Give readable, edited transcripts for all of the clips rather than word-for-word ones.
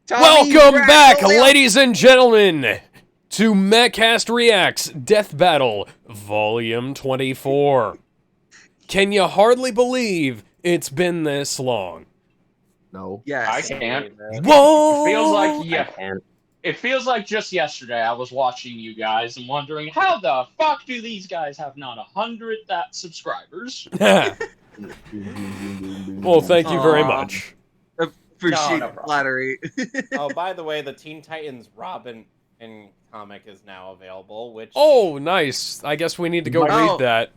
Welcome back, ladies and gentlemen, to Mehcast Reacts Death Battle, Volume 24. Can you hardly believe it's been this long? No. Yes. I can't. Whoa! It feels like It feels like just yesterday I was watching you guys and wondering how the fuck do these guys have not 100 subscribers? Well, thank you very much. Appreciate No the problem. flattery. Oh, by the way, the Teen Titans Robin comic is now available, which... Oh, nice. I guess we need to go read that.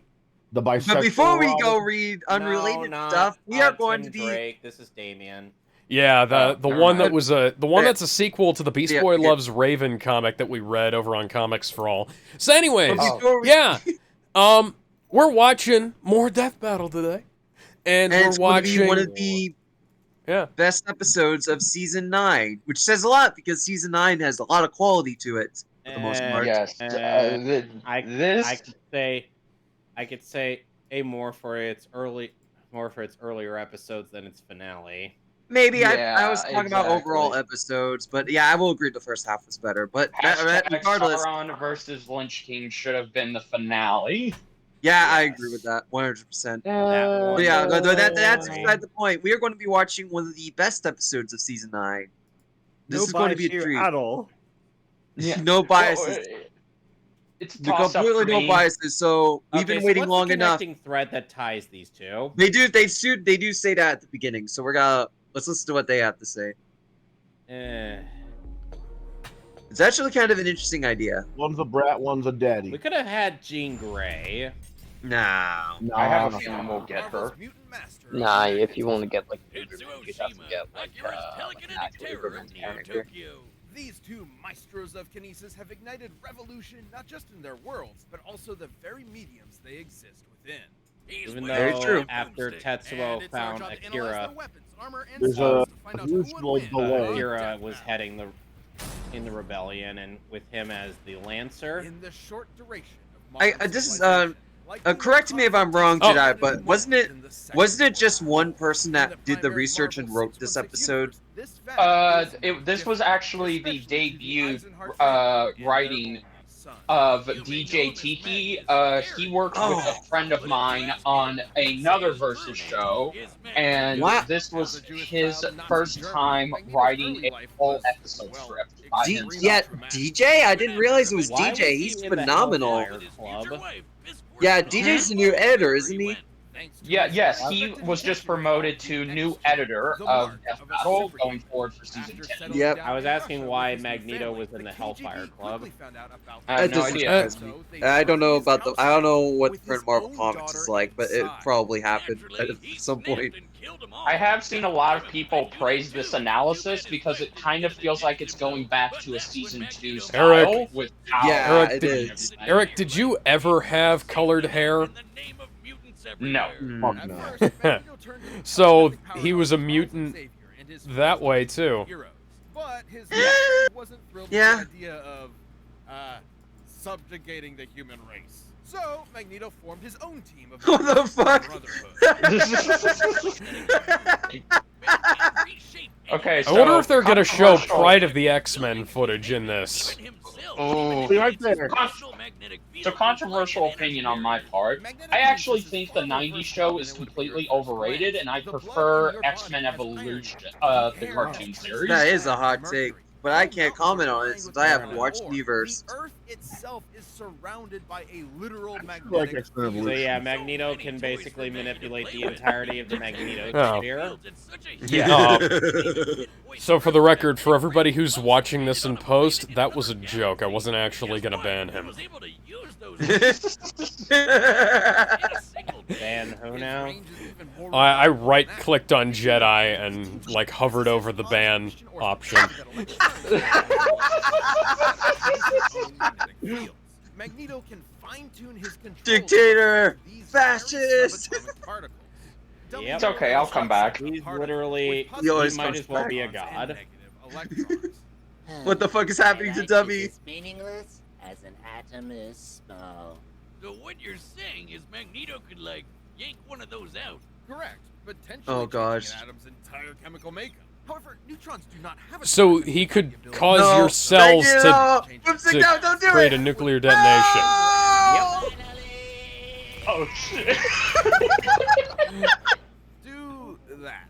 The bisexual. But before we go Robin? read unrelated No, stuff, we are going Tim to be. Drake. This is Damien. Yeah, the one that was the one Yeah. that's a sequel to the Beast Yeah, Boy yeah. Loves Raven comic that we read over on Comics for All. So anyways, Before we- yeah. We're watching more Death Battle today. And we're it's going to be watching one of the best episodes of season 9, which says a lot because season 9 has a lot of quality to it for the most part. Yes. I could say more for its earlier episodes than its finale. Maybe Yeah, I was talking about overall exactly. episodes, but yeah, I will agree the first half was better. But regardless, Sauron versus Lynch King should have been the finale. yeah, I Yes. agree with that 100%. That one. Yeah, that's Right. beside the point. We are going to be watching one of the best episodes of season 9. This is going to be a treat. At all. Yeah. No biases. It's a They're toss-up completely for no me. biases. So we've Okay, been so waiting what's long the enough. connecting thread that ties these two? They do say that at the beginning. So let's listen to what they have to say. It's actually kind of an interesting idea. One's a brat, one's a daddy. We could have had Jean Grey. No. I have a feeling we'll get her. Nah, if you want to get like Tetsuo you'd have to get like telekinetic terror an of Neo character. Tokyo. These two maestros of kinesis have ignited revolution not just in their worlds, but also the very mediums they exist within. Even Very though true. after Tetsuo found Akira, There's a huge delay. Akira was heading in the rebellion, and with him as the Lancer. In the short duration of This is correct me if I'm wrong, Jedi, but wasn't it just one person that did the research and wrote this episode? This was actually the debut writing of DJ Tiki. He worked with a friend of mine on another Versus show, and this was his first time writing a full episode script. DJ? I didn't realize it was Why DJ. was He's he in the phenomenal. Hellfire Club? Yeah, DJ's the new editor, isn't he? Yes, he was just promoted to new editor of Death Battle going forward for season 10. Yep. I was asking why Magneto was in the Hellfire Club. I have no doesn't idea. surprise me. I don't know what the current Marvel Comics is like, but it probably happened at some point. I have seen a lot of people praise this analysis because it kind of feels like it's going back to a season 2 style Eric. with power. Yeah, Eric, it is. Eric, did you ever have colored hair? No. Fuck no. So he was a mutant that way too. But his wasn't thrilled Yeah. with the idea of subjugating the human race. So Magneto formed his own team of What the fuck? Okay, I wonder if they're gonna show Pride of the X-Men footage in this. Oh. Right there. So controversial opinion on my part. I actually think the 90s show is completely overrated, and I prefer X-Men Evolution, the cartoon series. That is a hot take, but I can't comment on it since I haven't watched Universe. The Earth itself is surrounded by a literal Like magnetic X-Men So Evolution. yeah, Magneto can basically manipulate the entirety of the Magneto Oh. sphere. Yeah. So for the record, for everybody who's watching this in post, that was a joke. I wasn't actually gonna ban him. Ban who now? I right-clicked on Jedi and like hovered over the ban option. Magneto can fine-tune his control Dictator! of these Fascist! subatomic particles. Yep. It's okay, I'll come back. He's literally, He always he might comes as well back. be a god. What the fuck is happening to Dummy? As meaningless as an atom is small. So what you're saying is Magneto could, like, yank one of those out. Correct. Potentially Oh, gosh. changing an atom's entire chemical makeup. However, neutrons do not have a So he could cause No, your cells Magneto! to Whimsy, no, don't do create it! a nuclear detonation. Oh shit. do that.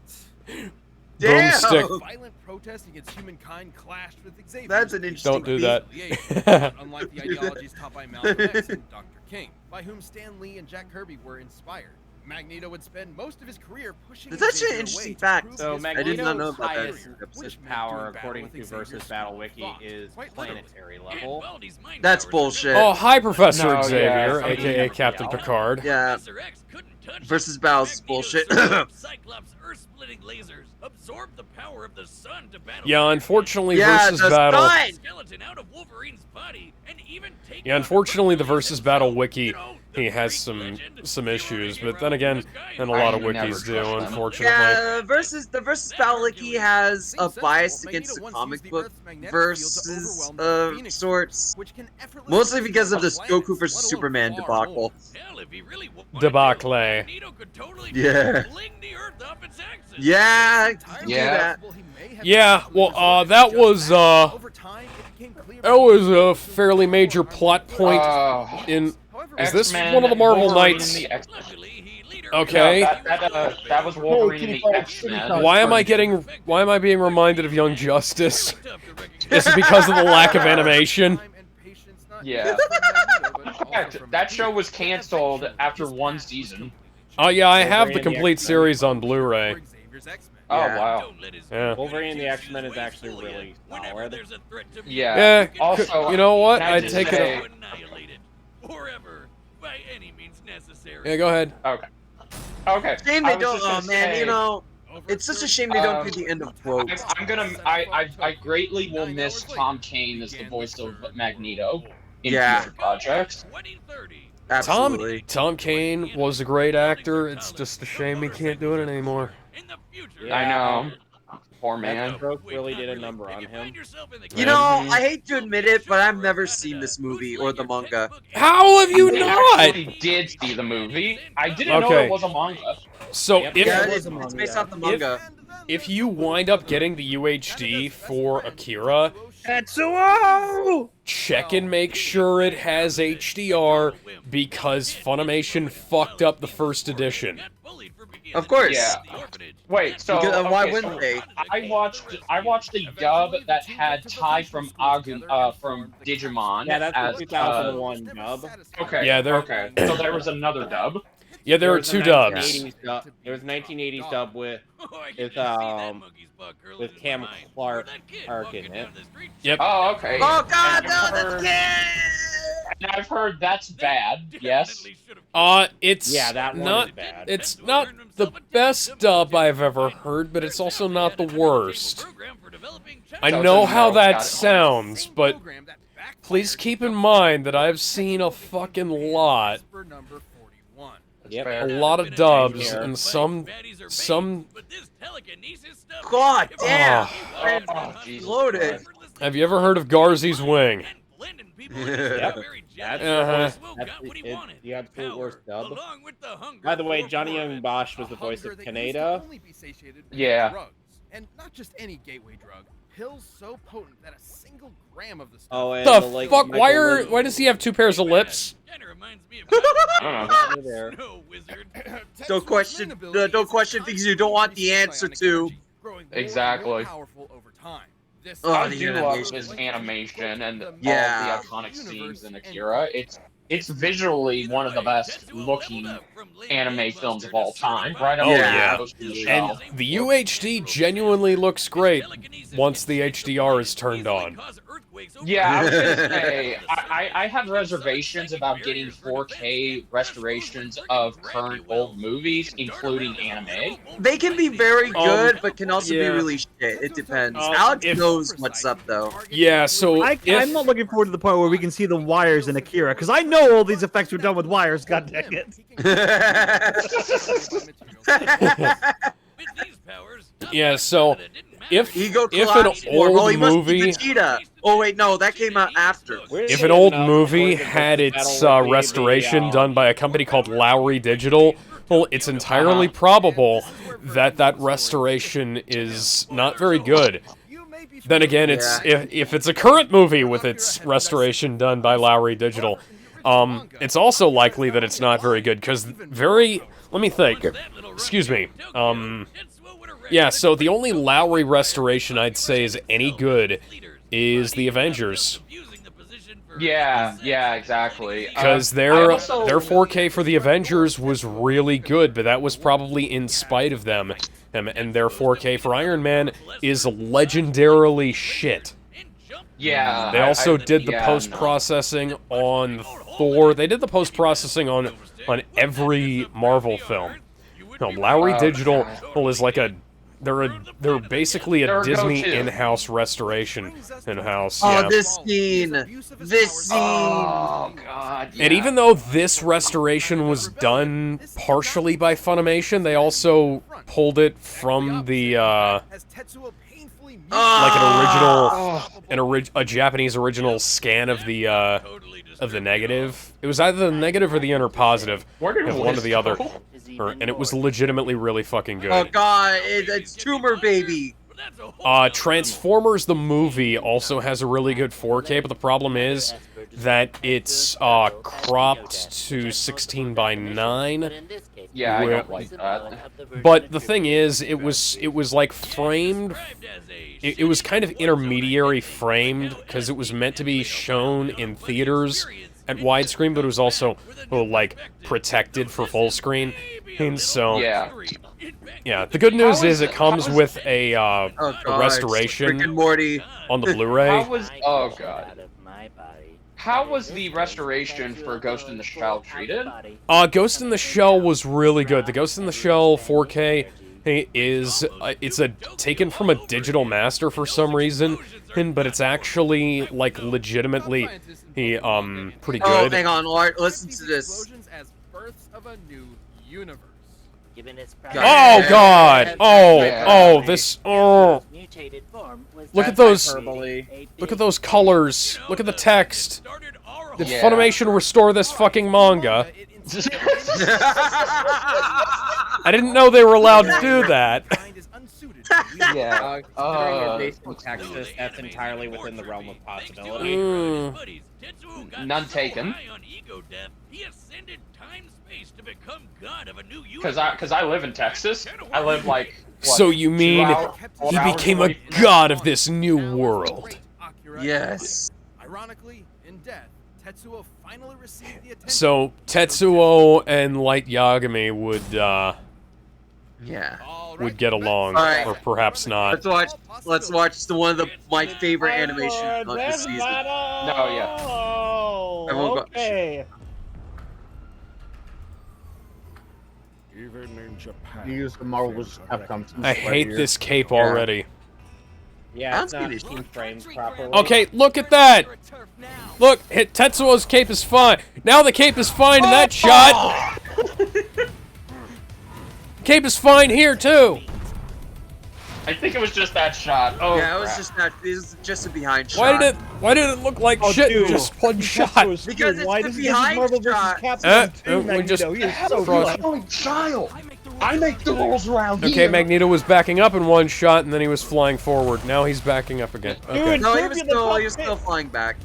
Damn! Broomstick. Violent protest against humankind clashed with Xavier. That's an interesting Don't do feat. that. Unlike the ideologies taught by Malcolm X and Dr. King, by whom Stan Lee and Jack Kirby were inspired. Magneto would spend most of his career pushing That's actually an Xavier interesting away to fact. prove So his I did not know Magneto's about that. highest Which meant power, doing battle according with to Xavier's Versus Battle Wiki, thought, is quite literally. planetary level. That's bullshit. Oh, hi, Professor No, Xavier, yeah, aka Captain yeah. Picard. Yeah. Versus Battle's is bullshit. Cyclops earth-splitting lasers absorb the power of the sun to battle. Yeah, unfortunately, Yeah, Versus the Battle. sun! Skeleton out of Wolverine's body and even take Yeah, unfortunately, the Versus Battle wiki, he has some issues, but then again, and a lot of I never wikis do, trust them. unfortunately. Yeah, the versus Battle Wiki has a bias against the comic book versus sorts, mostly because of the Goku versus Superman debacle. Hell, if he really wanted to, Debacle. Magneto could totally Yeah. fling the Earth off its axis. Yeah, Yeah. Yeah, well, that was a fairly major plot point in. Is this X-Men, one of the Marvel Wolverine Knights? and the X-Men. Okay. No, that was Wolverine and the X-Men. Why am I being reminded of Young Justice? Is it because of the lack of animation? Yeah. In fact, that show was canceled after one season. Oh yeah, I have the Wolverine and the complete X-Men. series on Blu-ray. Oh Yeah. wow. Yeah. Wolverine and the X-Men is actually really solid. Yeah. Yeah, Also, you know what? can I I'd just take say- it. Forever, by any means necessary. Yeah, go ahead. Okay. Okay. shame I they was don't. just Oh gonna man, say, you know, it's such a shame they don't do the end of quotes. I greatly will miss Tom Kane as the voice of Magneto in Yeah. future projects. 2030. Absolutely. Tom Kane was a great actor. It's just a shame he can't do it anymore. In the future, I know. Poor man. Deathstroke really did a number on him. You know, I hate to admit it, but I've never seen this movie or the manga. How have you I not? actually did see the movie. I didn't know Okay. it was a manga. So Yep. if Yeah, it it was is. a It's manga. based off the manga. if you wind up getting the UHD for Akira, Tetsuo! check and make sure it has HDR because Funimation fucked up the first edition. Of course. Yeah. Wait, so Because, why okay, wouldn't so they? I watched the dub that had Tai from from Digimon. Yeah, that's as, the 2001 dub. Okay. Yeah, there- Okay. So there was another dub. Yeah, there are was a two dubs. 1980s dub. There was a 1980s dub with Cam Clark arc in it. Yep. Oh, okay. Oh God, And no, I've that's heard- good. And I've heard that's bad. Yes. It's Yeah, that one not. is bad. It's not the best dub I've ever heard, but it's also not the worst. I So know it's a how no, that got it. sounds, but please keep in mind that I've seen a fucking lot, Yep. a lot of dubs, Here. and some. God damn. Oh, Jesus Loaded. Christ. Have you ever heard of Garzy's Wing? Yep. That's the absolute worst dub. By the way, Johnny Young Bosch was the voice of Kaneda. Yeah. And not just any gateway drug. Pills so potent that a single gram of the stuff. Oh, and The like, fuck? Michael Why does he have two pairs of lips? I don't know. there. Don't question things you don't want the answer to. Exactly. Oh, I the do love animation. his animation and Yeah. all the iconic scenes in Akira. It's visually one of the best looking anime films of all time. Right up Oh, there yeah. with the And Shell. the UHD genuinely looks great once the HDR is turned on. Yeah, I was gonna say I have reservations about getting 4K restorations of current old movies, including anime. They can be very good, but can also be yeah. really shit. It depends. Alex knows what's up, though. Yeah, so I'm not looking forward to the part where we can see the wires in Akira, because I know all these effects were done with wires, god dang it. yeah, so if Ego if collapse an form. Oh, old he must be movie Vegeta. Oh wait, no, that came out after. if an old movie had its restoration done by a company called Lowry Digital, well, it's entirely probable that that restoration is not very good. Then again, it's if it's a current movie with its restoration done by Lowry Digital, it's also likely that it's not very good, because let me think. Excuse me. Yeah, so the only Lowry restoration I'd say is any good is the Avengers. Yeah, exactly. Because their 4K for the Avengers was really good, but that was probably in spite of them. And their 4K for Iron Man is legendarily shit. Yeah. They also did the post-processing on Thor. They did the post-processing on every Marvel film. No, Lowry Digital is like they're basically a Disney in-house restoration in-house. Oh, this scene! Oh god. Yeah. And even though this restoration was done partially by Funimation, they also pulled it from the a Japanese original scan of the negative. It was either the negative or the inner positive, one or the other. And it was legitimately really fucking good. Oh god, it's Tumor Baby! Transformers the movie also has a really good 4K, but the problem is that it's cropped to 16:9. Yeah, I don't like that. But the thing is, it was like framed. It was kind of intermediary framed because it was meant to be shown in theaters at widescreen, but it was also like protected for full screen. And so yeah. The good news is it comes with a restoration on the Blu-ray. How was the restoration for Ghost in the Shell treated? Ghost in the Shell was really good. The Ghost in the Shell 4K is taken from a digital master for some reason, but it's actually like legitimately pretty good. Oh, hang on, Art, listen to this. Oh god! Oh, this. Oh! Look at those! Look at those colors! Look at the text! Did Funimation restore this fucking manga? I didn't know they were allowed to do that. Yeah, considering based in Texas, that's entirely within the realm of possibility. None taken. Because I live in Texas. I live like. What, so you mean he became a god of this new world? Yes. Ironically, in death, Tetsuo finally received the attention. So Tetsuo and Light Yagami would get along, or perhaps not. Let's watch one of my favorite animations of this season. No, yeah. Okay. Even in Japan, use the Marvel's Capcom. I hate this cape already. Yeah, it's not framed properly. Okay, look at that! Look, Tetsuo's cape is fine. Now the cape is fine in that shot! Cape is fine here, too! I think it was just that shot. Oh, yeah, it was crap. just that. It was just a behind shot. Why did it look like shit in just one shot? Because it's the behind shot. We just child. I make the rules around here. Okay, Magneto was backing up in one shot, and then he was flying forward. Now he's backing up again. Okay. No, he was still flying back.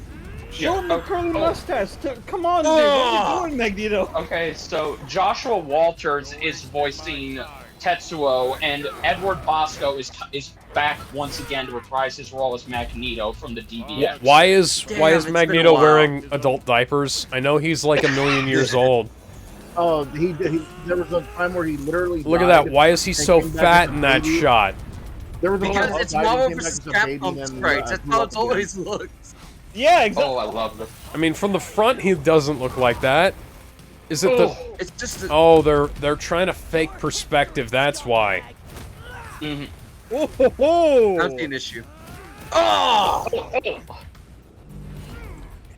Show him the curly mustache. Come on, dude. What are you doing, Magneto? Okay, so Joshua Walters is voicing Tetsuo, and Edward Bosco is back once again to reprise his role as Magneto from the DBX. Why is Magneto wearing adult diapers? I know he's like 1,000,000 years old. Oh, there was a time where he literally. Look at that. Why is he so fat in that shot? Because it's Marvel vs. Capcom sprites. That's how it always looks. Yeah, exactly. Oh, I love this. I mean, from the front, he doesn't look like that. Is it the? It's just. Oh, they're trying to fake perspective. That's why. Mm-hmm. That's an issue. Oh!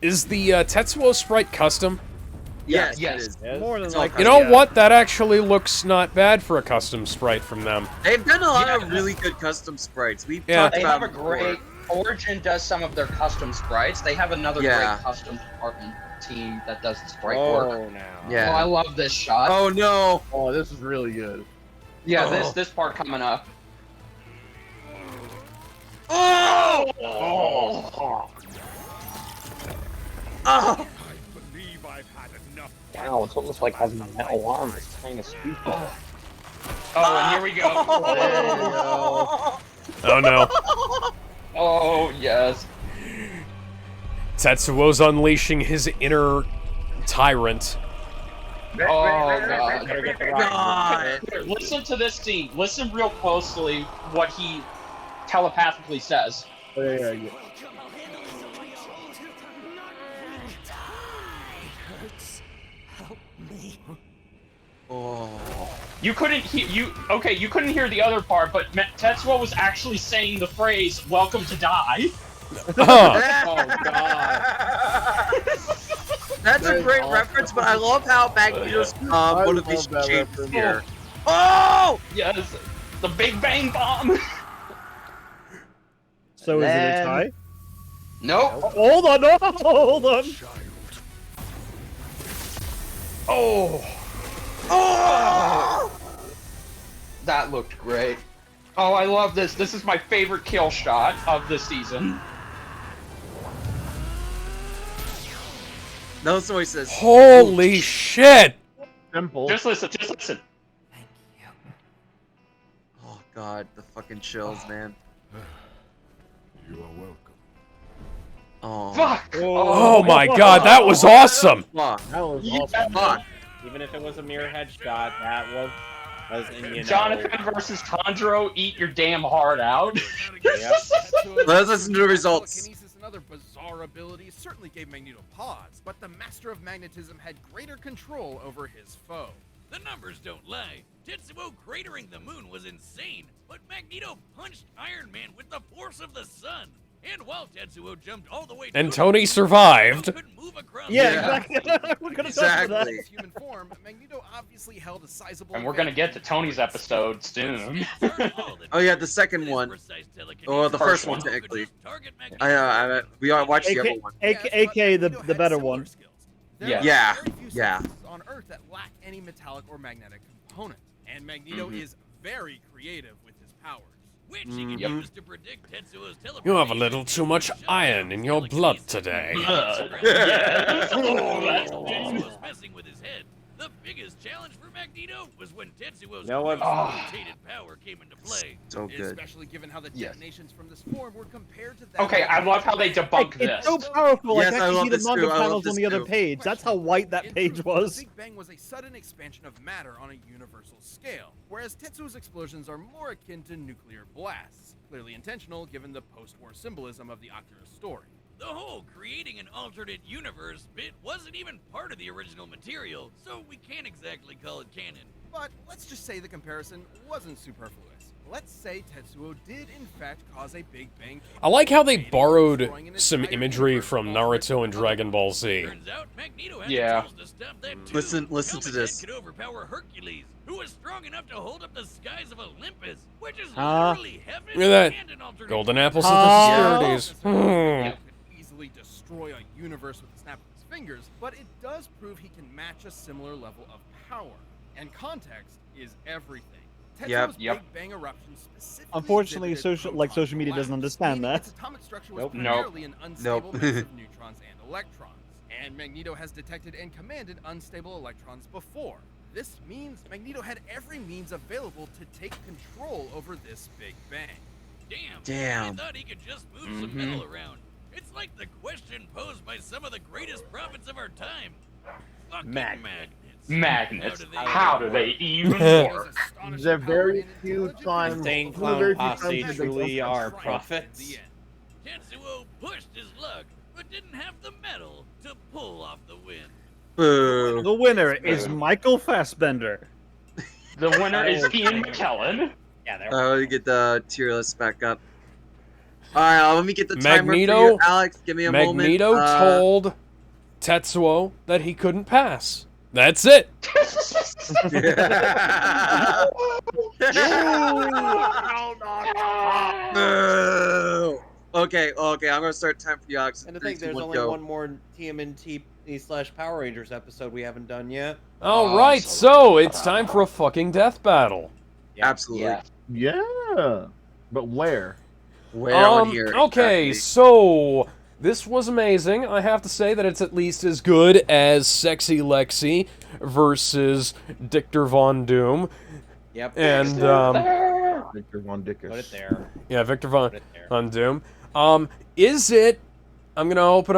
Is the Tetsuo sprite custom? Yes. More than likely. You know what? That actually looks not bad for a custom sprite from them. They've done a lot of really good custom sprites. We've talked about they have a great. Origin does some of their custom sprites. They have another Yeah. great custom department team that does the sprite Oh, work. now. Yeah. Oh, I love this shot. Oh no! Oh, this is really good. Yeah, Oh. this part coming up. Oh! Oh. Oh! Wow, it's almost like having a metal arm is kind of stupid. Oh, and here we go. Oh no. Oh, yes. Tetsuo's unleashing his inner tyrant. Oh, God. Better get the rock. God! Here, listen to this scene. Listen real closely what he telepathically says. Yeah. Oh. You couldn't hear you couldn't hear the other part, but Tetsuo was actually saying the phrase "Welcome to die." Oh, God. That's a great reference, but I love how Magneto's motivation that changes reference. here. Oh! Yes, the Big Bang Bomb. So is it a Then- tie? Nope. Hold on, no, hold on. oh. Oh! That looked great. Oh, I love this. This is my favorite kill shot of the season. Notice what he says. Holy shit! Simple. Just listen. Just listen. Oh god, the fucking chills, man. You are welcome. Oh. Fuck. Oh my god, that was awesome! Fuck. That was Yeah. awesome. Fuck. Even if it was a mirror headshot, that was you know, Jonathan versus Tanjiro, eat your damn heart out. Let's listen to the results. Telekinesis and other bizarre abilities certainly gave Magneto pause, but the Master of Magnetism had greater control over his foe. The numbers don't lie. Tetsuo cratering the moon was insane, but Magneto punched Iron Man with the force of the sun. And while Tetsuo jumped all the way to And Tony survived. couldn't move across Yeah, the exactly. We're gonna talk about Exactly. that. In his human form, Magneto obviously held a sizable And we're gonna get to Tony's episode soon. Oh yeah, the second one. Or the first one, technically. We watched the other one. AK the better one. Yeah. Yeah, Very few yeah. substances on Earth that lack any metallic or magnetic component, and Magneto is very creative with his powers. Which he could Mhm. use to predict Tetsuo's You have a little too much iron in your blood today. Tetsuo's messing with his head. The biggest challenge for Magneto was when Tetsuo's No one- rotated power came into play. So good. Especially given how the Yes. detonations from this form were compared to that. Okay, I love how they debunk It's this. so powerful. Yes, I I can love see the this manga too, I love panels on this the other too. page. That's how white that page was. The Big Bang was a sudden expansion of matter on a universal scale, whereas Tetsuo's explosions are more akin to nuclear blasts, clearly intentional given the post-war symbolism of the Oculus story. The whole creating an alternate universe bit wasn't even part of the original material, so we can't exactly call it canon. But let's just say the comparison wasn't superfluous. Let's say Tetsuo did in fact cause a Big Bang. I like how they creating and borrowed destroying an some entire imagery universe from of alternate Naruto and Dragon Ball Z. Turns out Magneto had Yeah. the tools to stop that too. Listen to Helmet this. Head could overpower Hercules, who was strong enough to hold up the skies of Olympus, which is Huh? literally heaven Look at that. and an alternate Golden universe. apples Ah. at the securities. Could easily destroy a universe with a snap of his fingers, but it does prove he can match a similar level of power. And context is everything. Yep. Tetsuo's Yep. Big Bang eruption specifically Unfortunately, exhibited social proton media doesn't collapse, understand meaning that. its atomic structure was Nope. primarily an unstable Nope. mix of neutrons and electrons. And Magneto has detected and commanded unstable electrons before. This means Magneto had every means available to take control over this Big Bang. Damn. I thought he could just move some metal around. It's like the question posed by some of the greatest prophets of our time. Fucking Magnets. magnets. How do they even Tetsuo's work? astonishing There are power very and few intelligence times- Insane Very clown few posse times they truly don't are triumph prophets. The end. Tetsuo pushed his luck, but didn't have the metal to pull off the win. Boo. The winner is Michael Fassbender. The winner is Ian McKellen. Yeah, they're Let me get the tier list back up. Alright, let me get the timer Magneto- for you, Alex. Give me a Magneto moment. told Tetsuo that he couldn't pass. That's it. Boo. Okay. I'm gonna start time for Yogs. And I think there's only one more TMNT/Power Rangers episode we haven't done yet. All right, so it's time for a fucking death battle. Yeah. Absolutely. Yeah. But where? Where on here? Okay, exactly? so this was amazing. I have to say that it's at least as good as Sexy Lexi versus Dictor Von Doom. Yep. And Victor Von Dickus. Put it there. yeah, Victor Von Doom. Is it? I'm gonna open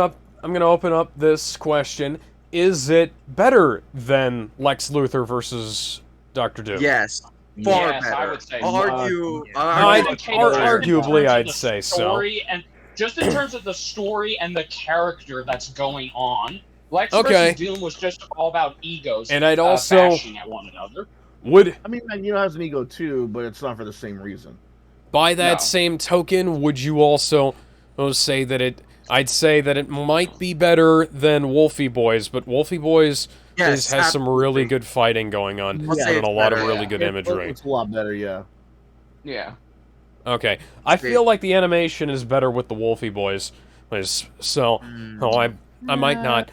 up this question. Is it better than Lex Luthor versus Doctor Doom? Yes. Far Yes, better. I would say Arguably, I'd say so. Story and just in terms of the story and the character that's going on, Lex Okay. versus Doom was just all about egos And I'd also- bashing at one another. I mean, Magneto has an ego too, but it's not for the same reason. By that No. same token, would you also say that it? I'd say that it might be better than Wolfie Boys, but Wolfie Boys Yes, has some really good fighting going on I'll say and a it's lot of better, really yeah. good imagery. It's a lot better, yeah. Yeah. Okay, I feel like the animation is better with the Wolfie Boys, so I might not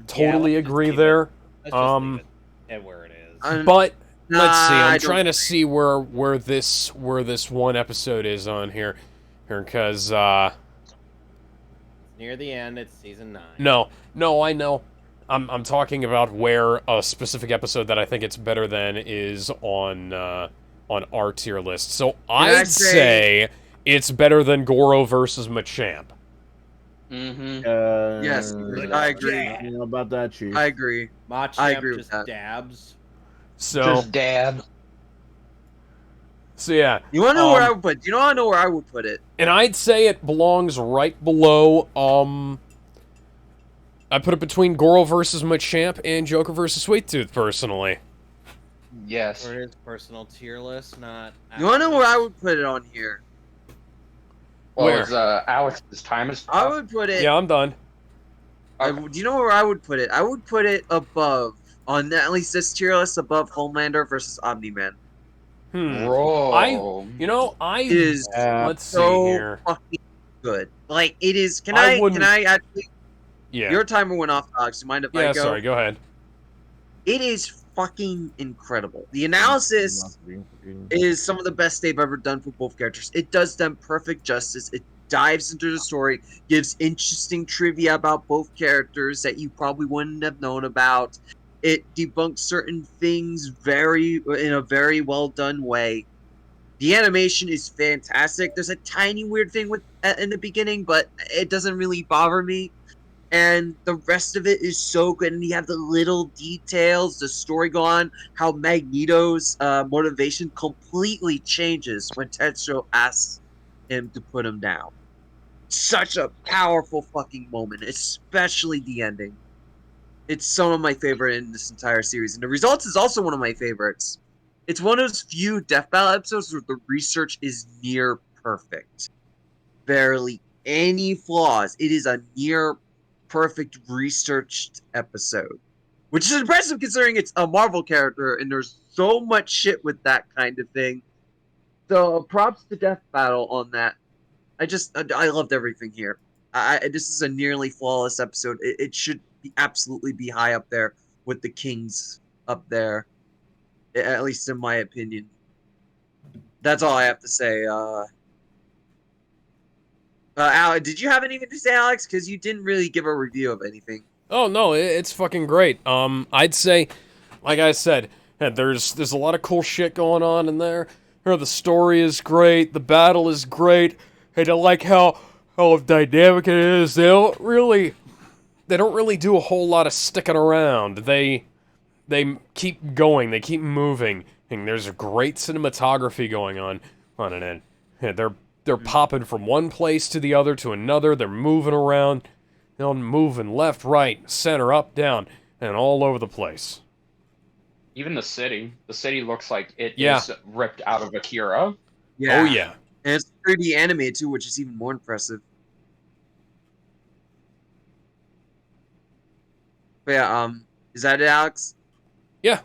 totally agree there. Let's just leave it at where it is. But let's see. I I'm don't trying to see where this one episode is on here, because Near the end, it's season 9. no, I know. I'm talking about where a specific episode that I think it's better than is on our tier list. So I'd say it's better than Goro versus Machamp. Mm-hmm. Yes, I agree. You know about that, Chief. I agree. Machamp I agree with just that. dabs. So Just dab. So yeah. You wanna know where I would put? You know, I know where I would put it. And I'd say it belongs right below. I put it between Goro versus Machamp and Joker versus Sweet Tooth, personally. Yes. For his personal tier list, not. You wanna know where I would put it on here? Where? Alex's time is I would put it. Yeah, I'm done. Do you know where I would put it? I would put it above, on at least this tier list, above Homelander versus Omni-Man. Bro. It is let's see so here. fucking good. Like it is. Can I I wouldn't- actually? Yeah. Your timer went off, Alex. You mind if I Yeah, go? sorry, go ahead. It is fucking incredible. The analysis is some of the best they've ever done for both characters. It does them perfect justice. It dives into the story, gives interesting trivia about both characters that you probably wouldn't have known about. It debunks certain things in a very well done way. The animation is fantastic. There's a tiny weird thing in the beginning, but it doesn't really bother me. And the rest of it is so good, and you have the little details, the story go on, how Magneto's motivation completely changes when Tetsuo asks him to put him down. Such a powerful fucking moment, especially the ending. It's some of my favorite in this entire series, and the results is also one of my favorites. It's one of those few Death Battle episodes where the research is near perfect. Barely any flaws. It is a near perfect researched episode, which is impressive considering it's a Marvel character and there's so much shit with that kind of thing. So props to Death Battle on that. I loved everything here. This is a nearly flawless episode. It should absolutely be high up there with the Kings up there, at least in my opinion. That's all I have to say. Alex, did you have anything to say, Alex? Because you didn't really give a review of anything. Oh no, it's fucking great. I'd say, like I said, there's a lot of cool shit going on in there. The story is great, the battle is great, and I like how dynamic it is. They don't really do a whole lot of sticking around. They keep going, they keep moving, and there's a great cinematography going on it. And they're popping from one place to the other to another. They're moving around, moving left, right, center, up, down, and all over the place. Even the city looks like it is ripped out of Akira. Yeah. Oh yeah. And it's 3D animated too, which is even more impressive. But yeah, is that it, Alex? Yeah.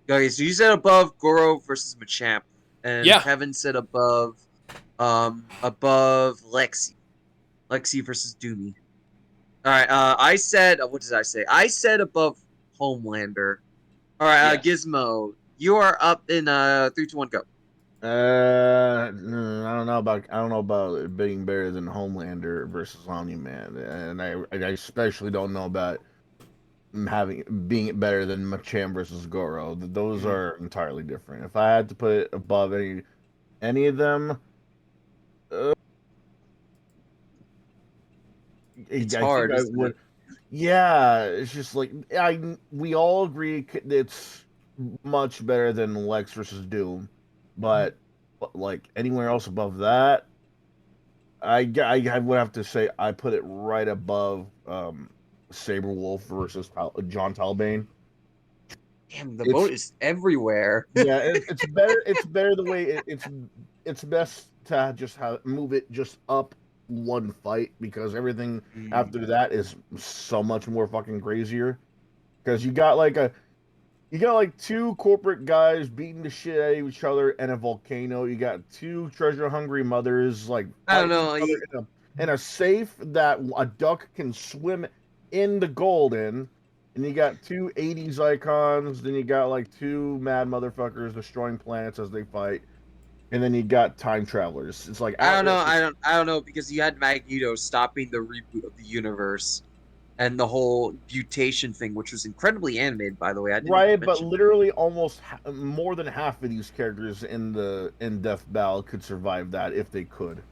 Okay, so you said above Goro versus Machamp, and Yeah. Kevin said above Lexi. Lexi versus Doomy. All right. I said. What did I say? I said above Homelander. All right. Yes. Gizmo, you are up in 3, 2, 1, go. I don't know about it being better than Homelander versus Omni-Man, and I especially don't know about being better than Machamp versus Goro. Those are entirely different. If I had to put it above any of them, It's I hard, think I isn't would. it? Yeah, it's just like we all agree it's much better than Lex versus Doom, but like anywhere else above that, I would have to say I put it right above Saberwolf versus John Talbane. Damn, the It's vote is everywhere. yeah, it's better. It's better the way it's best to just move it just up one fight because everything after that is so much more fucking crazier. Because you got like two corporate guys beating the shit out of each other and a volcano. You got two treasure hungry mothers like I don't fighting know. each other in a safe that a duck can swim in the gold in. And you got two 80s icons, then you got like two mad motherfuckers destroying planets as they fight. And then you got time travelers. It's like I don't know. I don't know because you had Magneto stopping the reboot of the universe and the whole mutation thing, which was incredibly animated, by the way. I didn't even right, but mention. literally almost more than half of these characters in Death Battle could survive that if they could.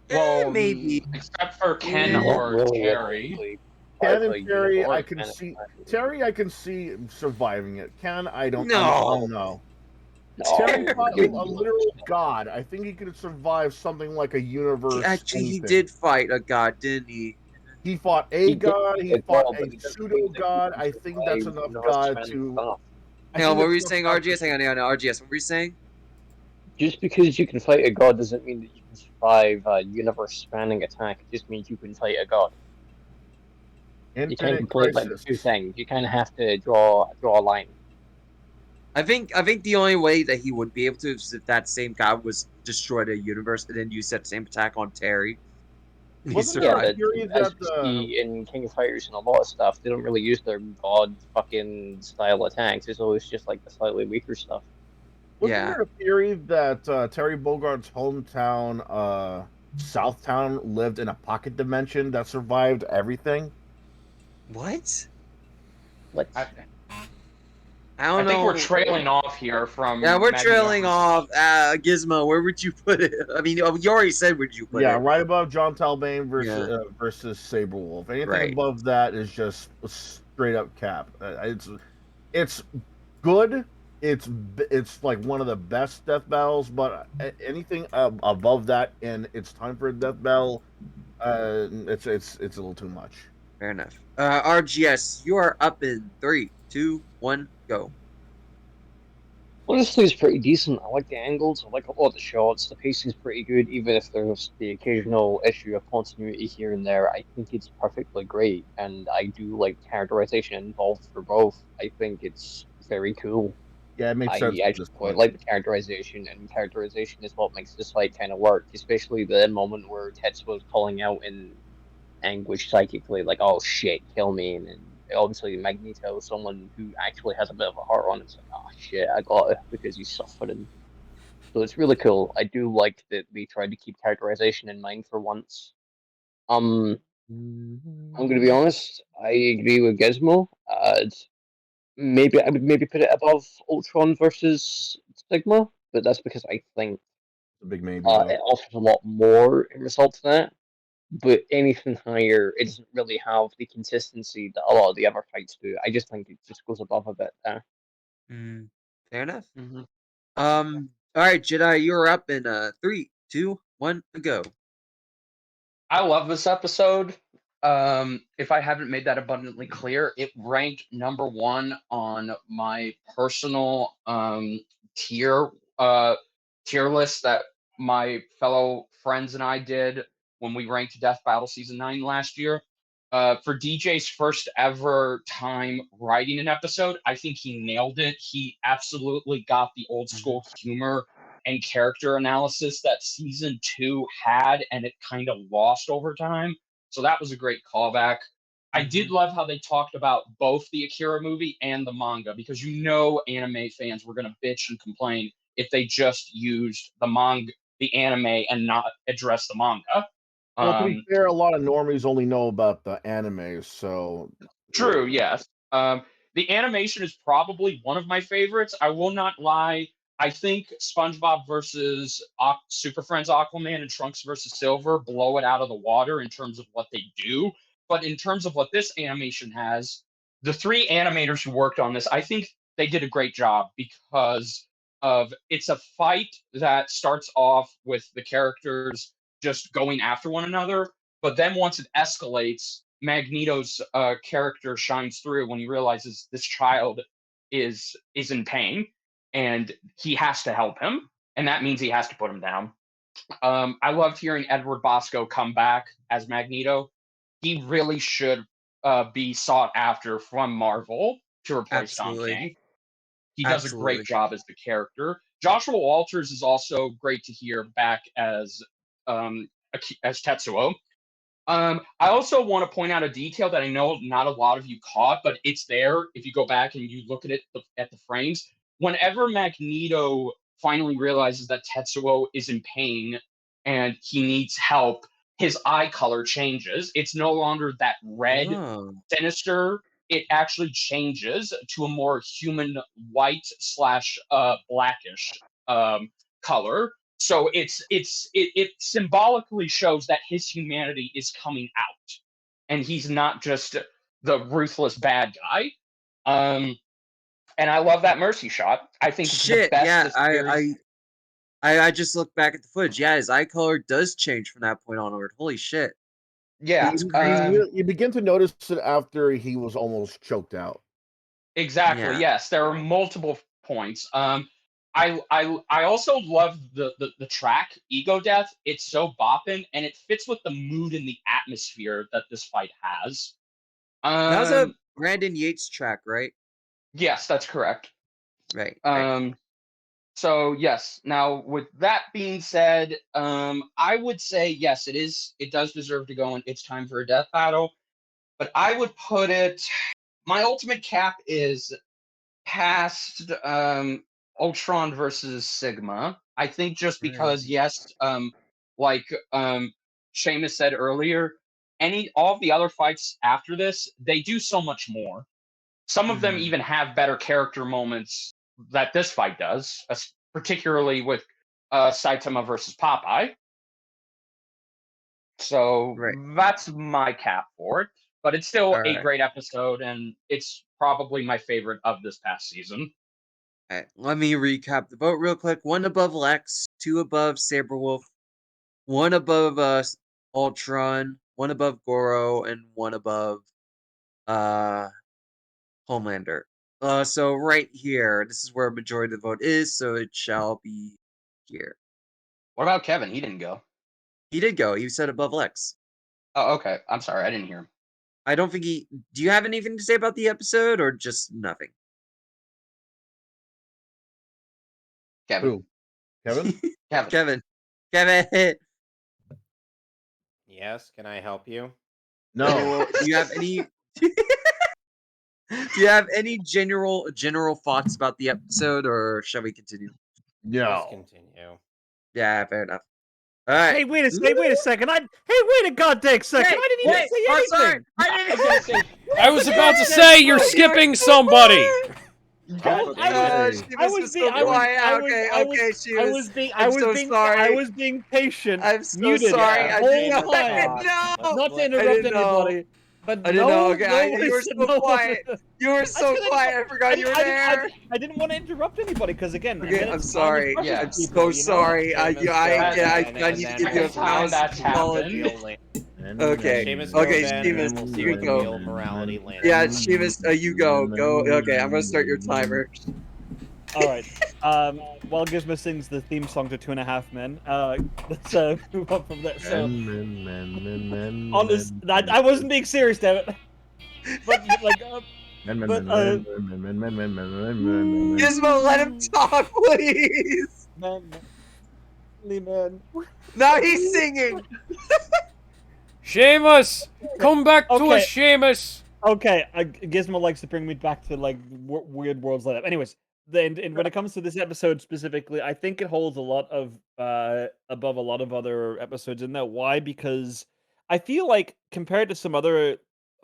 Well, maybe. except for Ken Yeah. Not or really, Terry. honestly. Ken Like, and Terry, I universe can kind of see. thing. Terry, I can see surviving it. Ken, I don't No. know. Terry No, fought a you're, literal god. I think he could survive something like a universe. Actually, he anything. did fight a god, didn't he? He fought a he did god. He a fought god, a but it doesn't pseudo mean that you god. can I think that's survive enough universe god spanning to. stuff. I Hang on, think what that's were you enough saying, god RGS? Hang on, RGS. What were you saying? Just because you can fight a god doesn't mean that you can survive a universe-spanning attack. It just means you can fight a god. You can't Infinite complete like the Crisis. two things. You kind of have to draw a line. I think the only way that he would be able to is if that same god was destroyed a universe and then use that same attack on Terry. He Wasn't there a Yeah, survived. theory as that we see in King of Fighters and a lot of stuff, they don't really use their god fucking style attacks. It's always just like the slightly weaker stuff. wasn't Yeah. there a theory that Terry Bogart's hometown, Southtown, lived in a pocket dimension that survived everything? What? Like, I don't know. I think we're trailing off here from. Yeah, we're Magneto trailing off. Gizmo, where would you put it? I mean, you already said where'd you put Yeah, it. right above John Talbane versus Yeah. versus Saberwolf. Anything Right. above that is just straight up cap. It's good. It's like one of the best death battles, but anything above that and it's time for a death battle, it's a little too much. Fair enough. RGS, you are up in 3, 2, 1, go. honestly, it's pretty decent. I like the angles. I like a lot of the shots. The pacing's pretty good, even if there's the occasional issue of continuity here and there. I think it's perfectly great, and I do like characterization involved for both. I think it's very cool. Yeah, it makes I sense at actually this quite point. like the characterization, and characterization is what makes this fight kind of work, especially the moment where Tetsuo was calling out in anguish psychically, like, oh shit, kill me, and obviously Magneto, someone who actually has a bit of a heart on him, it's like, oh shit, I got it, because he's suffering. So it's really cool. I do like that they tried to keep characterization in mind for once. I'm gonna be honest, I agree with Gizmo. Maybe I would maybe put it above Ultron versus Sigma, but that's because I think It's a big maybe it offers a lot more in result to that. But anything higher, it doesn't really have the consistency that a lot of the other fights do. I just think it just goes above a bit there. Fair enough. Mm-hmm. All right, Jedi, you're up in 3, 2, 1, go. I love this episode. If I haven't made that abundantly clear, it ranked number 1 on my personal tier list that my fellow friends and I did when we ranked Death Battle Season 9 last year. For DJ's first ever time writing an episode, I think he nailed it. He absolutely got the old school humor and character analysis that season 2 had, and it kind of lost over time. So that was a great callback. I did love how they talked about both the Akira movie and the manga, because anime fans were going to bitch and complain if they just used the anime, and not address the manga. Well, to be fair, a lot of normies only know about the anime, so... True, yes. The animation is probably one of my favorites. I will not lie. I think SpongeBob versus Super Friends Aquaman and Trunks versus Silver blow it out of the water in terms of what they do. But in terms of what this animation has, the 3 animators who worked on this, I think they did a great job, because it's a fight that starts off with the characters just going after one another. But then once it escalates, Magneto's character shines through when he realizes this child is in pain, and he has to help him, and that means he has to put him down. I loved hearing Edward Bosco come back as Magneto. He really should be sought after from Marvel to replace Tom King. He does a great job as the character. Joshua Walters is also great to hear back as Tetsuo. I also want to point out a detail that I know not a lot of you caught, but it's there if you go back and you look at it at the frames. Whenever Magneto finally realizes that Tetsuo is in pain and he needs help, his eye color changes. It's no longer that red, sinister. It actually changes to a more human white / blackish color. So it symbolically shows that his humanity is coming out, and he's not just the ruthless bad guy. And I love that mercy shot. I think it's the best. I just looked back at the footage. Yeah, his eye color does change from that point onward. Holy shit. Yeah, you begin to notice it after he was almost choked out. Exactly. Yeah. Yes, there are multiple points. I also love the track Ego Death. It's so bopping, and it fits with the mood and the atmosphere that this fight has. That was a Brandon Yates track, right? Yes, that's correct. Right. So yes. Now, with that being said, I would say yes, it does deserve to go in It's Time for a Death Battle, but I would put it. My ultimate cap is past Ultron versus Sigma. I think just because like Seamus said earlier, all of the other fights after this, they do so much more. Some of them even have better character moments that this fight does, particularly with Saitama versus Popeye. So that's my cap for it. But it's still a great episode, and it's probably my favorite of this past season. All right, let me recap the vote real quick. 1 above Lex, 2 above Saberwolf, 1 above Ultron, 1 above Goro, and 1 above Homelander. So right here, this is where a majority of the vote is, so it shall be here. What about Kevin? He didn't go. He did go. He said above Lex. Oh, okay. I'm sorry. I didn't hear him. I don't think he... Do you have anything to say about the episode, or just nothing? Kevin. Who? Kevin? Kevin. Yes, can I help you? No. Do you have any... Do you have any general thoughts about the episode, or shall we continue? No. Let's continue. Yeah, fair enough. All right. Hey, wait a second. Wait a goddamn second. I didn't even say anything. Sorry. I didn't. I was about to say you're skipping somebody. I was being patient. I'm so muted sorry. the I whole didn't know. time. Not to interrupt anybody. But I didn't know. Okay, you were so quiet. You were so quiet. I forgot you were there. I didn't want to interrupt anybody because again. Okay, I'm sorry. Yeah, I'm so sorry. I need to give you a pause. Okay. Seamus, you go. Yeah, Seamus, you go. Go. Okay, I'm gonna start your timer. All right. While Gizmo sings the theme song to 2.5 Men, let's move on from that. So, honest, I wasn't being serious, damn it. But like, Gizmo, let him talk, please. Man. Now he's singing. Seamus, come back to Okay. us, Seamus. Okay, Gizmo likes to bring me back to like weird worlds like that. Anyways, and when it comes to this episode specifically, I think it holds a lot of above a lot of other episodes in that. Why? Because I feel like compared to some other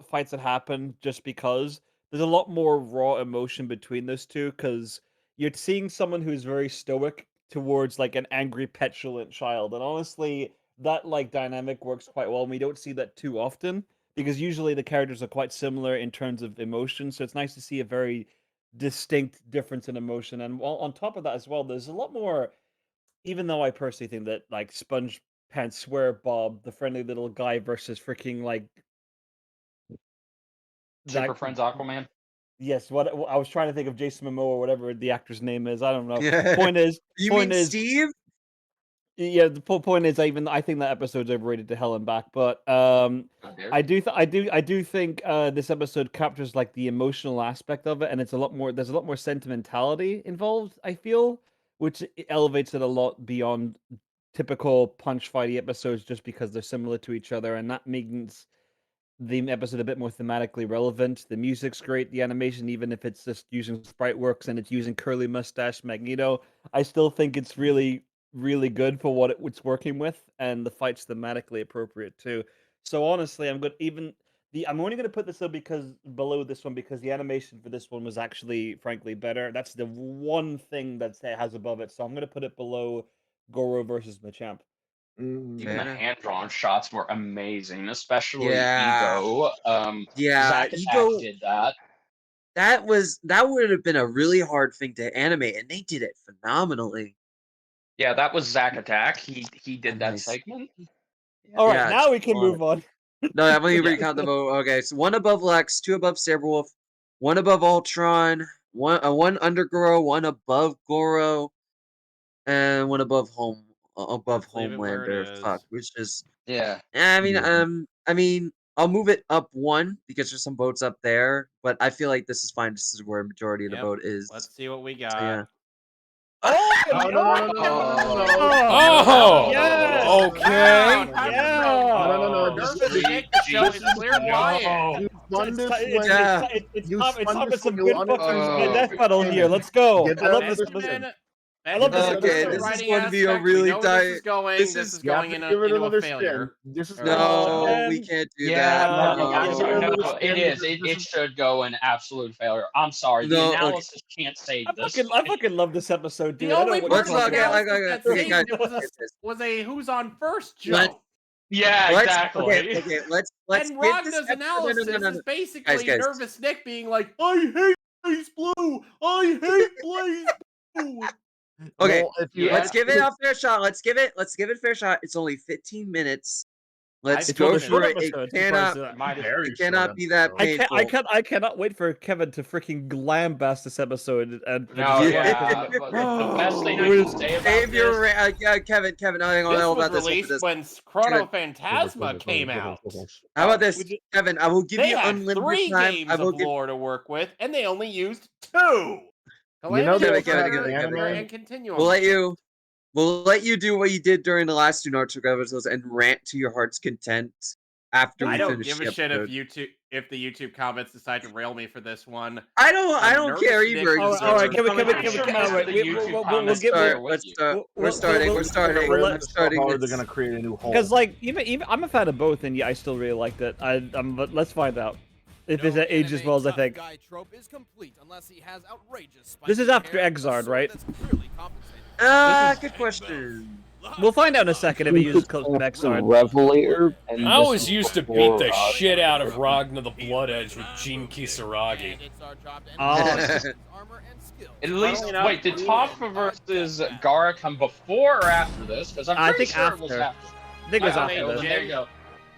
fights that happen, just because there's a lot more raw emotion between those two. Because you're seeing someone who's very stoic towards like an angry, petulant child, and honestly, that like dynamic works quite well. And we don't see that too often because usually the characters are quite similar in terms of emotion. So it's nice to see a very distinct difference in emotion. And on top of that as well, there's a lot more. Even though I personally think that like Sponge Pants Swear Bob, the friendly little guy versus freaking like Super that. Friends Aquaman. Yes, what I was trying to think of Jason Momoa or whatever the actor's name is. I don't know. Yeah. Point is, You point mean is, Steve? yeah, the point is, I think that episode's overrated to hell and back. But I do think this episode captures like the emotional aspect of it, and it's a lot more. There's a lot more sentimentality involved. I feel, which elevates it a lot beyond typical punch fighty episodes, just because they're similar to each other, and that means the episode a bit more thematically relevant. The music's great, the animation, even if it's just using sprite works and it's using curly mustache Magneto, I still think it's really, really good for what it's working with, and the fight's thematically appropriate too. So honestly, I'm good. Even I'm only going to put this up because below this one because the animation for this one was actually, frankly, better. That's the one thing that it has above it. So I'm going to put it below Goro versus Machamp. Even the hand-drawn shots were amazing, especially Yeah. Ego. Yeah, Zack Ego- Attack did that. That would have been a really hard thing to animate, and they did it phenomenally. Yeah, that was Zack Attack. He did that Nice. segment. All right, Yeah, now we can move on. No, I'm going to Yeah. recount the vote. Okay, so 1 above Lex, 2 above Saberwolf, 1 above Ultron, 1 under Goro, 1 above Goro, and 1 above Let's leave it where it Homelander. is. Fuck, which is Yeah. I mean, I'll move it up 1 because there's some votes up there, but I feel like this is fine. This is where a majority of the Yep. vote is. Let's see what we got. So, yeah. Oh, yes! okay. No. The show is clear quiet. You fund this It's when Yeah. it's You time spun for this some when good you fucking understood. death battle here. Let's go. Get I love that this. listen. I love this. Okay, this is going to be a really This is going. This This is- is You have going to in a, give it into another a failure. spin. This is No, Man. we can't do Yeah, that. no, I'm No. sorry, no, This it is. is- It should go in absolute failure. I'm sorry. No, The okay. analysis can't save this. I fucking love this episode, dude. The I don't only know what Let's you're not talking get about. that okay, saved guys. it was a who's on first Let's- joke. Yeah, exactly. Okay, let's And get this Ragna's episode- analysis no. is basically Guys. Nervous Nick being like, I hate Blaze Blue! I hate Blaze Blue! Okay, Well, if you Yeah. let's give it a fair shot. Let's give it a fair shot. It's only 15 minutes. Let's It's go one of the through short it. It episodes. cannot, Might have- Very it cannot be that painful. I cannot wait for Kevin to freaking glambast this episode and No, Yeah. but the best thing I It can say about Save your this, Kevin, hang on, This hold was about this. released when Chrono Phantasma came out. How about this, Kevin? I will give They you had unlimited 3 time. games I will of give. lore to work with, and they only used 2. You know Calamity, Kevin, Trigger, Kevin, and Continuum. We'll let you do what you did during the last 2 Naruto episodes and rant to your heart's content after we I don't finish give the a shit episode. if the YouTube comments decide to rail me for this one. I don't Nervous care Nick either. deserves All right, it. Kevin, I'm sure most of the YouTube comments are with you. We're starting. We're They're It's- gonna create a new hole. Because like even I'm a fan of both, and yeah, I still really liked it. But let's find out if it's aged as well as I think. Guy trope is complete unless he has outrageous This is spiky after hair, a Exard, sword right? that's clearly compensated. Good question. We'll find out in a second if he uses Exard. Revelator. And I this always is used to beat before, the shit out of Ragna the Blood Edge with Jin Kisaragi. And it's our job to Oh. analyze his armor and skills. At least, wait, did Toph versus Gara come before or after this? Because I'm I pretty think sure it was after. after. I think it was Yeah, after okay, this. Jin. There you go.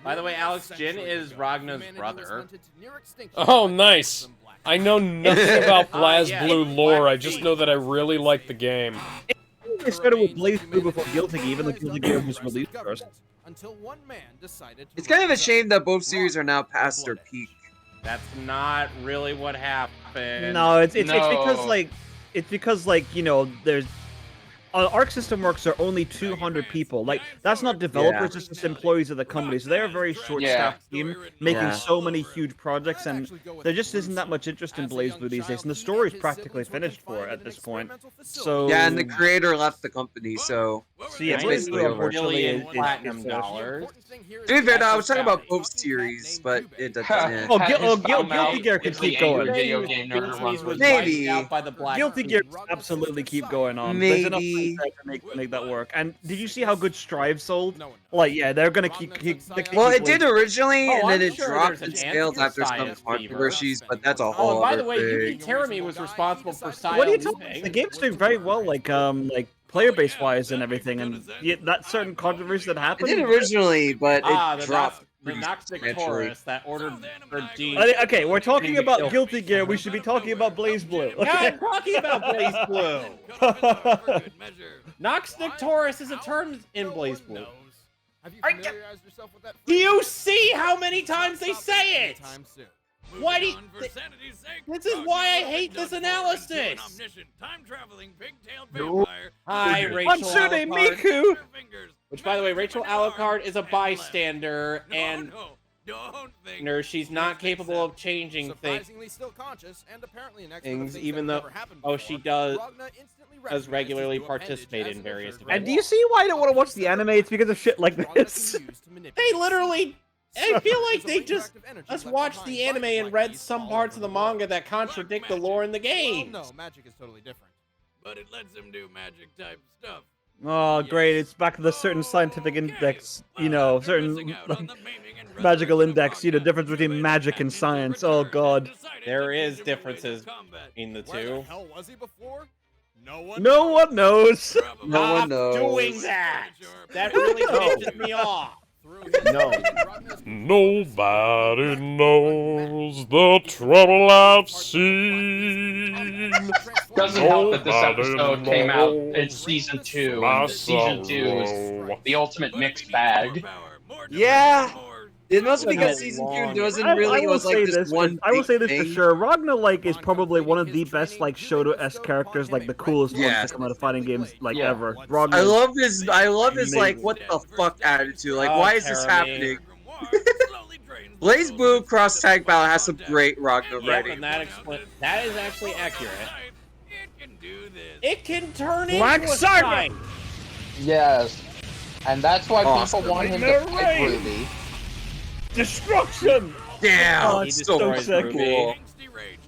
By the way, Alex, Jin is Ragna's Humanity was brother. hunted to near extinction Oh, by nice. and black. I know nothing about Blaz yeah, Blue Black lore, I just Feet. know that I really like the game. They started with Blaze Blue before Guilty Gear, even though Guilty Gear was released first. Until one man decided to It's kind of a rise up. shame that both series are now past their peak. That's not really what happened. No, it's because No. like you know there's Arc System Works are only 200 people. Like, that's not developers, it's just employees of the company. So they're a very short-staffed team, making so many huge projects, and there just isn't that much interest in BlazBlue these days. And the story's practically finished for it at this point. So yeah, and the creator left the company, so yeah, it's basically over. $1 platinum dollars. To be fair, I was talking about both series, but it doesn't. Guilty Gear can keep going. Maybe. Guilty Gear absolutely keep going on. Maybe. There's enough things there to make that work. And did you see how good Strive sold? Like, yeah, they're gonna keep well, it did originally, and then I'm it sure dropped there's and an scaled answer after for some Science controversies, Fever. but that's a Oh, whole and by other the way, thing. Yuki Terumi was responsible for Saya What are you talking? The game's doing very well, like player base wise and everything, and that certain controversy that happened. It did originally, but it dropped. The Noxic Taurus that ordered her G. Okay, we're talking about Guilty Gear. We should be talking about BlazBlue. Okay? Yeah, I'm talking about BlazBlue. Noxic Taurus is a term in BlazBlue. Do you see how many times they say it? Why do you... This is why I hate this analysis. Hi, Rachel Hatsune Alucard. Miku. Which, by the way, Rachel Alucard is a bystander, and she's not capable of changing things, even though she does regularly participate in various events. And do you see why I don't want to watch the anime? It's because of shit like this. They literally... I feel like they just watched the anime and read some parts of the manga that contradict the lore in the game. Well, no, magic is totally different. But it lets him do magic type stuff. Oh, great. It's back to the certain scientific index, certain magical index, difference between magic and science. Oh, God. There is differences in the Where the two. hell was he before? No one knows. No one knows. Doing that. That really pisses me off. No. Nobody knows the trouble I've seen. Doesn't help that this episode came out in season 2, and season 2 is the ultimate mixed bag. Yeah, it must be because season 2 doesn't really was like this one. I will say this for thing. sure. Ragna is probably one of the best Shoto-esque characters, the coolest ones to come out of fighting games ever. Ragna. I love his like what the fuck attitude. Like, why is this happening? BlazBlue Cross Tag Battle has some great Ragna writing. And that is actually accurate. It can turn Black into a Cyber! fight. Yes. And that's why Awesome. people want him to fight Ruby. Destruction! Damn, Oh, it's it's so so sick. cool.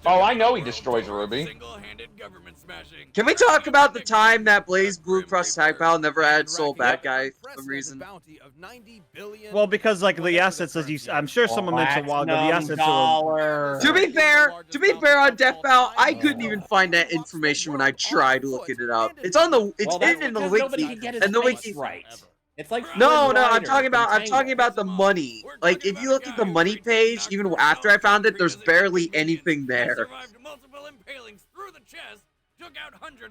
Oh, I know he destroys Ruby. Can we talk about the time that BlazBlue Cross Tag Battle never had Sol Badguy for some reason? Well, because the assets, I'm sure someone mentioned a while ago, the assets are. To be fair, on Death Battle, I couldn't even find that information when I tried looking it up. It's hidden in the wiki, and the wiki. Right. It's like No, I'm talking about the money. Like, if you look at the money page, even after I found it, there's barely anything there.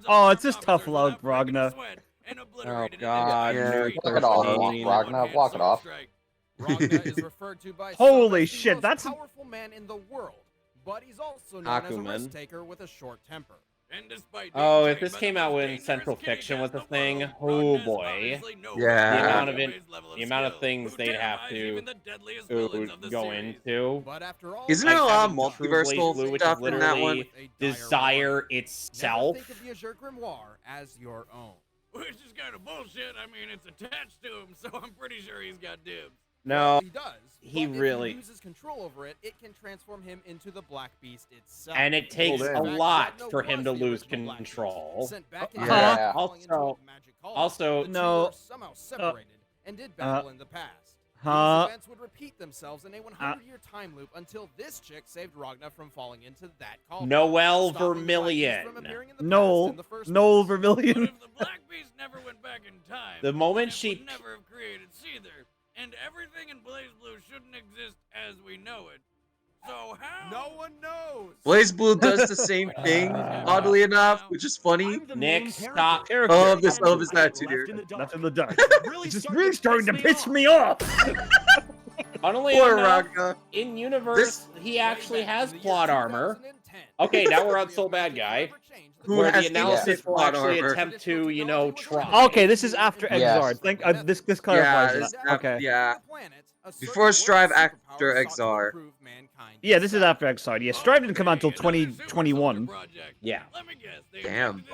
Oh, it's just tough love, Ragna. Oh God! Yeah, Block it off, Ragna. Block it off. Ragna is referred to by Holy some as the shit, most that's powerful man in the world, but he's also known as a Akuman. risk taker with a short temper. Oh, if this came out when Central Fiction was a thing, oh boy. Yeah. The amount of things they'd have to go into. But after all, Isn't there a lot of having True Blade Blue, multiversal which stuff is in that one? literally Desire Never itself. think of the Azure Grimoire as your own. Which is kind of bullshit. I mean, it's attached to him, so I'm pretty sure he's got dibs. No, He does. he but really- If he uses control over it, it can transform him into the Black Beast itself. and it takes damn. a In fact, lot Ragna for him to was the lose original Black Beast, control. sent back into Yeah. the falling into Also- a magic hall. Also, The two no, were somehow separated and did battle in the past. huh? These events would repeat themselves in a 100-year time loop until this chick saved Ragna from falling into that cauldron. Noel stopping the Black Beast Vermillion. from appearing in the past Noel in the first Noel place. Vermillion. If the Black Beast never went back in time, The moment it she- would never have created Seether, and everything in BlazBlue shouldn't exist as we know it. So how? No one knows. BlazBlue does the same thing, oddly enough, which is funny. Nick, stop. I love this attitude here. Left in the dark. It's just really starting to piss me off. Funnily Poor enough, Ragna. in universe, he actually has plot armor. Okay, now we're on Sol Badguy, where the analysis will actually attempt to, you know, try. Okay, this is after Exard. Think this clarifies that. Okay. Yeah. Before Strive, after Exar. Yeah, this is after Exard. Yeah, Strive didn't come out until 2021. Yeah. Damn.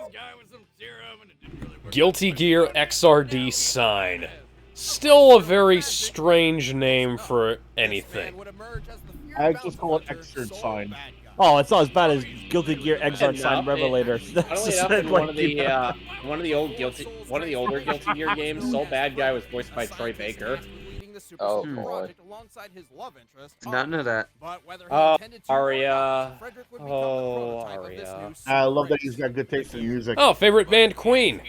Guilty Gear XRD sign. Still a very strange name for anything. I just call it Exard sign. Oh, it's not as bad as Guilty Gear Exard sign Revelator. Funnily enough, in one of the older Guilty Gear games, Sol Badguy was voiced by Troy Baker. Oh boy. None of that. Oh, Aria. Oh, Aria. I love that he's got good taste in music. Oh, favorite band, Queen.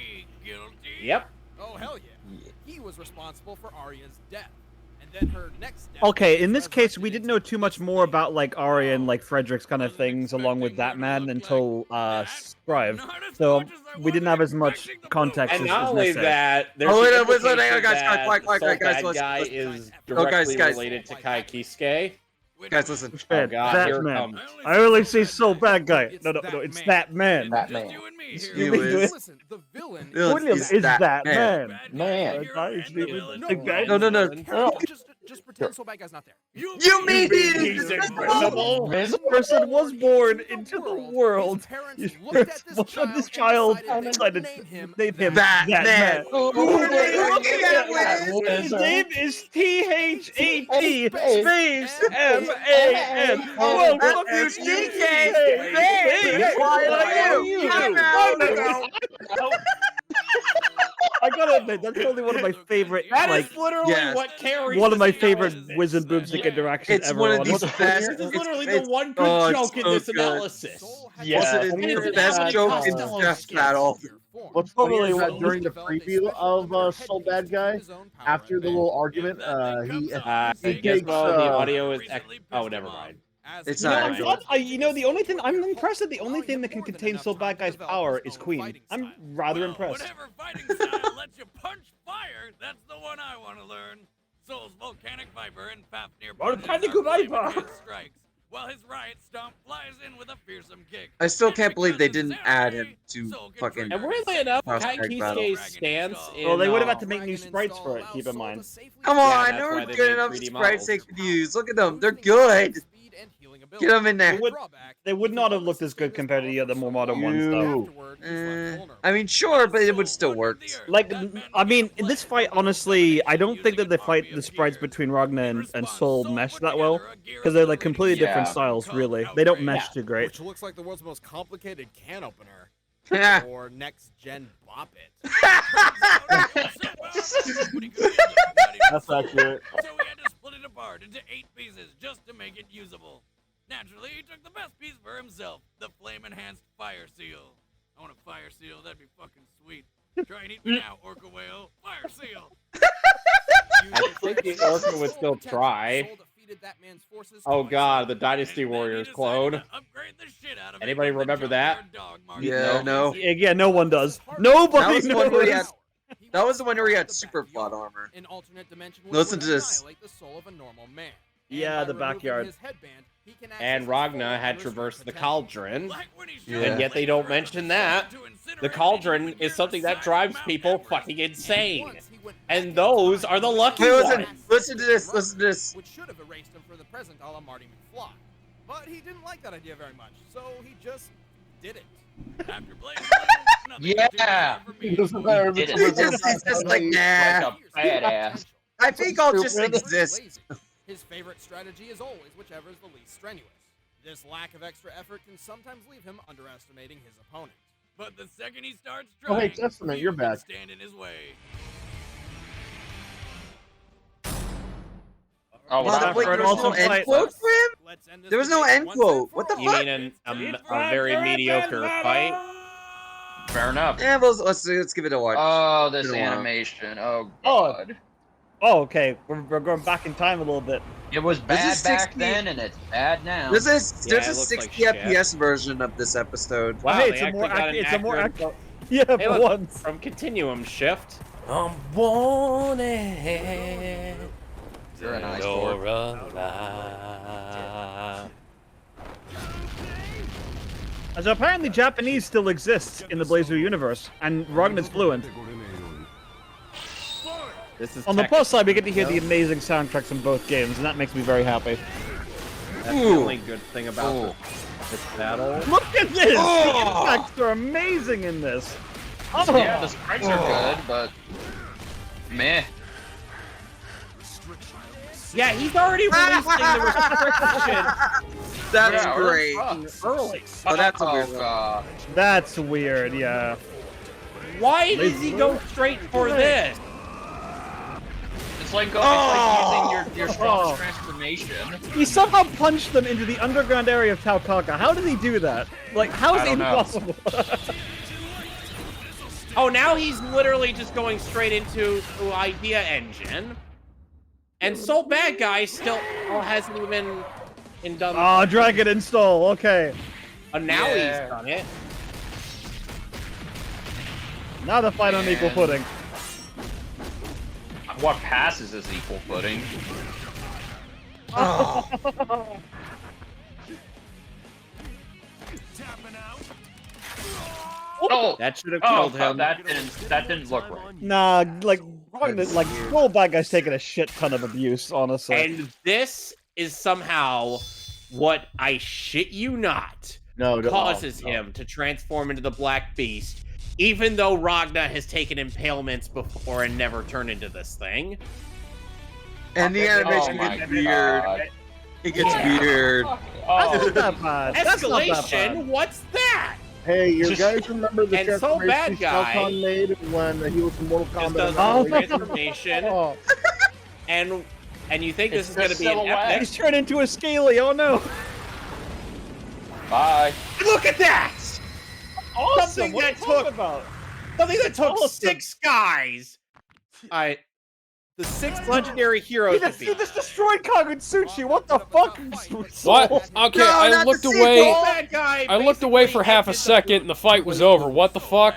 Yep. Oh hell yeah. He was responsible for Arya's death. And then her next death. Okay, in this case, we didn't know too much more about like Arya and like Frederick's kind of things along with that man until Strive. So we didn't have as much context. And as not only necessary. that, there's guys is directly related to Kai Kisuke. Guys, listen. Oh God, that here it man. comes. I only see Sol Badguy. No, it's that man. That man. Listen, the villain William is that man. Man. No. Just pretend Sol Badguy's not there. You mean He's invisible. This person was born into the world. His parents looked at This child decided to name him that man. His name is THAT space MAN. Whoa, fuck you, DK. I gotta admit, that's probably one of my favorite. That like, is literally what carries. one of my this favorite analysis. Wiz and Boomstick interactions It's ever. one of on. these best. This is literally it's- the one good joke in so this good. analysis. Yeah, It's the best joke in Death Battle. What's funny is that during the preview of Sol Badguy, after the little argument, he takes Gizmo, the audio is. Oh, never mind. It's You know, not. I'm not- the only thing I'm impressed that the only thing that can contain Sol Badguy's power is Queen. I'm rather impressed. Whatever fighting style lets you punch fire, that's the one I want to learn. Soul's volcanic viper and Fafnir Volcanic viper! strikes, while his riot stomp flies in with a fearsome kick. I still can't believe they didn't add him to fucking. And weirdly enough, Kai Prospect battle. Kisuke's stance in. Well, they would have had to make new sprites for it. Keep in mind. Come Yeah, on, that's there why were they good made enough 3D sprites they models. could use. Look at them, they're good. Get them in there. They would not have looked as good compared to the other more modern ones, though. I mean, sure, but it would still work. Like, I mean, in this fight, honestly, I don't think that the sprites between Ragna and Sol mesh that well, because they're like completely different styles. Really, they don't mesh too great. Which looks like the world's most complicated can opener. Yeah. Or next gen bop it. That's accurate. So we had to split it apart into 8 pieces just to make it usable. Naturally, he took the best piece for himself, the flame-enhanced fire seal. I want a fire seal, that'd be fucking sweet. Try and eat me now, orca whale. Fire seal! I think the Orca would still try. Oh God, the Dynasty Warriors clone. Anybody remember that? Yeah, no. Yeah, no one does. Nobody That was the one where he had. knows. That was the one where he had super plot armor. Listen to this. Yeah, the backyard. And Ragna had traversed the cauldron, Yeah. and yet they don't mention that. The cauldron is something that drives people fucking insane. And those are the lucky Wait, ones. listen to this, listen to this. Which should have erased him for the present, a la Marty McFly. But he didn't like that idea very much, so he just did it. After playing Yeah. It's just like, nah. Like a badass. I think I'll just exist. His favorite strategy is always whichever is the least strenuous. This lack of extra effort can sometimes leave him underestimating his opponent. But the second he starts Oh, hey, trying, Testament, you're back. stand in his way. Oh, well, Wait, there was no end quote for him? There was no end quote. What the You fuck? mean a very mediocre fight? fair enough. Yeah, well, let's give it a watch. Oh, this Been a while. animation. Oh, Oh. God. Oh, okay. We're going back in time a little bit. It was bad is back 60 then, and it's bad now. There's a Yeah, it looks 60 like shit. FPS version of this episode. Wow, hey, they actually got an it's a more accurate- Yeah, Hey, for look, once. from Continuum Shift. I'm wanted. You're an ice You're board. alive. So apparently Japanese still exists in the BlazBlue universe, and Ragna's fluent. This is On the plus side, we get to hear the amazing soundtracks in both games, and that makes me very happy. That's the only good thing about this battle. Look at this! The effects are amazing in this! Oh. Yeah, the sprites are good, but meh. Yeah, he's already releasing the restriction. That's Yeah, great. Early. Oh, that's a weird one. God. That's weird, yeah. Why does he go straight for this? It's like using your strong transformation. He somehow punched them into the underground area of Taukaka. How did he do that? Like, how is I it don't know. impossible? Oh, now he's literally just going straight into Idea Engine. And Sol Badguy still hasn't even done. Oh, Dragon install, okay. Oh, now Yeah. he's done it. Now the fight on equal footing. What passes is equal footing. Oh, That should have killed him. that didn't look right. Nah, like, Sol Badguy's taking a shit ton of abuse, honestly. And this is somehow what, I shit you not, causes him to transform into the Black Beast, even though Ragna has taken impalements before and never turned into this thing. And the animation Oh my gets weird. God. It gets weird. That's not that bad. That's not that Escalation? bad. What's that? Hey, you guys remember the And Sol transformation Badguy Falcon made when he was in Mortal Just Kombat? does Oh. the transformation, Oh, and you think this It's is going to just be an silhouette. epic? he's turned into a scaly, oh no. Bye. Look at that! Awesome, Something what are that you talking took about? something that took Awesome. 6 guys. The 6 legendary heroes to He beat. just destroyed Kagutsuchi, what the fuck? What? Okay, No, I not looked the away. sequel! That guy I looked away basically for half a ended the- second and the fight was over. What the fuck?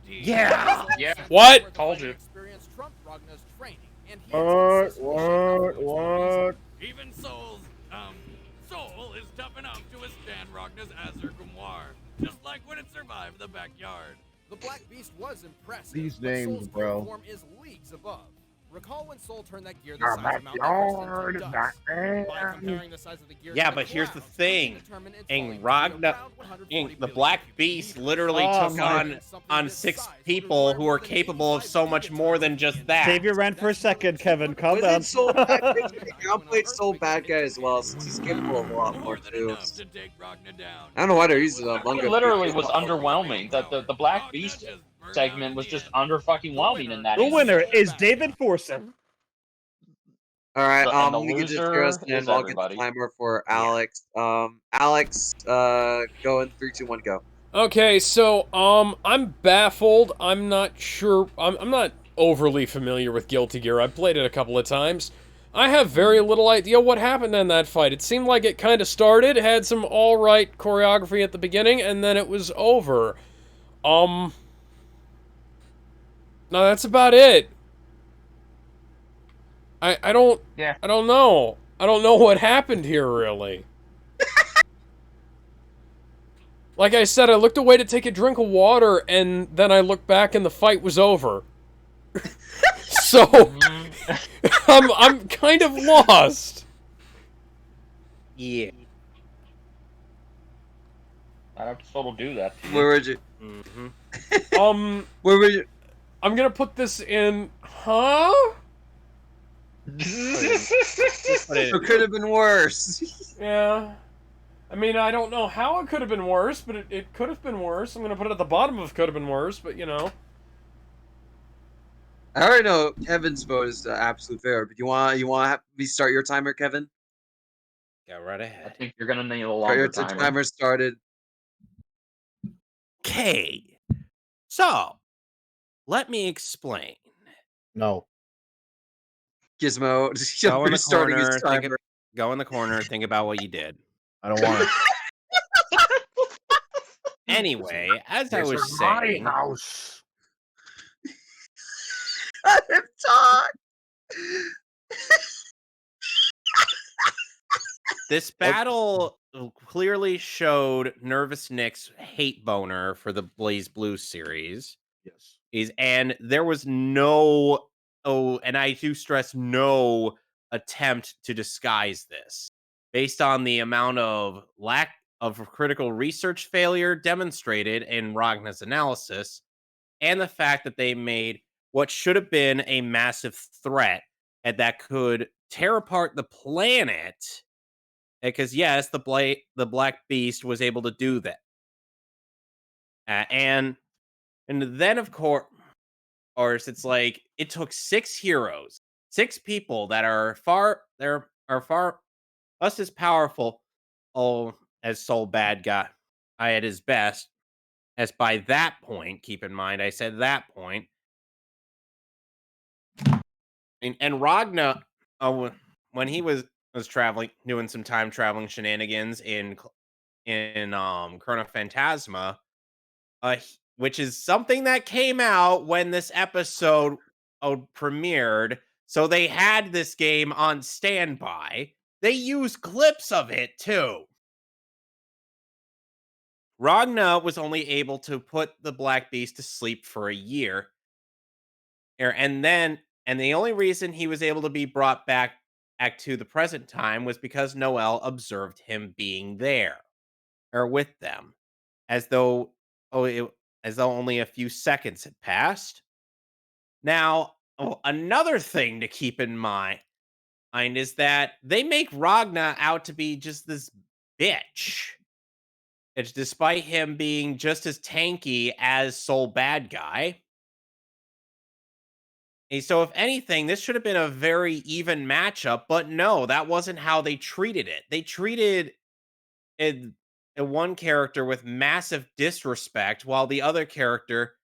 Yeah. Yeah. What? Told you. Experience trumped Ragna's training, and he had successfully What? Even Soul is tough enough to withstand Ragna's Azure Grimoire, just like when it survived the backyard. The Black Beast was impressive. These but names, Soul's bro. form is leagues above. Recall when Soul turned that gear the size of Mount Everest into dust. By comparing the size of the gear Yeah, to but the here's the ground, thing. we can determine its And volume to be Ragna, around 140 the billion Black cubic Beast feet. literally Oh, took my. on 6 people who are capable of so much more than just that. Save your rant for a second, Kevin, calm With down. it, Soul Badguy, I outplayed Soul Badguy as well, since he's capable of a lot more More than too. enough to take Ragna down. I don't know why they're using a manga. It literally was underwhelming. The Black Beast segment was just under fucking whelming in that. The winner is David Forson. All right, And the let me get this loser first, and is then I'll get the everybody. timer for Alex. Alex, go in 3, 2, 1, go. Okay, so I'm baffled. I'm not sure. I'm not overly familiar with Guilty Gear. I've played it a couple of times. I have very little idea what happened in that fight. It seemed like it kind of started, had some all-right choreography at the beginning, and then it was over. No, that's about it. I don't know. I don't know what happened here, really. Like I said, I looked away to take a drink of water, and then I looked back and the fight was over. So, I'm kind of lost. Yeah. That episode will do that to you. Where would you? Where would you? I'm gonna put this in, huh? It could have been worse. Yeah. I mean, I don't know how it could have been worse, but it could have been worse. I'm gonna put it at the bottom of could have been worse, but you know. I already know Kevin's vote is the absolute favorite, but you want to have me start your timer, Kevin? Go right I ahead. think you're gonna need a Start longer your timer. timer started. Okay. So, let me explain. No. Gizmo, Go in the starting his corner. timer. Go in the corner. Think about what you did. I don't want it. Anyway, as I This was is my saying, house. Let him talk. this battle clearly showed Nervous Nick's hate boner for the Blaze Blue series. Yes. And there was no, and I do stress no attempt to disguise this based on the amount of lack of critical research failure demonstrated in Ragna's analysis, and the fact that they made what should have been a massive threat and that could tear apart the planet. Because yes, the Black Beast was able to do that, and then of course it's like it took 6 heroes, 6 people that are far less as powerful, as Sol Badguy at his best. As by that point, keep in mind, I said that point, and Ragna, when he was traveling, doing some time traveling shenanigans in Chrono Phantasma, which is something that came out when this episode premiered. So they had this game on standby. They used clips of it too. Ragna was only able to put the Black Beast to sleep for a year. And the only reason he was able to be brought back to the present time was because Noel observed him being there or with them, as though only a few seconds had passed. Now, another thing to keep in mind is that they make Ragna out to be just this bitch. It's despite him being just as tanky as Sol Badguy. So if anything, this should have been a very even matchup, but no, that wasn't how they treated it. They treated one character with massive disrespect, while the other character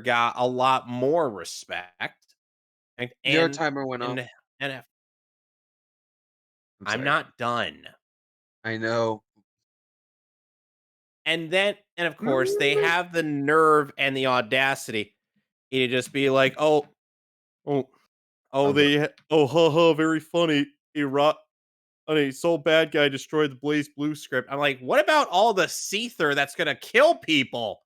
got a lot more respect. Your timer went off. And I'm not done. I know. And of course, they have the nerve and the audacity to just be like, haha, very funny. Sol Badguy destroyed the Blaze Blue script. I'm like, what about all the Seether that's gonna kill people?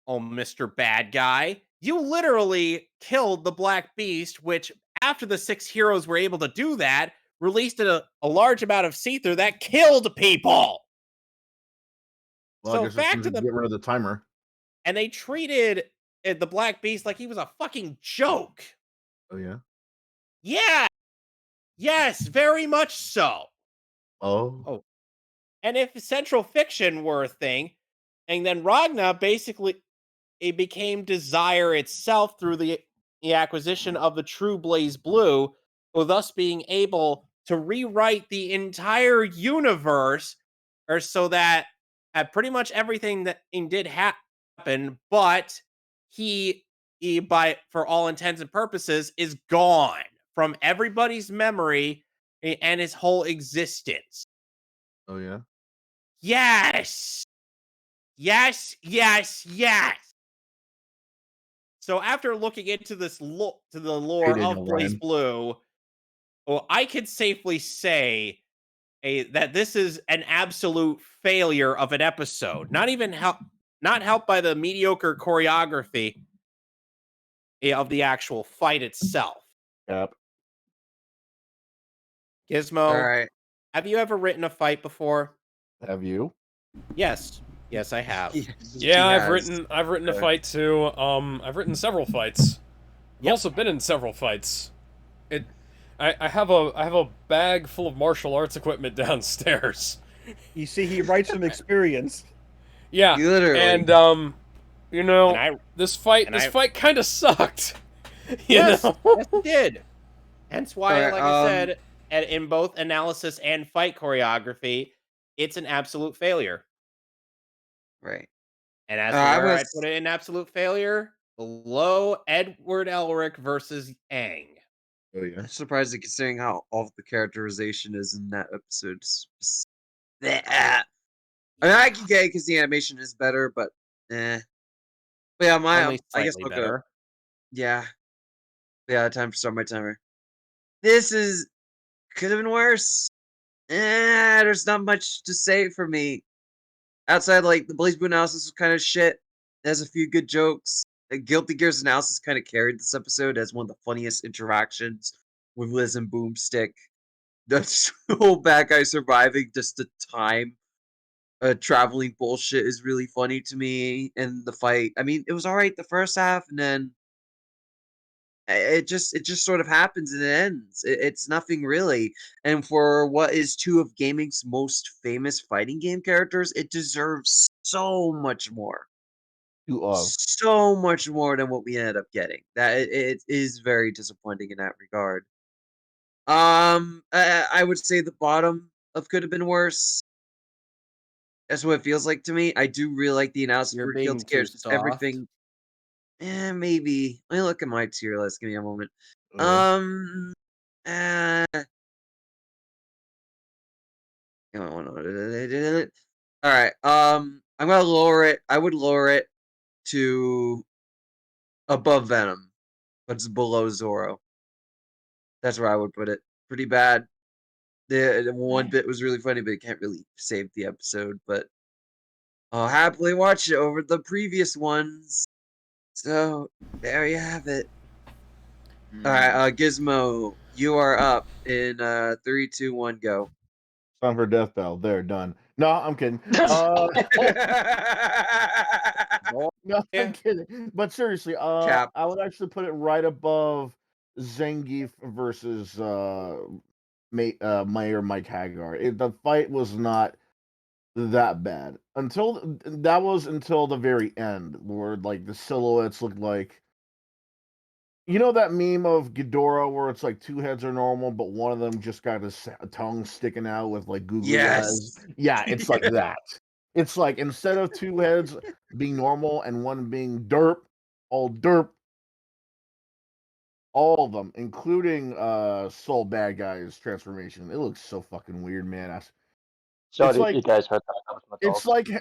Oh, Mr. Badguy, you literally killed the Black Beast, which after the 6 heroes were able to do that, released a large amount of Seether that killed people. Well, so back to get rid of the timer. And they treated the Black Beast like he was a fucking joke. Oh yeah. Yeah. Yes, very much so. Oh. And if Central Fiction were a thing, and then Ragna basically it became Desire itself through the acquisition of the true Blaze Blue, thus being able to rewrite the entire universe, or so that pretty much everything that did happen, but he for all intents and purposes is gone from everybody's memory and his whole existence. Oh yeah. Yes. So after looking into this to the lore of Blaze Blue, I could safely say that this is an absolute failure of an episode. Not helped by the mediocre choreography of the actual fight itself. Yep. Gizmo, all right. Have you ever written a fight before? Have you? Yes, I have. Yeah, I've written a fight too. I've written several fights. I've also been in several fights. I have a bag full of martial arts equipment downstairs. You see, he writes from experience. Yeah, literally. And this fight kind of sucked. Yes, know? Yes, it did. Hence why, Right, I said, in both analysis and fight choreography, it's an absolute failure. Right. And as I put it in absolute failure, below Edward Elric versus Aang. Oh yeah. I'm surprised considering how all the characterization is in that episode. I mean, I can get it because the animation is better, but But yeah, I guess I'll go. Yeah. Yeah, time to start my timer. This could have been worse. there's not much to say for me. Outside, like, the Blaze Blue analysis was kind of shit. There's a few good jokes. Guilty Gear's analysis kind of carried this episode as one of the funniest interactions with Liz and Boomstick. The whole bad guy surviving just the time traveling bullshit is really funny to me. And the fight, I mean, it was all right the first half, and then it just sort of happens and it ends. It's nothing really. And for what is two of gaming's most famous fighting game characters, it deserves so much more. So much more than what we ended up getting. That it is very disappointing in that regard. I would say the bottom of could have been worse. That's what it feels like to me. I do really like the analysis You're for being Guilty too Gears. soft. Everything. Maybe. Let me look at my tier list. Give me a moment. Yeah. All right. I'm gonna lower it. I would lower it to above Venom, but it's below Zoro. That's where I would put it. Pretty bad. The one bit was really funny, but it can't really save the episode. But I'll happily watch it over the previous ones. So there you have it. All right, Gizmo, you are up in 3, 2, 1, go. Time for death battle. There, done. No, I'm kidding. No, I'm kidding. But seriously, Cap. I would actually put it right above Zangief versus Mayor Mike Hagar. The fight was not that bad until the very end, where like the silhouettes looked like, you know, that meme of Ghidorah where it's like two heads are normal, but one of them just got his tongue sticking out with like googly eyes. Yeah, it's like that. It's like, instead of two heads being normal and one being derp, all of them, including Sol Badguy's transformation. It looks so fucking weird, man. So It's like, you guys heard that? That was my dog.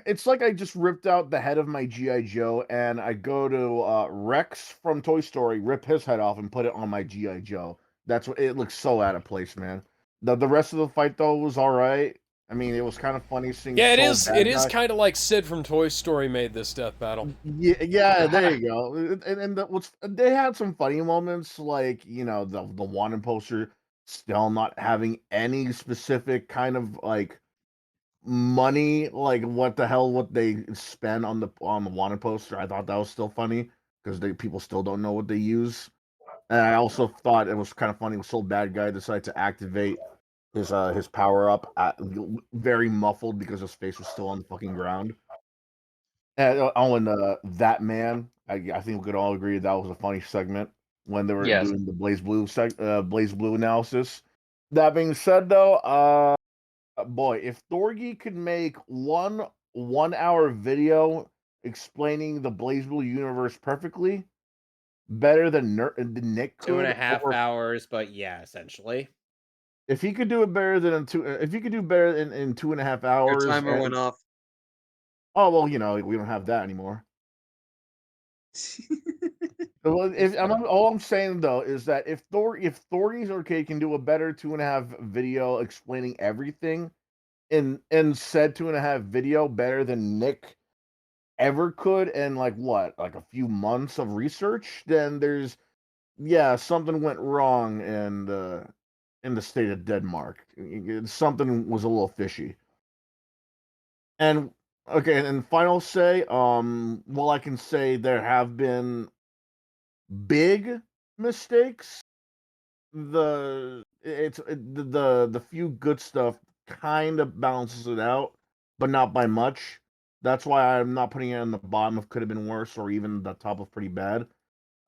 it's like I just ripped out the head of my GI Joe and I go to Rex from Toy Story, rip his head off and put it on my GI Joe. That's what it looks so out of place, man. The rest of the fight though was all right. I mean, it was kind of funny seeing. Yeah, Sol it is Badguy. kind of like Sid from Toy Story made this death battle. Yeah, there you go. And they had some funny moments, like, you know, the wanted poster still not having any specific kind of like money, like what the hell what they spend on the wanted poster. I thought that was still funny because people still don't know what they use. And I also thought it was kind of funny when Sol Badguy decided to activate his power up very muffled because his face was still on the fucking ground. And that man, I think we could all agree that was a funny segment when they were Yes. doing the Blaze Blue analysis. That being said, though, boy, if Thorgy could make one 1-hour video explaining the Blaze Blue universe perfectly, better than Nick could, 2.5 hours, but yeah, essentially. if he could do it better than if he could do better in 2.5 hours, Your timer went off. Oh well, you know, we don't have that anymore. All I'm saying though is that if Thorgy's Arcade can do a better 2.5 video explaining everything in said 2.5 video better than Nick ever could in like a few months of research, then there's something went wrong in the state of Denmark. Something was a little fishy. And okay, and final say, well, I can say there have been big mistakes. The few good stuff kind of balances it out, but not by much. That's why I'm not putting it on the bottom of could have been worse or even the top of pretty bad.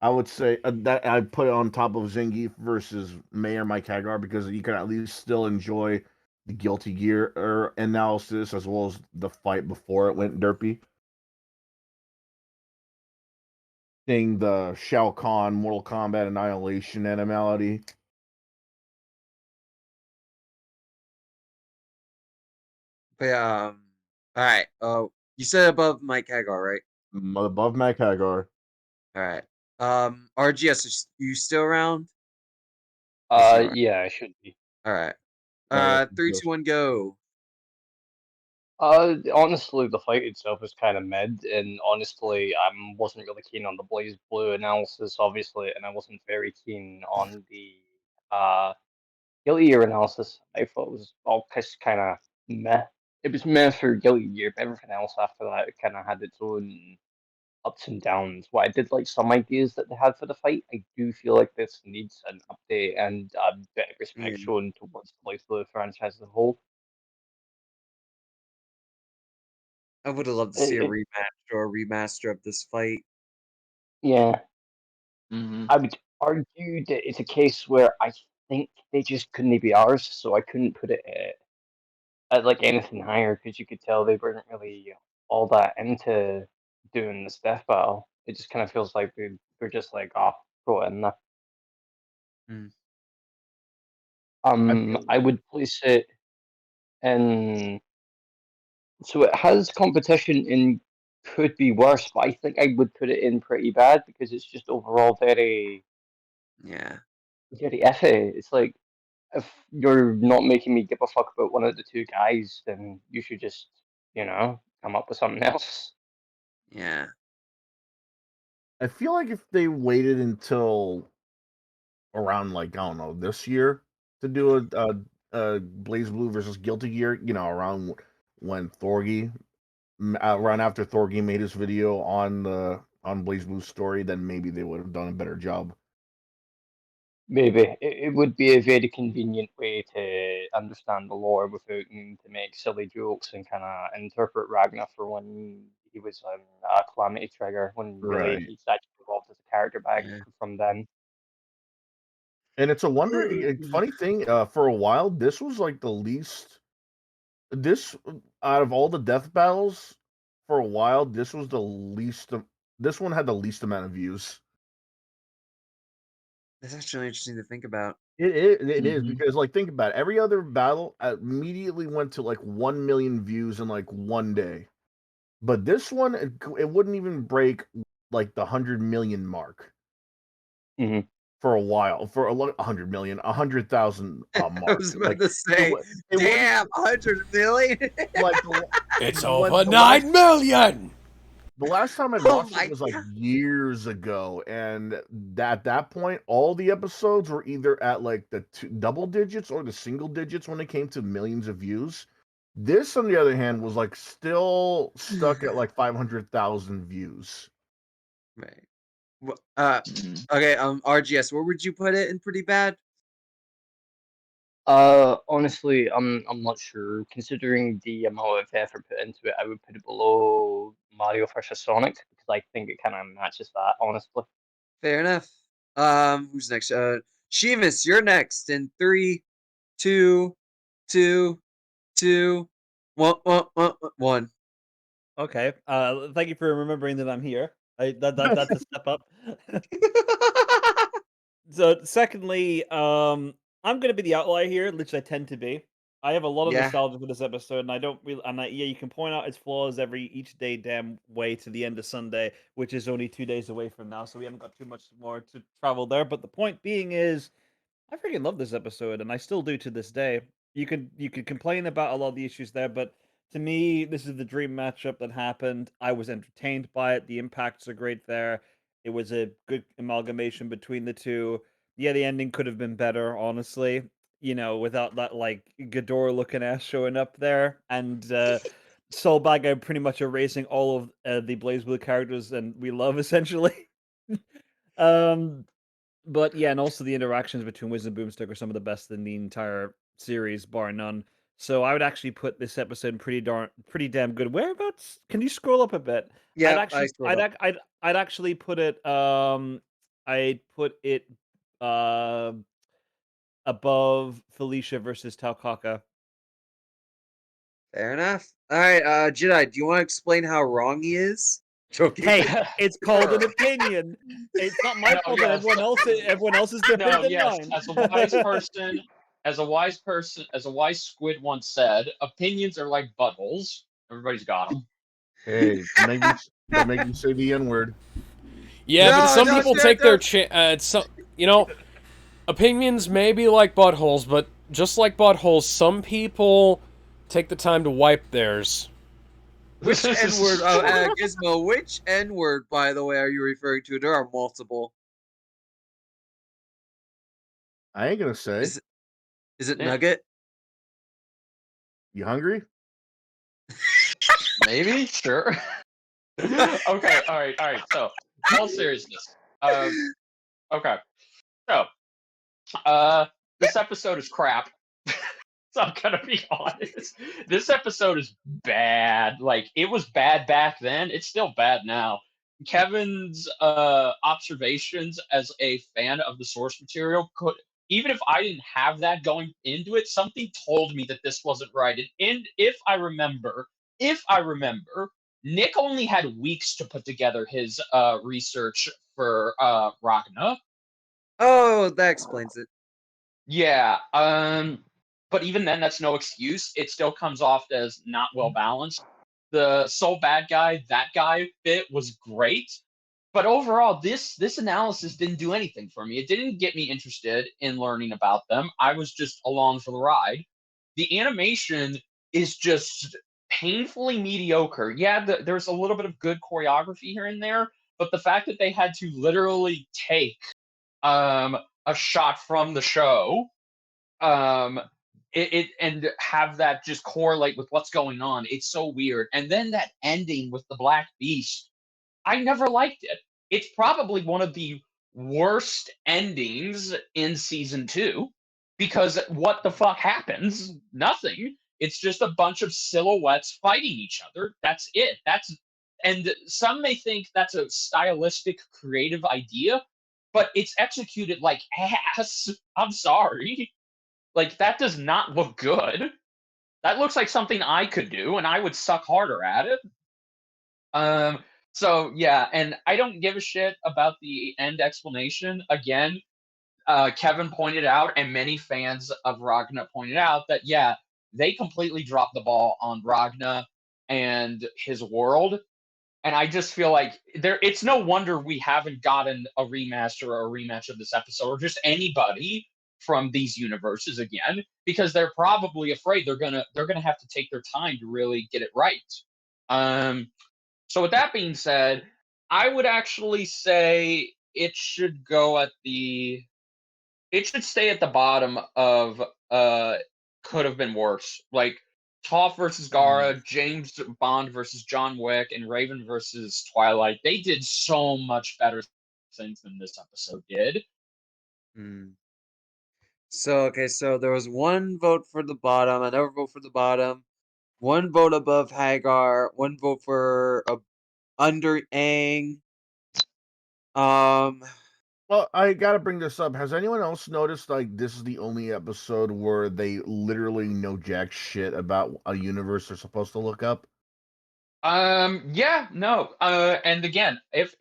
I would say that I'd put it on top of Zangief versus Mayor Mike Hagar because you can at least still enjoy the Guilty Gear analysis as well as the fight before it went derpy. Seeing the Shao Kahn Mortal Kombat Annihilation animality. But all right. Oh, you said above Mike Hagar, right? Above Mike Hagar. All right. RGS, are you still around? Yeah, I should be. All right. 3, 2, 1, go. Honestly, the fight itself is kind of mid, and honestly, I wasn't really keen on the Blaze Blue analysis, obviously, and I wasn't very keen on the Guilty Gear analysis. I thought it was all just kind of meh. It was meh for Guilty Gear, but everything else after that, it kind of had its own ups and downs. What I did like some ideas that they had for the fight, I do feel like this needs an update and a bit of respect shown towards the Blaze Blue franchise as a whole. I would have loved to see a rematch or a remaster of this fight. Yeah. I would argue that it's a case where I think they just couldn't be ours, so I couldn't put it at like anything higher because you could tell they weren't really all that into doing this death battle. It just kind of feels like they're just like, oh, throw it in there. I would place it in. So it has competition and could be worse, but I think I would put it in pretty bad because it's just overall very iffy. It's like if you're not making me give a fuck about one of the two guys, then you should just, come up with something else. Yeah. I feel like if they waited until around like I don't know this year to do a Blaze Blue versus Guilty Gear, around when around after Thorgy made his video on Blaze Blue's story, then maybe they would have done a better job. Maybe it would be a very convenient way to understand the lore without needing to make silly jokes and kind of interpret Ragna for when he was a Calamity Trigger, when really he's actually evolved as a character back from then. And it's a funny thing. For a while, this was like the least. This out of all the death battles, for a while, this was the least. This one had the least amount of views. That's actually interesting to think about. It is because like think about it. Every other battle immediately went to like 1 million views in like one day, but this one it wouldn't even break like the 100 million mark. For a while, for 100 million, 100,000 mark. I was about to say, damn, 100 million. It's over 9 million. The last time I watched it was like years ago, and at that point, all the episodes were either at like the double digits or the single digits when it came to millions of views. This, on the other hand, was like still stuck at like 500,000 views. Right. Okay. RGS, where would you put it in pretty bad? Honestly, I'm not sure. Considering the amount of effort put into it, I would put it below Mario vs. Sonic because I think it kind of matches that. Honestly. Fair enough. Who's next? Sheamus, you're next in 3, 2, 2, 2, 1. Okay. Thank you for remembering that I'm here. That's a step up. So, secondly, I'm gonna be the outlier here, which I tend to be. I have a lot of nostalgia for this episode, and I don't really. And you can point out its flaws each day, damn way to the end of Sunday, which is only 2 days away from now, so we haven't got too much more to travel there. But the point being is, I freaking love this episode, and I still do to this day. You could complain about a lot of the issues there, but to me, this is the dream matchup that happened. I was entertained by it. The impacts are great there. It was a good amalgamation between the two. Yeah, the ending could have been better, honestly. Without that like Ghidorah looking ass showing up there, and Sol Badguy pretty much erasing all of the BlazBlue characters, and we love essentially. But yeah, and also the interactions between Wiz and Boomstick are some of the best in the entire series, bar none. So I would actually put this episode pretty damn good. Whereabouts? Can you scroll up a bit? Yeah, I'd actually put it. I'd put it above Felicia versus Taukaka. Fair enough. All right, Jedi, do you want to explain how wrong he is? Hey, it's called an opinion. It's not my fault that everyone else is different than mine. As a wise squid once said, opinions are like buttholes. Everybody's got them. Hey, don't make me say the N-word. Yeah, but some people take their opinions may be like buttholes, but just like buttholes, some people take the time to wipe theirs. Which N-word, Gizmo, which N-word, by the way, are you referring to? There are multiple. I ain't gonna say. Is it Nugget? You hungry? Maybe, sure. Okay, all right. So, all seriousness. Okay. So, this episode is crap. So I'm gonna be honest. This episode is bad. Like, it was bad back then. It's still bad now. Kevin's observations as a fan of the source material could, even if I didn't have that going into it, something told me that this wasn't right. And if I remember, Nick only had weeks to put together his research for Ragna. Oh, that explains it. Yeah. But even then, that's no excuse. It still comes off as not well balanced. The Sol Badguy, that guy bit was great, but overall, this analysis didn't do anything for me. It didn't get me interested in learning about them. I was just along for the ride. The animation is just painfully mediocre. Yeah, there's a little bit of good choreography here and there, but the fact that they had to literally take a shot from the show and have that just correlate with what's going on, it's so weird. And then that ending with the Black Beast, I never liked it. It's probably one of the worst endings in season 2, because what the fuck happens? Nothing. It's just a bunch of silhouettes fighting each other. That's it. And some may think that's a stylistic, creative idea, but it's executed like ass. I'm sorry. Like, that does not look good. That looks like something I could do, and I would suck harder at it. So yeah, and I don't give a shit about the end explanation. Again, Kevin pointed out, and many fans of Ragna pointed out, that yeah, they completely dropped the ball on Ragna and his world. And I just feel like it's no wonder we haven't gotten a remaster or a rematch of this episode, or just anybody from these universes again, because they're probably afraid they're gonna have to take their time to really get it right. So with that being said, I would actually say it should stay at the bottom of could have been worse. Like Toph versus Gara, James Bond versus John Wick, and Raven versus Twilight. They did so much better things than this episode did. So there was one vote for the bottom, another vote for the bottom, one vote above Hagar, one vote for under Aang. Well, I gotta bring this up. Has anyone else noticed, like, this is the only episode where they literally know jack shit about a universe they're supposed to look up? Yeah, no. And again, if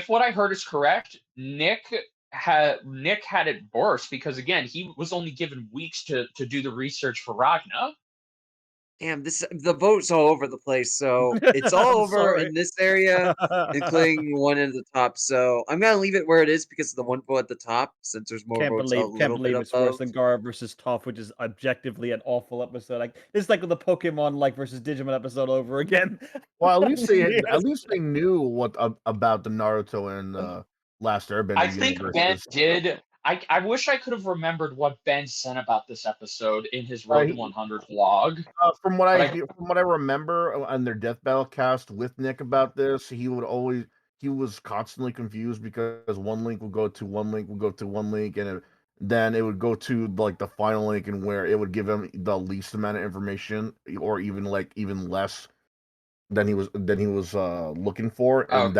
what I heard is correct, Nick had it worse, because again, he was only given weeks to do the research for Ragna. Damn, the vote's all over the place, so it's all over in this area, including one at the top. So I'm gonna leave it where it is because of the one vote at the top, since there's more votes. Can't believe it's worse than Gara versus Toph, which is objectively an awful episode. Like, it's like with the Pokemon versus Digimon episode over again. Well, at least they knew what about the Naruto and Last Airbender. I think Ben did. I wish I could have remembered what Ben said about this episode in his Road to 100 vlog. From what I remember on their Death Battle cast with Nick about this, he was constantly confused because one link would go to one link, and then it would go to like the final link, and where it would give him the least amount of information, or even less than he was looking for, and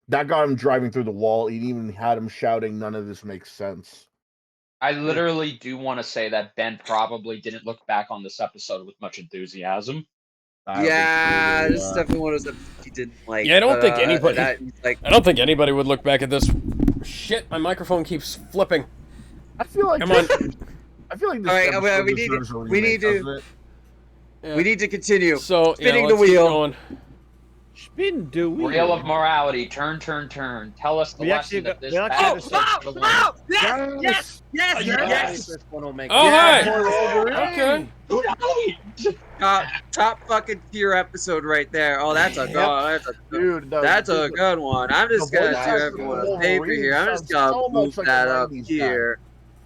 that got him driving through the wall. He even had him shouting, "None of this makes sense." I literally do want to say that Ben probably didn't look back on this episode with much enthusiasm. Yeah, this is definitely one of those he didn't like. Yeah, I don't think anybody. I don't think anybody would look back at this. Shit, my microphone keeps flipping. I feel like. Come on. I feel like this. All right, we need to continue. So spinning the wheel. Spin the wheel. Wheel of morality. Turn, turn, turn. Tell us the We lesson actually that this got- we battle actually takes to win. Yes! This one will make Oh, it. hey! Okay. Top fucking tier episode right there. Oh, that's a good. Dude, That's a good one. I'm just the gonna voice do actor everyone for a favor Wolverine here. I'm just sounds gonna so move much like that a up 90s here.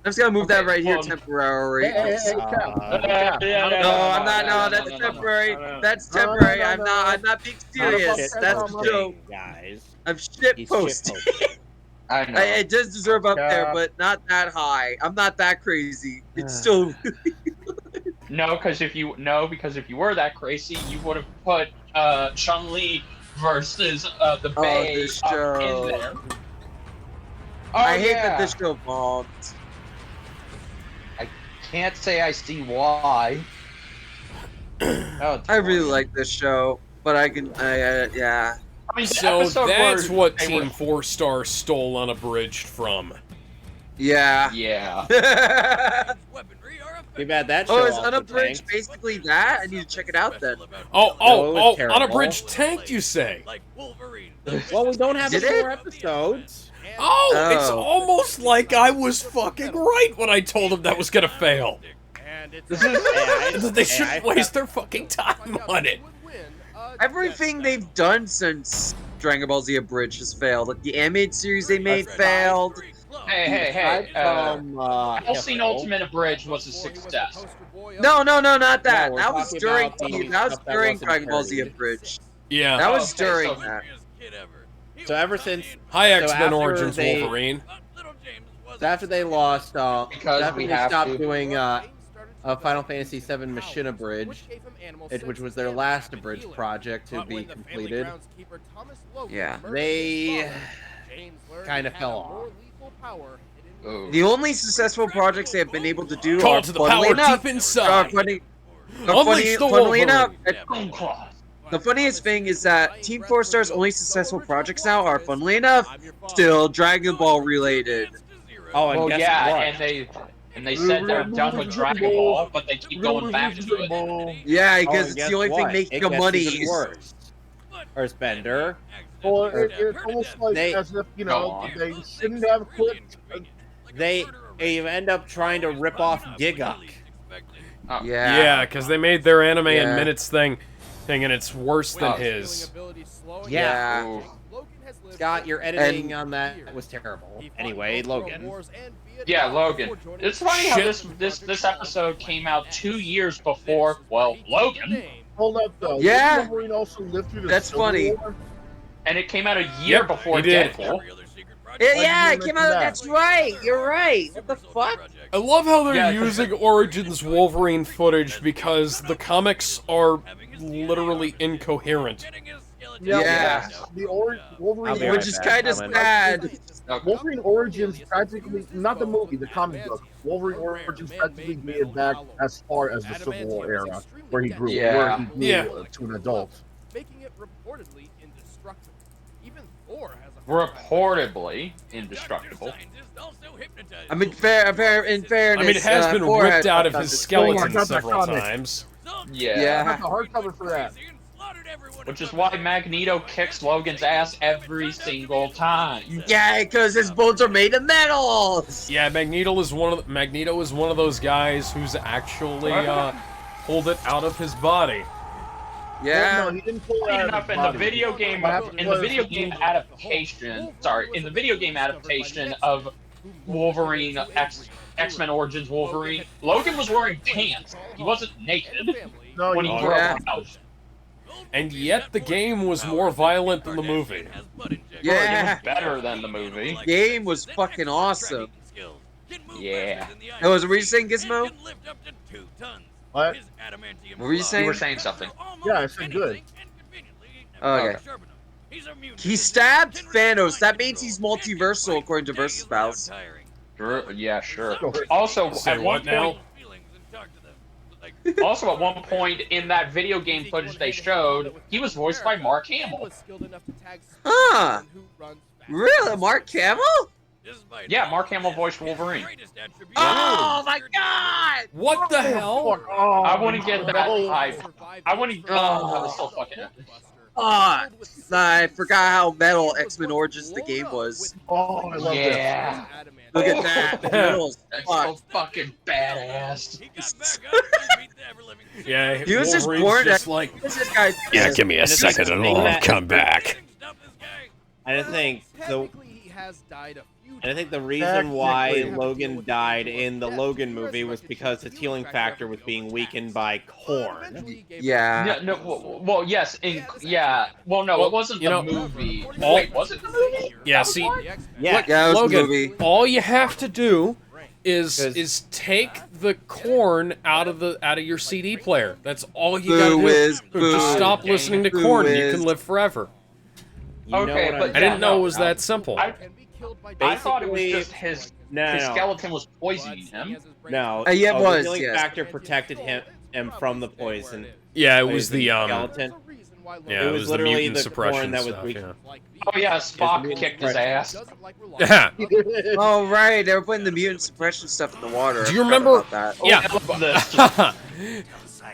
I'm just gonna move that right here well, temporary. Hey, Cap. Cap. No, I'm not. No, that's temporary. That's temporary. I'm not being serious. That's a joke. guys. I'm shit posting. I know. It does deserve up there, but not that high. I'm not that crazy. It's still. No, because if you were that crazy, you would have put Chun-Li versus the Bay this up show. in there. I hate that this show bombed. Can't say I see why. I really like this show, but I can. Yeah. I mean, the So episode that's where what they Team were- 4 Star stole unabridged from. Yeah. Yeah. Too bad that show Oh, is also unabridged tanked. basically that? I need to check it out then. Oh, terrible. unabridged tanked, you say? Well, we don't have Did any it? more episodes. Oh, it's Oh. almost like I was fucking right when I told them that was gonna fail. They shouldn't waste their fucking time on it. Everything they've done since Dragon Ball Z Abridged has failed. Like the animated series they made failed. Hey. Hellsing Hippo. Ultimate Abridged was a success. No, not that. No, we're that was talking during about the that was stuff that during wasn't Dragon Ball Z carried. Abridged. Yeah. That was Okay, during so- that. So ever since Hi, so X-Men after Origins they- Wolverine. after they lost, Because after we they have stopped to. doing Final Fantasy VII Machine Abridged, which was their last abridged project to be completed. Yeah. They kind of fell off. Ooh. The only successful projects they have been able to do Call are to the funnily power enough. deep inside. Unleash the Funnily enough, Wolverine. the funniest thing is that Team 4 Star's only successful projects now are, funnily enough, still Dragon Ball related. Oh, and Well, guess yeah, what? and they said they're done with Dragon Ball, but they keep going back to it. Yeah, Oh, because and it's guess the only thing what? making It them gets money. even worse. Earthbender. Well, it's almost like They- as if, Go know, on. they shouldn't have quit. They end up trying to rip off Giguk. Oh. Yeah, because they made their anime in Yeah. minutes thing, and it's worse than Oh. his. Yeah. Ooh. Scott, your editing on that was terrible. Anyway, Logan. Yeah, Logan. It's funny how Shit. this episode came out 2 years before, well, Logan, Hold up, though. Yeah. Didn't Wolverine also lived through the That's Civil funny. War? and it came out a year Yep, before he did. Deadpool. Yeah, you it came mention out. that? That's right. You're right. What the fuck? I love how they're Yeah, using Origins Wolverine footage because the comics are literally incoherent. Yeah. Wolverine, I'll be right Which is back. kind of I'm sad. Wolverine Origins practically, not the movie, the comic book. Wolverine Origins practically made it back as far as the Civil War era, where he grew, Yeah. to an adult. Making it reportedly indestructible. Even Thor has a Reportedly indestructible. I mean, in fairness. I mean, it has been Thor ripped had out of fucked his up. skeleton got that several comic. times. Yeah. Yeah. I got the hardcover for that. Which is why Magneto kicks Logan's ass every single time. Yeah, because his bones are made of metal. Yeah, Magneto is one of those guys who's actually pulled it out of his body. Yeah. Well, no, he didn't pull it Funny out of enough, his in the body. video game, What happened in the was video he game moved- adaptation of Wolverine X-Men Origins Wolverine, Logan was wearing pants. He wasn't naked No, when he he- grew yeah. up. And yet the game was more violent than the movie. Yeah. Better than the movie. Game was fucking awesome. Yeah. That was, were you saying, Gizmo? What? What were you You saying? were saying something. Yeah, I said good. Okay. He stabbed Thanos. That means he's multiversal, according to Versus Pals. Yeah, sure. Also, Say at one what now? point, also at one point in that video game footage they showed, he was voiced by Mark Hamill. Huh. Really? Mark Hamill? Yeah, Mark Hamill voiced Wolverine. Oh my god! What the hell? Fuck off. I wouldn't get that hype. I wouldn't. Oh, that was so fucking epic. Ah, I forgot how metal X-Men Origins the game was. Oh, I love Yeah. Look at that. Metal as That's fuck. so fucking badass. He got back up and beat the ever-living shit Yeah, He was just Wolverine's born just at- like, What's this guy? yeah, give me a And it's second just and make I'll that- come back. Stop this guy. I think the Technically, he has died a few and I think the reason why Technically. Logan died in the Logan movie was because his healing factor was being weakened by corn. Yeah. Yeah, no, well, yes, yeah. Well, no, Well, it wasn't you the know, movie. all- Wait, was it the movie? Yeah, see, Yeah, Yeah, it was Logan, a movie. all you have to do is 'Cause- take the corn out of your CD player. That's all you gotta Boo do. whiz, Just boo. stop dang listening to it. corn, and Boo you can whiz. live forever. You know Okay, what but I'm- I didn't know it no, was that simple. I thought it was Basically- just his No, skeleton was poisoning him. No, Yeah, it the was, healing yes. factor protected him from the poison. Yeah, it was the skeleton. Yeah, It it was was the literally mutant the suppression corn that was stuff. weak. Yeah. Oh yeah, Spock kicked his ass. Yeah. Oh right, they were putting the mutant suppression stuff in the water. Do you I forgot remember- about that. Oh, Yeah. I love this.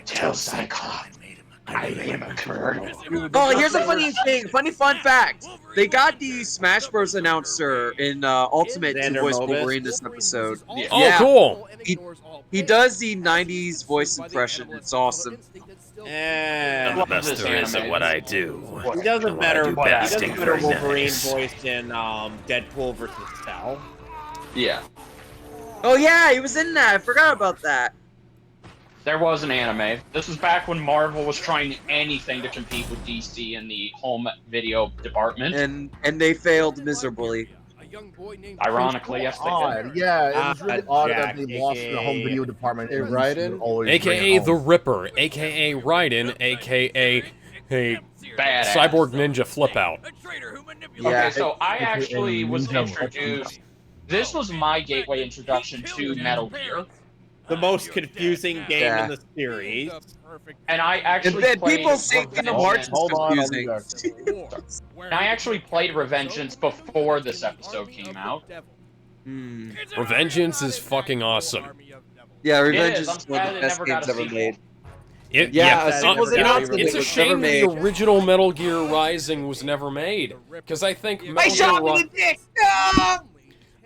Tell Cyclops I am a bird. Oh, here's a funny thing. Funny fun fact. They got the Smash Bros. Announcer in Ultimate to Xander voice Mobus. Wolverine this episode. Oh, Yeah. cool. He does the 90s voice impression. It's awesome. love this anime. I do. He does a better, do he best does a and better very Wolverine nice. voice in Deadpool versus Cell. Yeah, Oh yeah, he was in that. I forgot about that. there was an anime. This was back when Marvel was trying anything to compete with DC in the home video department. And they failed miserably. Ironically, yes, they did. Odd. Yeah, it was really odd that they Jack, lost the home aka video department. Hey, and Raiden? always AKA bring it the home. Ripper, AKA Raiden, AKA a Badass. cyborg ninja flip out. A traitor who manipulates. Yeah. Okay, so I It's a actually was ninja introduced. This was my gateway introduction to Metal Gear, The most confusing game Yeah. in the series. and I And actually then played people say Kingdom Hearts is Hold on, I'll be confusing. back. And I actually played Revengeance before this episode came out. Hmm. Revengeance is fucking awesome. Yeah, It Revenge is. is I'm one of sad the it best never got games a ever sequel. made. Yeah, a sequel's never announced got and it's it a was shame never the made. original Metal Gear Rising was never made, because I think I Metal shot Gear him Ri- in the dick! No!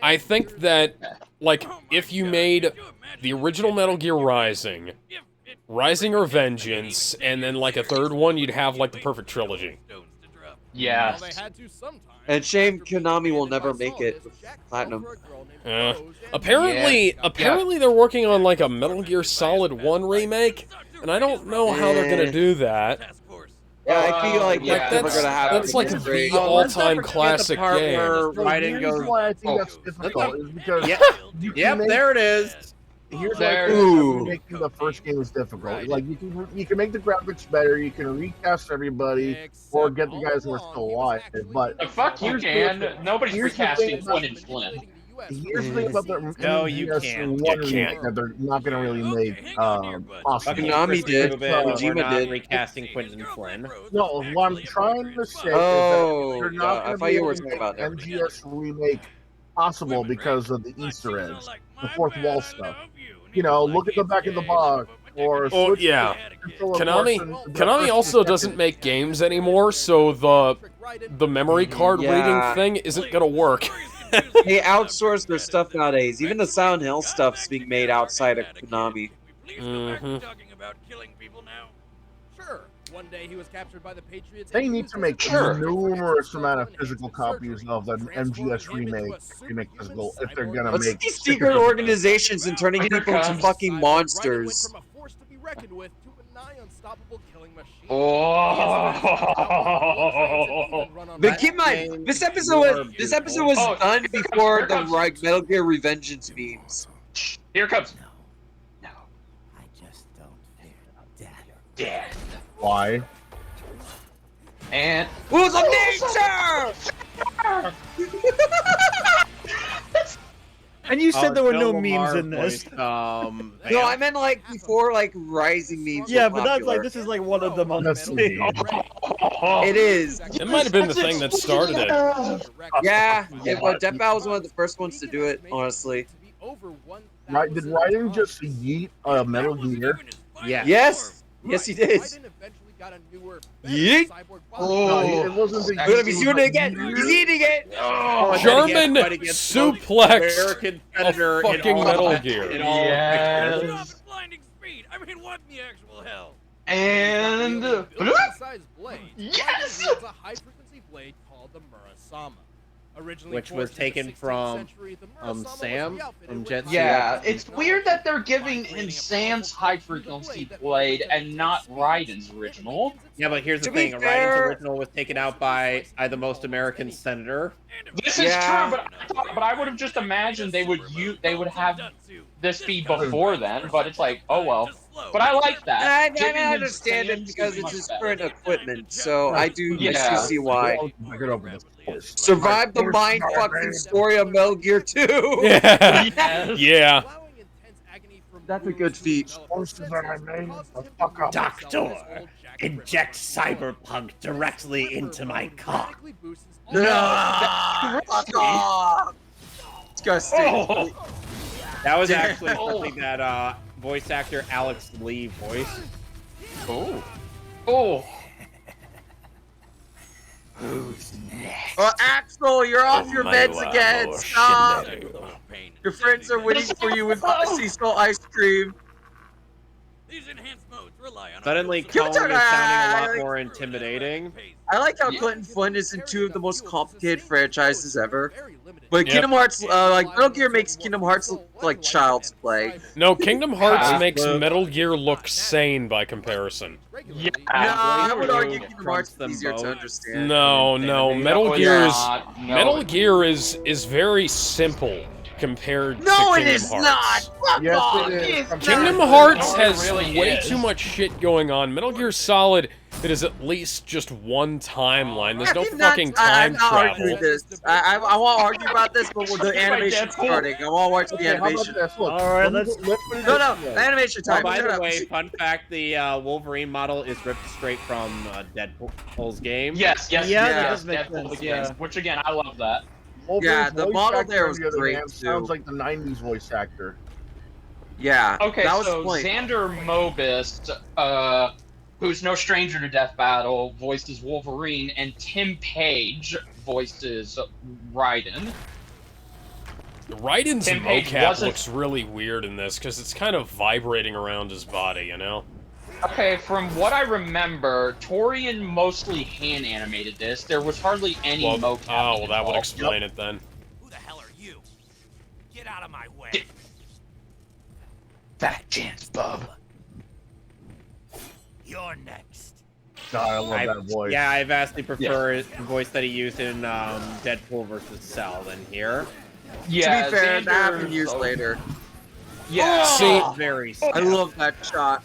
I think that, like, if you made the original Metal Gear Rising, Rising or Vengeance, and then like a third one, you'd have like the perfect trilogy. Yes. And shame Konami will never make it with Platinum. Apparently they're working on like a Metal Gear Solid 1 remake, and I don't know how they're gonna do that. Yeah, I feel like yeah. that's never gonna happen. That's like It's the great. all-time Let's not forget the classic part game. where So Raiden here's goes, why I think Oh, that's difficult is because Yep. you can Yep, make- there it is. Here's There. why Ooh. making the first game is difficult. Like you can make the graphics better, you can recast everybody, or get the guys who are still alive. But Fuck you, Here's the- Dan. Nobody's here's the recasting thing about- Quinn and Flynn. here's the thing about the No, you MGS can't. one You can't. that they're not going to really make possible. Fucking Konami Chris did, Rubin, Kojima we're not did. recasting Quentin Flynn. No, what I'm trying to say Oh, is that they're yeah, not I going thought to be you were able to talking about make MGS remake possible because of the Easter eggs, the fourth wall stuff. You know, look at the back of the box, or Oh switch yeah, control of Konami Marks and- Konami also doesn't make games anymore, so the memory card Yeah. reading thing isn't gonna work. They outsource their stuff nowadays. Even the Silent Hill stuff's being made outside of Konami. Mhm. Sure. One day he was captured by the Patriots. They need to make numerous amount of physical copies of the MGS remake physical if they're gonna What's make these secret organizations and turning Here people into comes- fucking monsters? From a force to be reckoned with to a nigh unstoppable killing machine. Oh. But keep in mind, this episode was Oh, done here before the comes- Metal Gear Revengeance memes. Here comes I just don't fear death. death. Why? And Who's of nature? And you said there were no Bill memes Lamar in this. voiced, No, I meant like before, like Rising memes. Yeah, were but that's like popular. this is like one of them on That's the It is. It might have been the thing that started it. Yeah, Death Battle was one of the first ones to do it. Honestly. Right? Did Raiden just yeet a Metal Gear? Yeah. Yes. Yes, he did. got a newer, Yeet. cyborg No, it wasn't the. We're gonna be doing it again. He's eating it. Oh, and then German again, fight against the most suplex American of senator in fucking all Metal of- Gear. in all of Yes. Stop at blinding speed. I mean, what in the actual hell? And size blade. Yes! Wields a high-frequency blade called the Murasama. Originally Which was forged in the taken 16th from, century, the Murasama was Sam re-outfitted from with Jet yeah, high-frequency it's weird that they're giving him Sam's high-frequency blade and not Raiden's original. Yeah, but here's the To be thing: fair- Raiden's original was taken out by the most American senator. This is true, but I would have just imagined they would have this be before then. But it's like, oh well. But I like that. I Giving him understand it Sam's because is it's much his better. current equipment, so I do Yeah. see why. Yeah. Survive the mind fucking story of Metal Gear 2. Yeah. Yes. Yeah. allowing intense agony from That's a wounds good to feat. develop Horses are my name. causes him to Fuck up. himself Doctor, as old Jack the Inject Ripper. cyberpunk directly into my cock. Dramatically boosts his Ah, fuck off. Disgusting. Oh. That was actually something that voice actor Alex Lee voiced. Oh. Oh. Axel, you're off your meds again. Stop. Pain. Your friends are waiting for you with sea salt ice cream. These enhanced modes rely on Suddenly, Give it Cone to is sounding a lot her. more intimidating. I like how Clinton Flynn is in two of the most complicated franchises ever. But Yep. Kingdom Hearts, like Metal Gear makes Kingdom Hearts look like child's play. No, Kingdom Hearts Ah. makes Metal Gear look sane by comparison. Yeah. No, I would argue Trumps Kingdom Hearts is them easier to both. understand. No, Metal it's Gear is not. No, Metal it's Gear is very simple compared to No, it Kingdom is Hearts. not. Fuck Yes, off. it is. It's Kingdom not. Hearts No, it has really way is. too much shit going on. Metal Gear Solid, it is at least just one timeline. There's no I'm not- fucking I'm time not arguing travel. this. I won't argue about this, but with the animation Deadpool. starting, I won't watch the Okay, how about animation. this? Look, All right, let's let's- put it No, this no, way. animation Oh, time. by Shut the up. way, fun fact: the Wolverine model is ripped straight from Deadpool's game. Yes, yes, Yeah, yes, that does make Deadpool sense, the yeah. game, which again, I love that. Wolverine's the voice model actor, there on was the other great, hand, too. Sounds like the '90s voice actor. Yeah. Okay, that was so the point. Xander Mobist, who's no stranger to Death Battle, voices Wolverine, and Tim Page voices Raiden. Raiden's Tim Page mocap wasn't- looks really weird in this because it's kind of vibrating around his body, you know? Okay, from what I remember, Torian mostly hand animated this. There was hardly any Well, mocap. oh, well, that would involved. explain it then. Who the hell are you? Get out of my way. Get- Fat chance, bub. You're next. God, I love that voice. Yeah, I vastly prefer the voice that he used in Deadpool versus Cell than here. Yeah, to be fair, Xander's- that happened years later. Yeah. See, Very. I love that shot.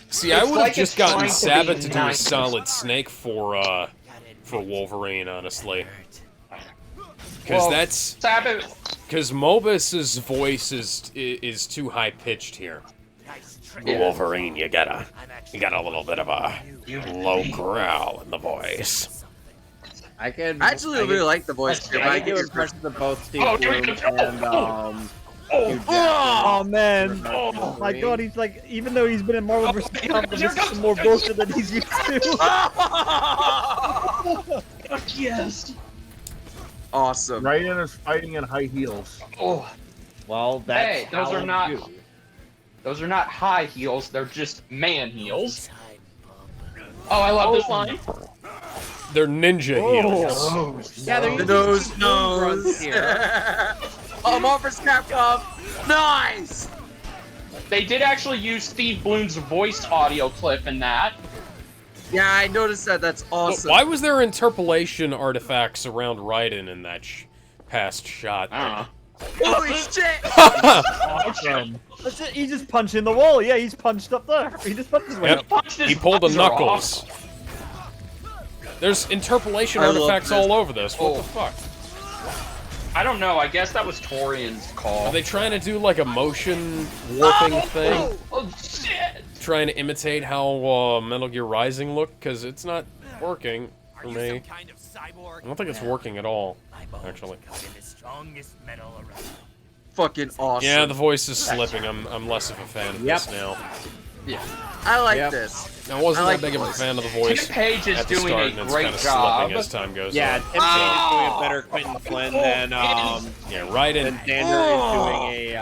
See, I It's would have like just it's gotten trying to Sabbath be to do a nice. Solid Snake for Wolverine, honestly. Because Well, Sabbath. because Mobus's voice is too high pitched here. Wolverine, you got a little bit of a low growl in the voice. I can. I actually really like the voice. Here, but I I can get do your impressions of both Steve Oh, Bloom dude, and Hugh Jackman. Oh man! Oh Oh my god, he's like, even though he's been in Marvel vs. Capcom, this is some more bullshit than he's used to. Yes. Awesome. Raiden is fighting in high heels. Oh. Well, that's Hey, those how are you not- do. Those are not high heels. They're just man heels. Oh, I love this line. They're ninja heels. Yeah, they're The using nose, Steve Bloom runs nose. here. Oh, Marvel vs. Capcom. Nice. They did actually use Steve Bloom's voice audio clip in that. Yeah, I noticed that. That's But awesome. why was there interpolation artifacts around Raiden in that past shot? I don't know. Holy shit! Awesome. That's it. He's just punching the wall. Yeah, he's punched up there. He just punched his way Yep. up. Punched his He pulled the buzzer knuckles. off. There's interpolation I love artifacts this. all over this. What Oh. the fuck? I don't know. I guess that was Torian's call. Are they trying to do like a motion warping thing? Oh shit! Trying to imitate how Metal Gear Rising looked? Because it's not working for Are you me. some kind of cyborg? I don't think it's working at all, My bones actually. cut in the strongest metal around. Fucking awesome. Yeah, the voice is slipping. I'm less of a fan of Yep. this now. Yeah. I like this. I wasn't I like that big of a voice. fan of the voice. Tim Page is at the doing start, a and it's great kinda job. slipping as time goes Yeah, on. Tim Page is doing a better Quentin Flynn than Yeah, Raiden. than Dander is doing a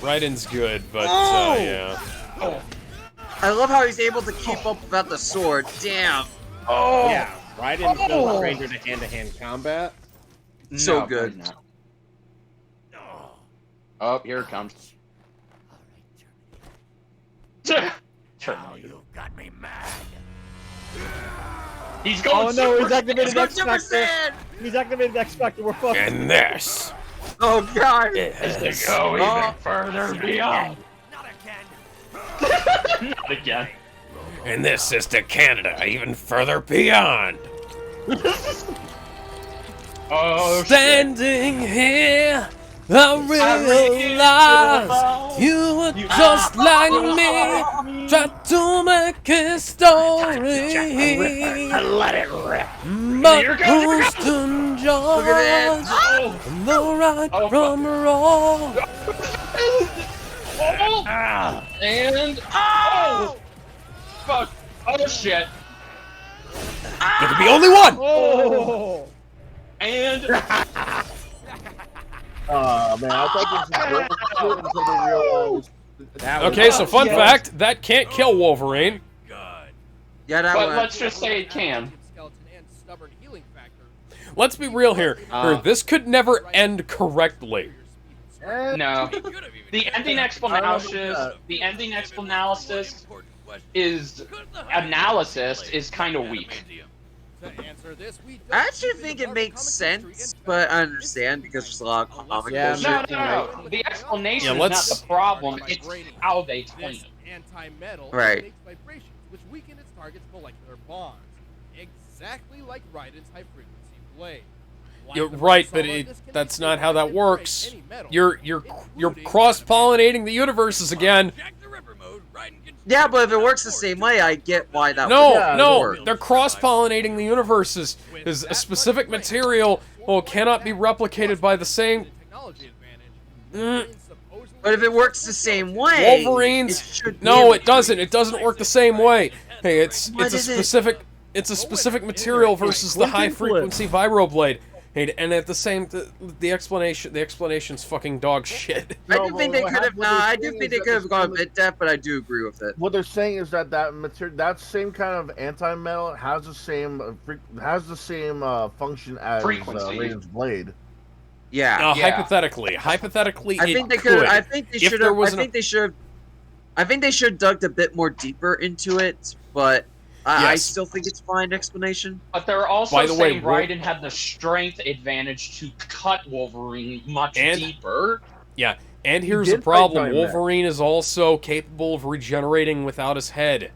Raiden's good, but yeah. I love how he's able to keep up without the sword. Damn. Yeah, Raiden's no stranger to hand-to-hand combat. So No, good. no. Oh, here it comes. You've got me mad. He's going Oh no, he's super activated Go X Super Factor. Saiyan! He's activated X Factor. We're fucked. And this Oh god. is go even Oh. further beyond. Not again. and this is to Canada, even further beyond. Oh, Standing here, I realize you were just like me. Tried to make a story, let it rip. but Here it goes, who's to Look at judge that. the right from wrong? And oh, fuck! Oh shit! There could be only one. Oh. And Man, I thought this was bullshit until they realized. Okay, so fun fact, that can't kill Wolverine. Yeah, that but one. let's just say it can. Skeleton and stubborn healing factor. Let's be real here. This could never end correctly. No, the ending explanation, is kind of weak. To answer this, we I actually think it makes sense, but I understand because there's a lot of comic Yeah, bullshit. No. The explanation Yeah, is not the problem. It's how they explain This it. anti-metal Right. makes vibrations, which weaken its target's molecular bonds, exactly like Raiden's high-frequency blade. You're right, but that's not how that works. You're cross-pollinating the universes again. Yeah, but if it works the same way, I get why that No, would no, work. they're cross-pollinating the universes. Is a specific material cannot be replicated by the same. But if it works the same way, Wolverines. it should be No, able it doesn't. It doesn't work the same way. Hey, it's What a is it? specific. It's a specific material versus the high-frequency vibroblade. Hey, and at the same, the explanation's fucking dog shit. I No, do think but they what could have. happened- what No, they're I do saying think is they that could have this gone a kind bit depth, but I do agree with it. What they're saying is that that same kind of anti-metal has the same function as Frequency. Raiden's blade. Yeah. Yeah. Hypothetically, I it think they could. I think they If should there have. was I think they should. I think they should have dug a bit more deeper into it, but I Yes. still think it's fine explanation. But they're also By the way, saying Raiden had the strength advantage to cut Wolverine much And- deeper. Yeah, and here's did the problem: fight Time Wolverine is also capable of regenerating without his head.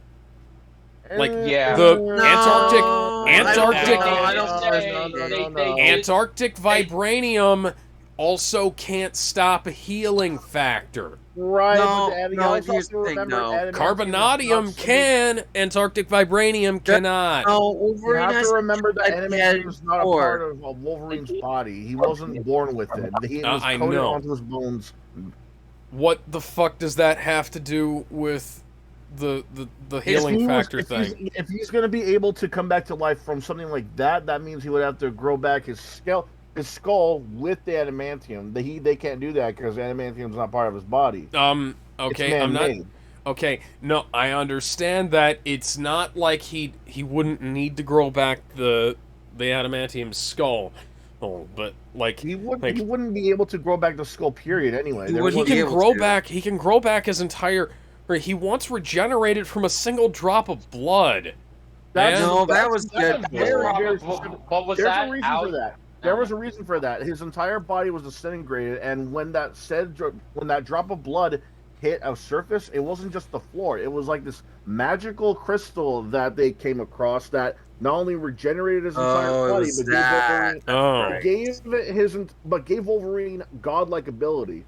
Like Yeah. the No, Antarctic I don't know. Antarctic vibranium also can't stop a healing factor. Right, No, but Adam, no, you also here's have the to thing, remember no. adamantium Carbonadium is not can, Antarctic vibranium cannot. No, You Wolverine have has to remember that like adamantium is not a before. part of Wolverine's body. He wasn't born with it. He was I coated know. onto his bones. What the fuck does that have to do with the healing If he was- factor if he's- thing? If he's going to be able to come back to life from something like that, that means he would have to grow back his skull with the adamantium. They can't do that because adamantium's not part of his body. Okay, it's I'm not. man-made. Okay, no, I understand that it's not like he wouldn't need to grow back the adamantium skull. Oh, but like He wouldn't be able to grow back the skull. Period. Anyway, He There wouldn't was- he be can able grow to. back. He can grow back his entire. Or he once regenerated from a single drop of blood. That's- Man. No, that was good. that's very, very What was There's that? a reason Out? for that. There was a reason for that. His entire body was disintegrated, and when that drop of blood hit a surface, it wasn't just the floor. It was like this magical crystal that they came across that not only regenerated his entire Oh, it body, was but that. Oh, gave Wolverine godlike ability.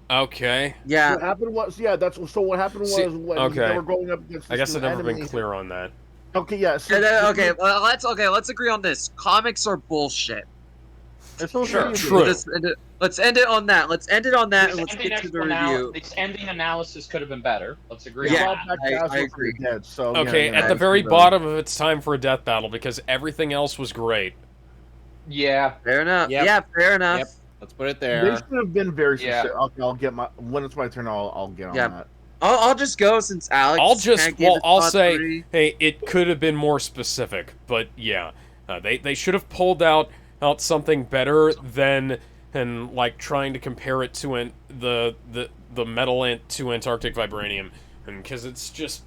okay. Yeah. What happened was, what happened was See, when okay. they were going up against. I guess this I've never enemy- been clear on that. Okay, yeah. So, Okay, well, let's agree on this. Comics are bullshit. It's so Sure, shitty. true. Let's end it on that. Let's end it on that, and let's Ending get to the review. This ending analysis could have been better. Let's agree Yeah, on that. I agree. Dead, so, Okay, you know, at the very bottom of it's time for a death battle because everything else was great. Yeah. Fair enough. Yep. Yeah, fair enough. Yep. Let's put it They there. should have been very Yeah. specific. Okay, I'll get my when it's my turn. I'll get on that. I'll just go since Alex. I'll say, hey, it could have been more specific, but yeah, they should have pulled out something better than and like trying to compare it to the metal to Antarctic vibranium, and because it's just.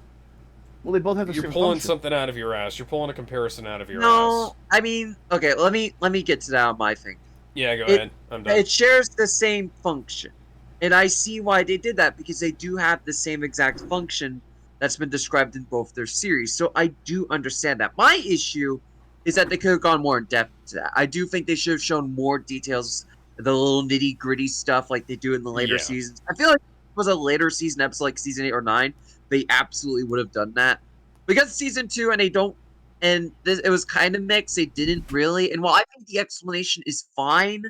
Well, they both have the You're same pulling function. something out of your ass. You're pulling a comparison out of your ass. No, I mean, okay. Let me get to that on my thing. Yeah, go ahead. I'm done. It shares the same function, and I see why they did that because they do have the same exact function that's been described in both their series. So I do understand that. My issue is that they could have gone more in depth to that. I do think they should have shown more details, the little nitty gritty stuff like they do in the later seasons. I feel like if it was a later season episode, like season 8 or 9. They absolutely would have done that. Because season 2 and they don't, and it was kind of mixed. They didn't really, and while I think the explanation is fine,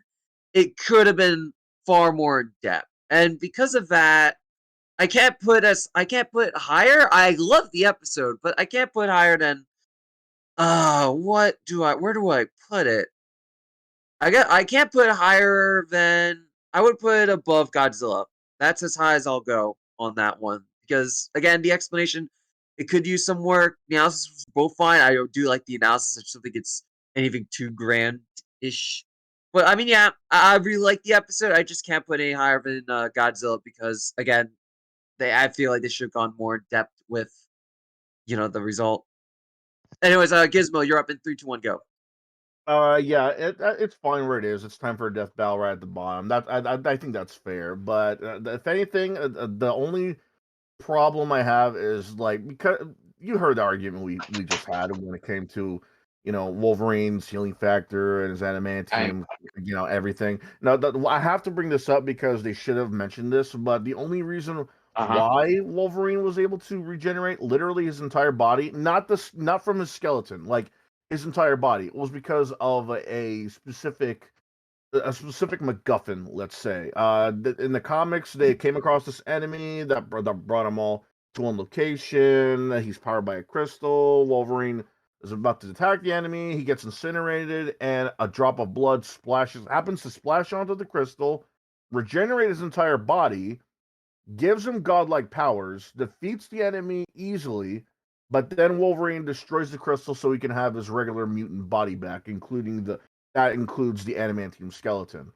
it could have been far more in depth. And because of that, I can't put higher. I love the episode, but I can't put higher than. Where do I put it? I can't put higher than. I would put above Godzilla. That's as high as I'll go on that one because again, the explanation it could use some work. The analysis was both fine. I do like the analysis. I just don't think it's anything too grand-ish. But I mean, yeah, I really like the episode. I just can't put any higher than Godzilla because again, I feel like they should have gone more in depth with, the result. Anyways, Gizmo, you're up in 3, 2, 1, go. Yeah, it's fine where it is. It's time for a death battle right at the bottom. I think that's fair. But if anything, the only problem I have is like because you heard the argument we just had when it came to Wolverine's healing factor and his adamantium, everything. Now I have to bring this up because they should have mentioned this, but the only reason why Wolverine was able to regenerate literally his entire body, not from his skeleton, like his entire body, was because of a specific MacGuffin, let's say. In the comics, they came across this enemy that brought them all to one location. He's powered by a crystal. Wolverine is about to attack the enemy. He gets incinerated, and a drop of blood happens to splash onto the crystal, regenerate his entire body, gives him godlike powers, defeats the enemy easily, but then Wolverine destroys the crystal so he can have his regular mutant body back, that includes the adamantium skeleton.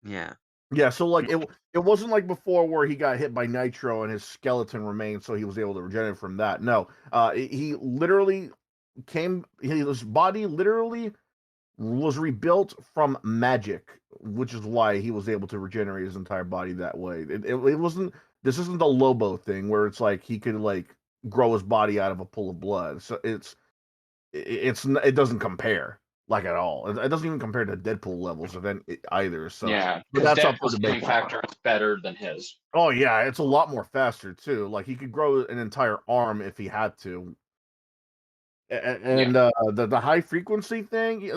Yeah. Yeah, so like it wasn't like before where he got hit by nitro and his skeleton remained, so he was able to regenerate from that. No, he literally his body literally was rebuilt from magic, which is why he was able to regenerate his entire body that way. It wasn't. This isn't the Lobo thing where it's like he could like grow his body out of a pool of blood. So it doesn't compare like at all. It doesn't even compare to Deadpool levels of either. So Yeah, but because that's up for Deadpool's debate. healing factor is better than his. Oh yeah, it's a lot more faster too. Like he could grow an entire arm if he had to. And the high frequency thing,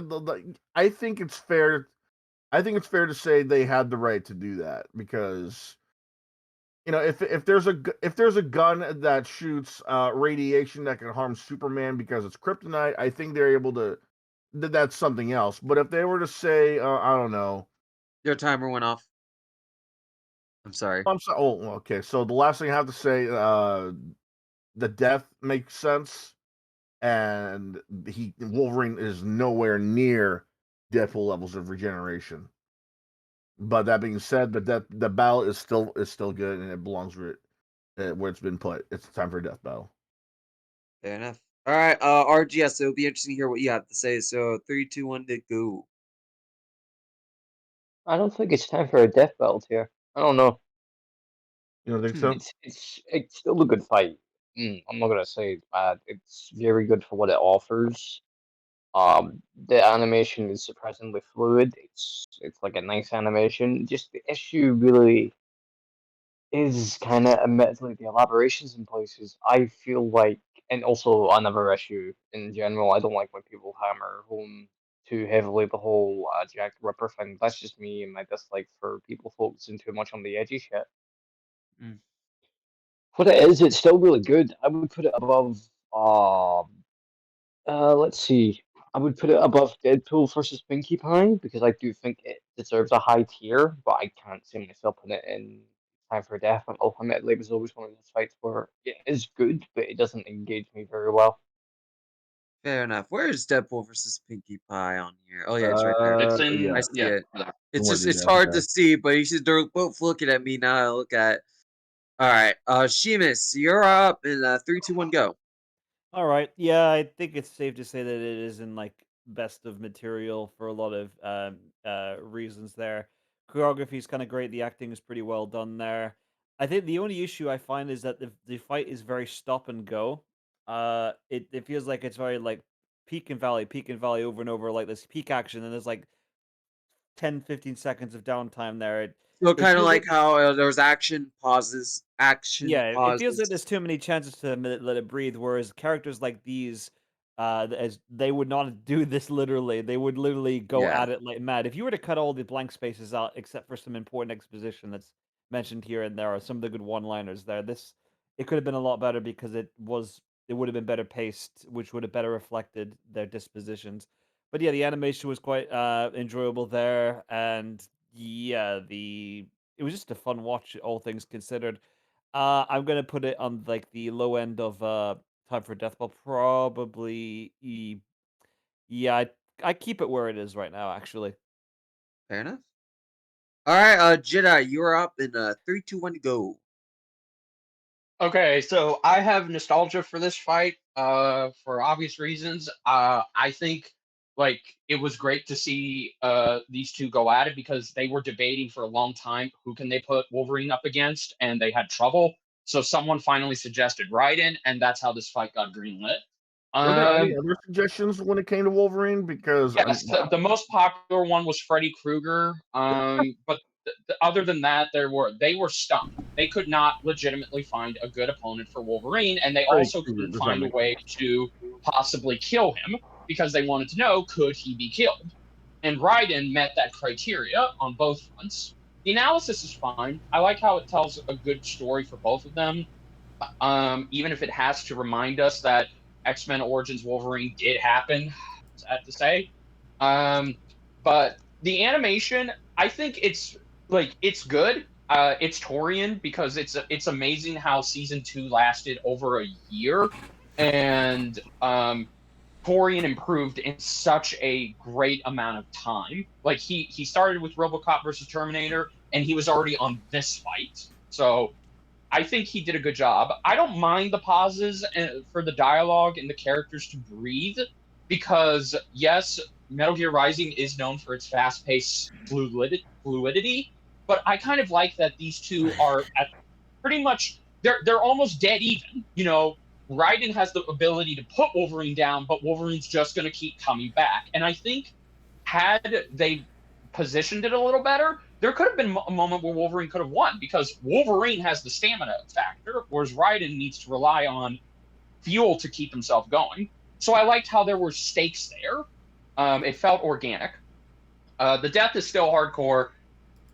I think it's fair. I think it's fair to say they had the right to do that because if there's a gun that shoots radiation that can harm Superman because it's kryptonite, I think they're able to. That's something else. But if they were to say, I don't know, your timer went off. I'm sorry. I'm sorry. Oh, okay. So the last thing I have to say, the death makes sense, and Wolverine is nowhere near Deadpool levels of regeneration. But that being said, the battle is still good, and it belongs where it's been put. It's time for a death battle. Fair enough. All right, RGS. It'll be interesting to hear what you have to say. So 3, 2, 1, to go. I don't think it's time for a death belt here. I don't know. You don't think so? It's still a good fight. I'm not gonna say it's bad. It's very good for what it offers. The animation is surprisingly fluid. It's like a nice animation. Just the issue really is kind of admittedly the elaborations in places. I feel like, and also another issue in general. I don't like when people hammer home too heavily the whole Jack the Ripper thing. That's just me and my dislike for people focusing too much on the edgy shit. Mm. What it is, it's still really good. I would put it above. Let's see. I would put it above Deadpool versus Pinkie Pie because I do think it deserves a high tier, but I can't see myself putting it in Time for Death. And ultimately, it was always one of those fights where it is good, but it doesn't engage me very well. Fair enough. Where is Deadpool versus Pinkie Pie on here? Oh yeah, it's right there. It's in. Yeah. I see it. It's What just did it's that hard say? to see, but you should. They're both looking at me now. I look at. All right, Sheamus, you're up in 3, 2, 1, go. All right. Yeah, I think it's safe to say that it is in like best of material for a lot of reasons there. Choreography is kind of great. The acting is pretty well done there. I think the only issue I find is that the fight is very stop and go. It feels like it's very like peak and valley over and over, like this peak action, and there's like 10, 15 seconds of downtime there. So It kind of feels like like how there's action pauses, action Yeah, it feels like pauses. there's too many chances to let it breathe. Whereas characters like these, as they would not do this literally. They would literally go Yeah. at it like mad. If you were to cut all the blank spaces out, except for some important exposition that's mentioned here and there, or some of the good one-liners there, it could have been a lot better because it would have been better paced, which would have better reflected their dispositions. But yeah, the animation was quite enjoyable there, and yeah, it was just a fun watch, all things considered. I'm gonna put it on like the low end of Time for Death, but probably yeah, I keep it where it is right now, actually. Fair enough. All right, Jedi, you're up in 3, 2, 1, go. Okay, so I have nostalgia for this fight, for obvious reasons. I think like it was great to see these two go at it because they were debating for a long time who can they put Wolverine up against, and they had trouble. So someone finally suggested Raiden, and that's how this fight got greenlit. Were there any Um, other suggestions when it came to Wolverine? Because yes, the most popular one was Freddy Krueger. But other than that, they were stumped. They could not legitimately find a good opponent for Wolverine, and they Freddy also Krueger couldn't does not find a make way to possibly kill him because they wanted to know, could he be killed? And Raiden met that criteria on both fronts. The analysis is fine. I like how it tells a good story for both of them. Even if it has to remind us that X-Men Origins Wolverine did happen, sad to say. But the animation, I think it's good. It's Torian because it's amazing how season 2 lasted over a year, and Torian improved in such a great amount of time. Like he started with RoboCop versus Terminator, and he was already on this fight. So I think he did a good job. I don't mind the pauses for the dialogue and the characters to breathe because, yes, Metal Gear Rising is known for its fast-paced fluidity, but I kind of like that these two are at pretty much they're almost dead even. You know, Raiden has the ability to put Wolverine down, but Wolverine's just going to keep coming back. And I think had they positioned it a little better, there could have been a moment where Wolverine could have won because Wolverine has the stamina factor, whereas Raiden needs to rely on fuel to keep himself going. So I liked how there were stakes there. It felt organic. The death is still hardcore.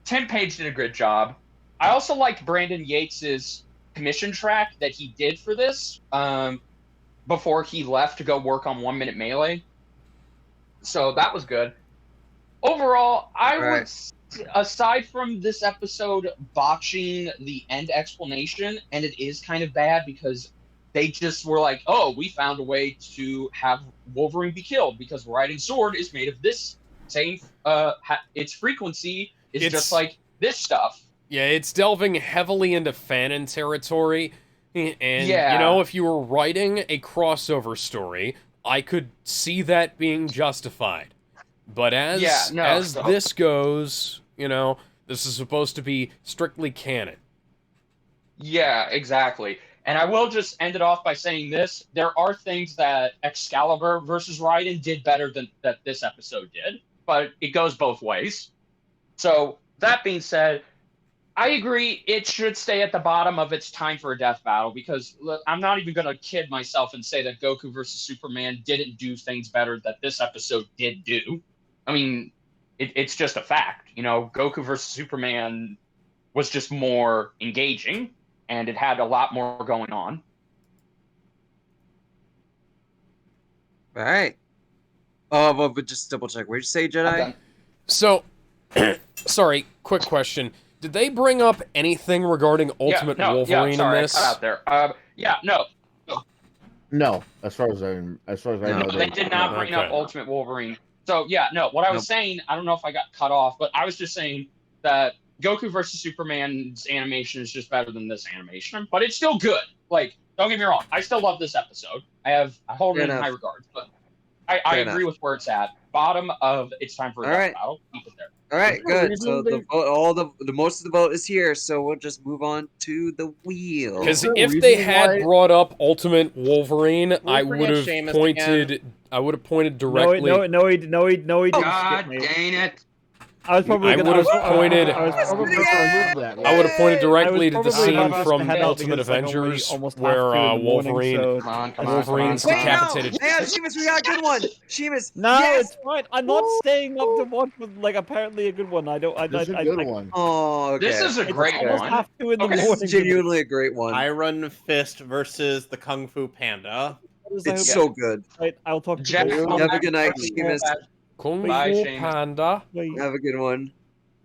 Tim Page did a good job. I also liked Brandon Yates's commission track that he did for this before he left to go work on 1 Minute Melee. So that was good. Overall, I would, aside from this episode botching the end explanation, and it is kind of bad because they just were like, oh, we found a way to have Wolverine be killed because Raiden's sword is made of this same, its frequency is just like this stuff. Yeah, it's delving heavily into fanon territory. And, Yeah. you know, if you were writing a crossover story, I could see that being justified. But as this goes, you know, this is supposed to be strictly canon. Yeah, exactly. And I will just end it off by saying this. There are things that Excalibur versus Raiden did better than that this episode did, but it goes both ways. So, that being said, I agree. It should stay at the bottom of its time for a death battle because look, I'm not even going to kid myself and say that Goku versus Superman didn't do things better that this episode did do. I mean, it's just a fact. You know, Goku versus Superman was just more engaging and it had a lot more going on. All right. Oh, but just double check. Where'd you say, Jedi? So, sorry, quick question. Did they bring up anything regarding Ultimate Wolverine sorry, in this? I cut out there. No. No, as far as I know, They did not bring up Ultimate Wolverine. So what I was saying, I don't know if I got cut off, but I was just saying that Goku versus Superman's animation is just better than this animation, but it's still good. Like, don't get me wrong, I still love this episode. I hold it in high regards, but I agree with where it's at. Bottom of it's time for a death battle. Keep it there. All right, good. So the vote, the most of the vote is here. So we'll just move on to the wheel. Because if they had brought up Ultimate Wolverine, I would have pointed. I would have pointed directly. No, he didn't. God dang it! I was probably. I would have pointed. I would have pointed directly to the scene from Ultimate Avengers where Wolverine's decapitated. Yeah, Sheamus, we got a good one. Sheamus. No, it's fine. I'm not staying up to watch with apparently a good one. I don't. This is a good one. Oh, okay. This is a great one. This is genuinely a great one. Iron Fist versus the Kung Fu Panda. It's so good. I'll talk to you. Have a good night, Sheamus. Kung Fu Panda. Have a good one.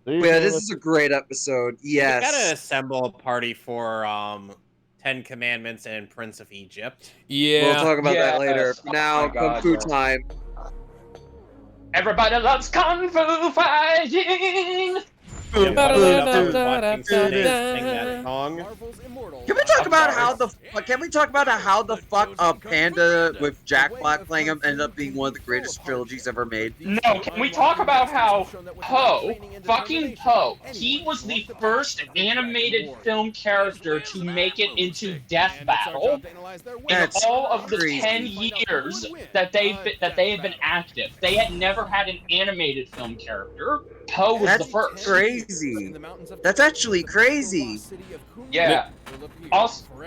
Yeah, this is a great episode. Yes. We gotta assemble a party for 10 Commandments and Prince of Egypt. Yeah. We'll talk about that later. For now, Kung Fu time. Everybody loves Kung Fu fighting! Can we talk about how the fuck Panda with Jack Black playing him ended up being one of the greatest trilogies ever made? No, can we talk about how Poe, he was the first animated film character to make it into Death Battle in all of the 10 years that they have been active. They had never had an animated film character. Poe was the first. Crazy. That's actually crazy. Yeah.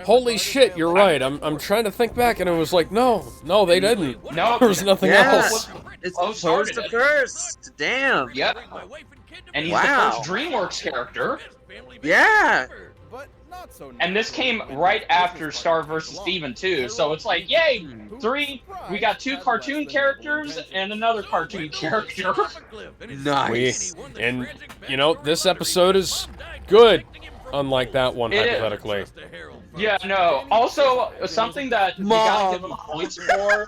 Holy shit, you're right. I'm trying to think back, and I was like, no, they didn't. No, there was nothing else. It's Poe's the first. Damn. Yep. And he's the first DreamWorks character. Yeah. And this came right after Star vs. Steven too, so it's like, yay, we got 2 cartoon characters and another cartoon character. Nice. And, you know, this episode is good, unlike that one, hypothetically. Yeah, no. Also, something that we gotta give them points for,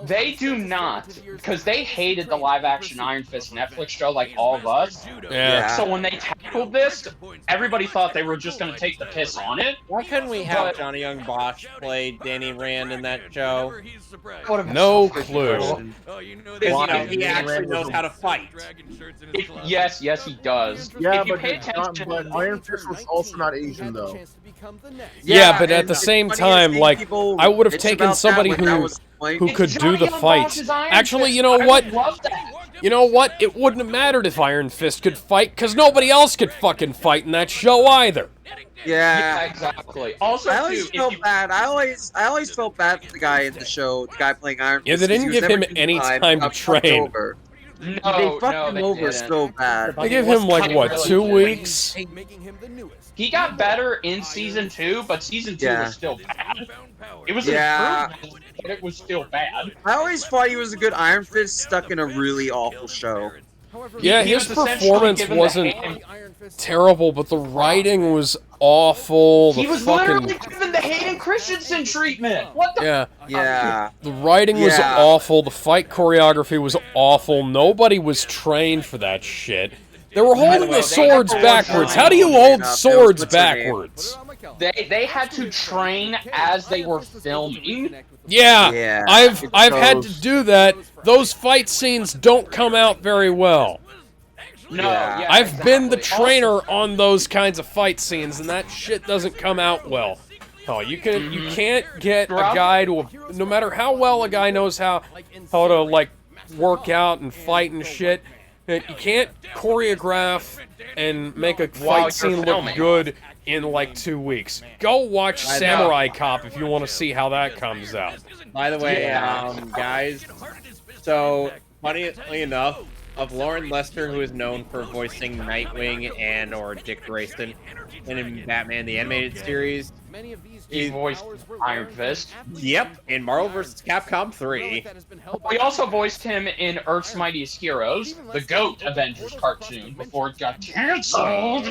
they do not, because they hated the live-action Iron Fist Netflix show like all of us. Yeah. So when they tackled this, everybody thought they were just gonna take the piss on it. Why couldn't we have Johnny Young Bosch play Danny Rand in that show? No clue. He actually knows how to fight. Yes, he does. Yeah, if you pay attention, but Iron Fist was also not Asian, though. Yeah, but at the same time, like, I would have taken somebody who could do the fights. Actually, you know what? You know what? It wouldn't have mattered if Iron Fist could fight, because nobody else could fucking fight in that show either. Yeah, exactly. Also, I always felt bad. I always felt bad for the guy in the show, the guy playing Iron Fist. Yeah, they didn't give him any time to train. They fucked him over so bad. They give him, like, what, 2 weeks? He got better in Season 2, but Season 2 was still bad. It was improved, but it was still bad. I always thought he was a good Iron Fist stuck in a really awful show. Yeah, his performance wasn't terrible, but the writing was awful. He was literally given the Hayden Christensen treatment. What the? Yeah. The writing was awful. The fight choreography was awful. Nobody was trained for that shit. They were holding the swords backwards. How do you hold swords backwards? They had to train as they were filming. Yeah, I've had to do that. Those fight scenes don't come out very well. No, I've been the trainer on those kinds of fight scenes, and that shit doesn't come out well. Oh, you can't get a guy to, no matter how well a guy knows how to like work out and fight and shit. You can't choreograph and make a While fight scene you're look filming. good in like 2 weeks. Go watch Samurai Cop if you want to see how that comes out. By the way, guys, so funnily enough, of Lauren Lester, who is known for voicing Nightwing and or Dick Grayson in Batman the Animated Series, He voiced Iron Fist. Yep, in Marvel vs. Capcom 3. We also voiced him in Earth's Mightiest Heroes, the GOAT Avengers cartoon, before it got canceled.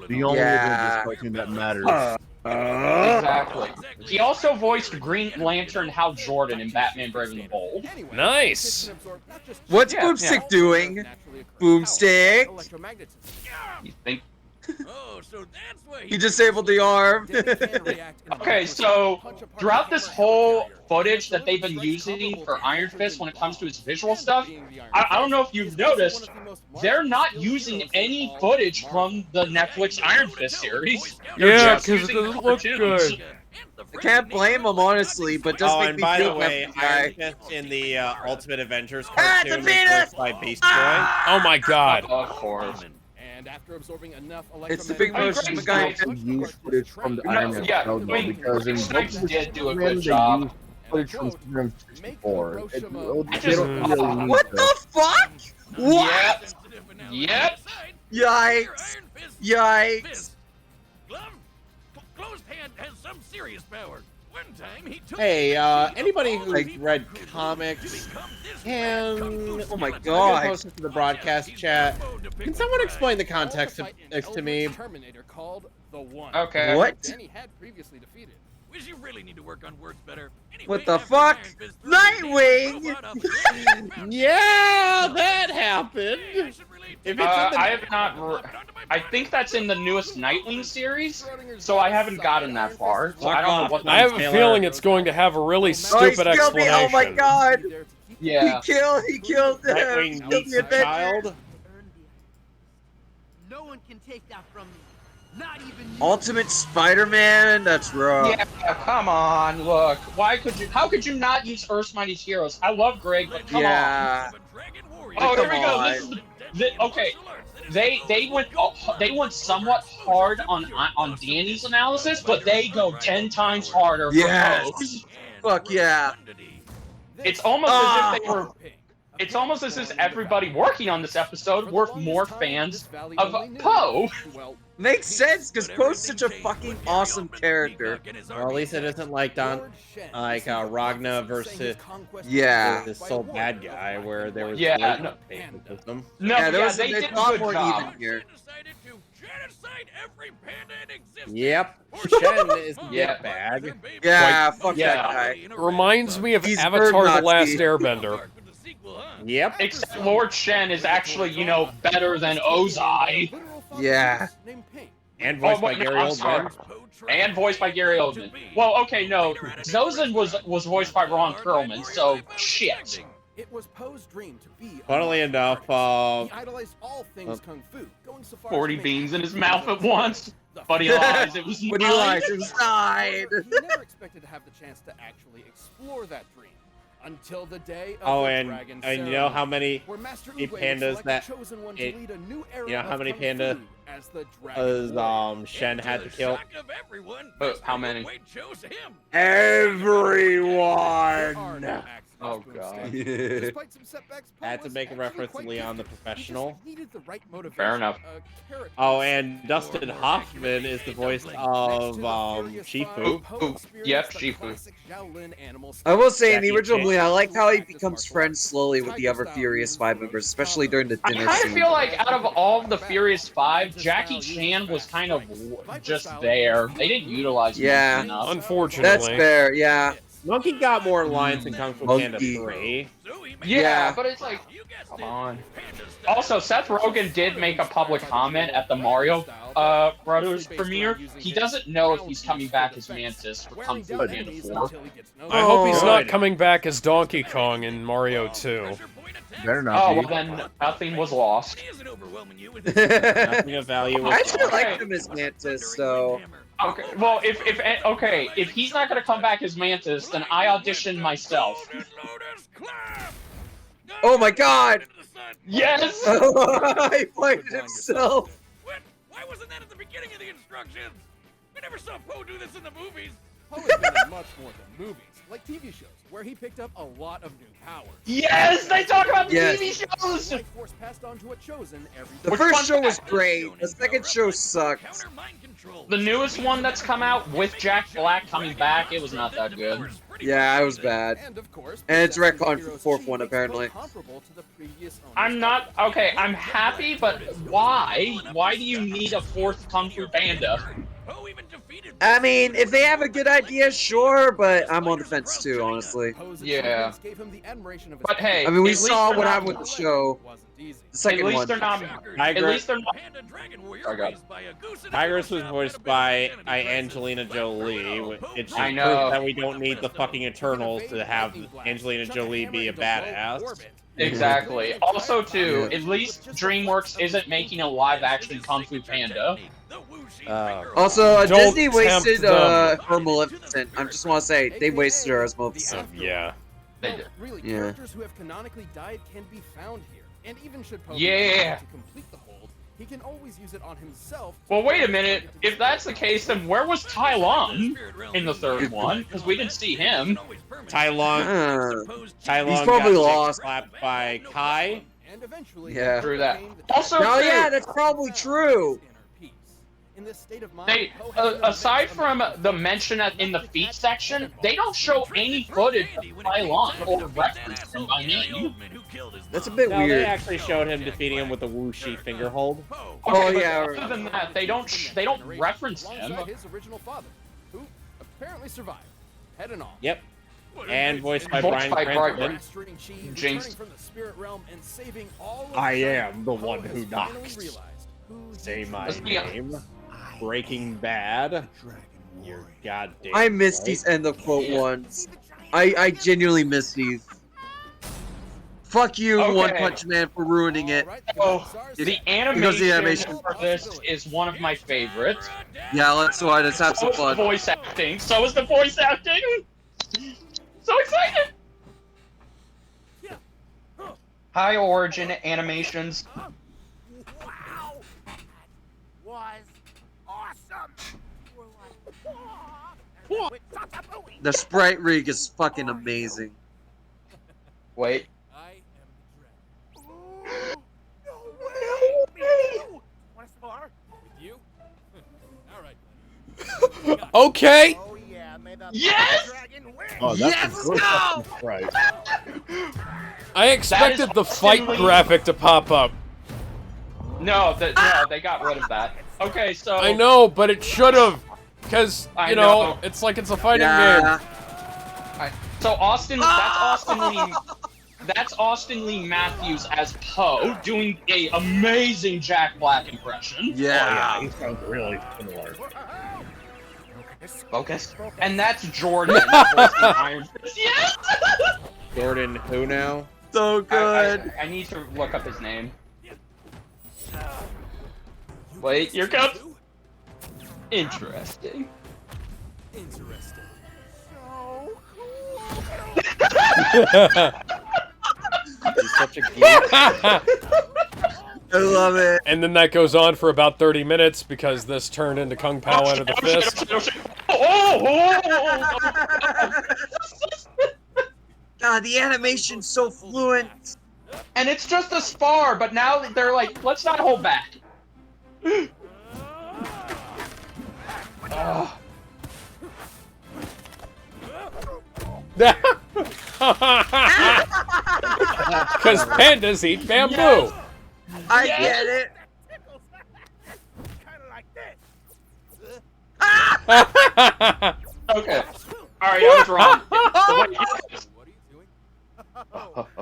The only Avengers cartoon that matters. Exactly. He also voiced Green Lantern Hal Jordan in Batman Brave and the Bold. Nice. What's Boomstick doing? Boomstick. You think? Oh, so that's why He disabled the arm. Okay, so throughout this whole footage that they've been using for Iron Fist when it comes to his visual stuff, I don't know if you've noticed, they're not using any footage from the Netflix Iron Fist series. They're Yeah, just because it using doesn't look cartoons. good. I can't blame him, honestly, but just make and me by feel the way, bad. Iron Fist in the Ultimate Avengers Ah, cartoon the was penis! voiced by Beast Oh my god. Of course. And after absorbing enough It's the big motion guy. Use footage from the Iron Man Yeah, show, I though, mean, because in Snipes both did do a Superman, good they job. use footage from Superman 64. They don't really need What to. the fuck? What? Yep. Yikes! Yikes! Glove? Closed hand has some serious power. One time he took Hey, anybody who's read comics can... Oh my I'm gonna god. post it to the broadcast chat. Can someone explain the context of this to me? Terminator called the One. Okay. What? Danny had previously defeated. Wish you really need to work on words better. Anyway, What the after fuck? Iron Fist first Nightwing! brought up the- Yeah, that happened. I should relate If it's in the... I have not. I think that's in the newest Nightwing series, so I haven't gotten that far. So I don't know what. I have a feeling it's going to have a really Oh, he's stupid killed me! explanation. Oh my god! Yeah. He killed Nightwing he killed meets the a Avenger. child. No one can take that from me. Not even you. Ultimate Spider-Man? That's rough. Yeah, come on, look. Why could you? How could you not use Earth's Mightiest Heroes? I love Greg, but come on. Yeah. Oh, here Come we go. on. This is okay. They went somewhat hard on Danny's analysis, but they go 10 times harder. For Yes. Poe. Fuck yeah. It's almost as if they were. It's almost as if everybody working on this episode were more fans of Poe. Makes sense, because Poe's such a fucking awesome character. Well, at least it isn't like Ragna versus Yeah. the Sol Badguy, where there was Yeah, blatant no. favoritism. No, Yeah, there was they they did a fought good more job. even here. Yep, Shen is the Yeah. bag. Yeah, fuck Yeah. that guy. Reminds me of He's Avatar: The bird Last Nazi. Airbender. Yep. Except Lord Shen is actually, better than Ozai. Yeah. And voiced by wait, no, Gary I'm sorry. Oldman. And voiced by Gary Oldman. Well, okay, no. Zozan was voiced by Ron Perlman, so shit. It was Poe's dream to be. Funnily enough, he idolized all things kung fu, going so far as 40 to make beans in his mouth at once. But he lies. It was But he nine. lies inside. He never expected to have the chance to actually explore that dream until the day of Oh, the and Dragon you know how many where Master the Oogway would pandas select that the chosen one to it- lead a new era you know how of many kung panda fu as the Dragon Warrior. Shen had to kill? How many? Everyone! There are no accidents Oh, to God. himself. Despite some setbacks, Poe I had to was make a actually reference to quite Leon the gifted. Professional. He just needed the right motivation, Fair enough. a character. Oh, and Dustin Hoffman is the voice of Shifu. Yep, Shifu. I will say, in the Jackie original Chan. movie, I liked how he becomes friends slowly with the other Furious 5 members, especially during the I dinner kind of scene. feel like out of all of the Furious 5, Jackie Chan was kind of just there. They didn't utilize him Yeah. enough. Unfortunately. That's fair, yeah. Monkey got more lines in Kung Fu Panda Monkey. 3. Yeah, but it's like, come on. Also, Seth Rogen did make a public comment at the Mario Brothers premiere. He doesn't know if he's coming back as Mantis for Kung Fu Panda 4. I hope he's not Good. coming back as Donkey Kong in Mario 2. Better not Oh, be. well then, nothing was lost. Nothing of value I was actually liked him as Mantis, so... Okay, well, if he's not gonna come back as Mantis, then I auditioned myself. Oh my god! Yes! He pointed himself! What? Why wasn't that at the beginning of the instructions? We never saw Poe do this in the movies. Poe has been in much more than movies, like TV shows, where he picked up a lot of new powers. Yes! They talk about the Yes. TV shows! Life Force passed on to a chosen every The Which first one- show was great. The second show sucked. Counter mind control. The newest one that's come out with Jack Black coming back, it was not that good. Yeah, it was bad. And of course, And it's possessing retconned the for the hero's fourth chi one, makes apparently. Poe comparable to the previous owner's I'm not okay. I'm happy, but why? Why do you need a fourth Kung Fu Panda? Poe even defeated. I mean, if they have a good idea, sure, but I'm on the fence too, honestly. Poe's Yeah. achievements gave him the admiration of his But hey, I mean, we at least saw they're what not- happened with the show. It wasn't easy. The At second least one. they're not. At least they're not. Panda Dragon Warrior I got it. raised by a goose and a Tigress hero was shell voiced with a by bit of identity crisis. Angelina Jolie. It's just I proof know. that we don't need the fucking Eternals to have Angelina Jolie be a badass. Exactly. Also, too, at least DreamWorks isn't making a live-action Kung Fu Panda. Also, Don't Disney tempt wasted them. her Maleficent. I just want to say, they wasted her as Maleficent. Yeah. They No, did. really, Yeah. characters who have canonically died can be found here. And even should Poe Yeah. to complete the hold, he can always use it on himself. Well, wait a minute. If that's the case, then where was Tai Lung in the third one? Because we didn't see him. Tai Lung, Tai He's Lung probably got lost. slapped by Kai. And eventually, Yeah. True that. Also, Oh too, yeah, that's probably true. In this state of mind, they, Poe has been aside invented from among the mention in the feet section, they don't show any footage of Tai Lung or reference him by name. That's a bit No, they weird. actually showed him defeating him with a Wuxi finger hold. Oh, Okay, yeah, but other than that, they don't reference him. alongside his original father, who apparently survived, head and all. Yep. And voiced by Voiced Bryan by Cranston. Bryan- Mastering chi, Jinx. returning from the spirit realm and saving all of I humanity, am the Poe one has who finally knocks. realized who he Say my Let's be honest. name. Breaking Bad. You're goddamn. I missed right. these end of quote ones. I genuinely missed these. Fuck you, Okay. One Punch Man, for ruining it. Oh, Because the the animation animation- for this is one of my favorites. Yeah, let's have So some is the fun. voice acting. So is the voice acting. So excited! High origin animations. Wow! Was awesome! The sprite rig is fucking amazing. Wait. I am the dragon. No way! Want to spar? With you? All right. Okay. Oh yeah, may the Yes! dragon win! Oh, that's Yes, a good go! fucking right. I expected the fight awesomely- graphic to pop up. No, no, they got rid of that. Okay, so I know, but it should have. Because, I you know, know. it's like it's a fighting Yeah. game. So that's Austin Lee Matthews as Poe doing a amazing Jack Black impression. Yeah. He sounds really similar. Focus. And that's Jordan voicing Iron Fist. Yes! Jordan, who now? So good. I need to look up his name. Wait, here comes. Interesting. Interesting. So He's such a geek. I love it. And then that goes on for about 30 minutes because this turned into Kung Pao out of the fist. God, the animation's so fluent. And it's just a spar, but now they're like, let's not hold back. Because pandas eat bamboo. I get it. kind of like this. Okay. Alright, I was wrong. What are you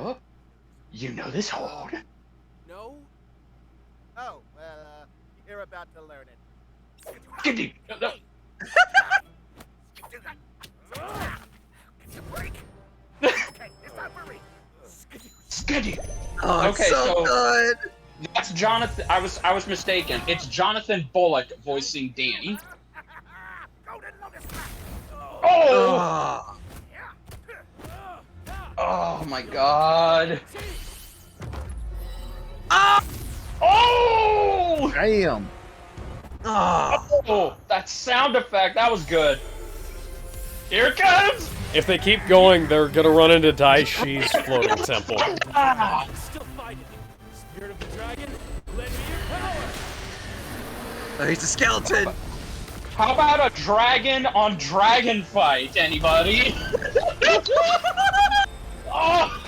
doing? You know this hold. No. Oh, well, you're about to learn it. Skiddy. It's a break. Okay, it's not for me. Skiddy. Oh, it's Okay, so so- good. That's Jonathan. I was mistaken. It's Jonathan Bullock voicing Danny. Golden Lotus. Oh! Ah. Oh my god. Ah! Oh! Damn. Ah! Oh, that sound effect, that was good. Here it comes! If they keep going, they're gonna run into Daishi's floating temple. Ah! Still fighting. Spirit of the dragon, lend me your power. Oh, he's a skeleton. How about a dragon on dragon fight, anybody? Oh!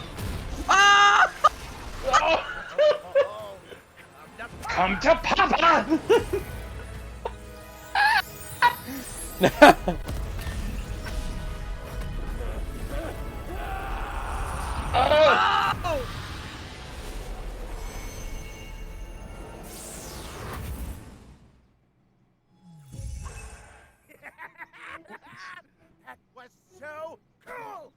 Ah! Oh! Come to Papa! Oh! That was so cool.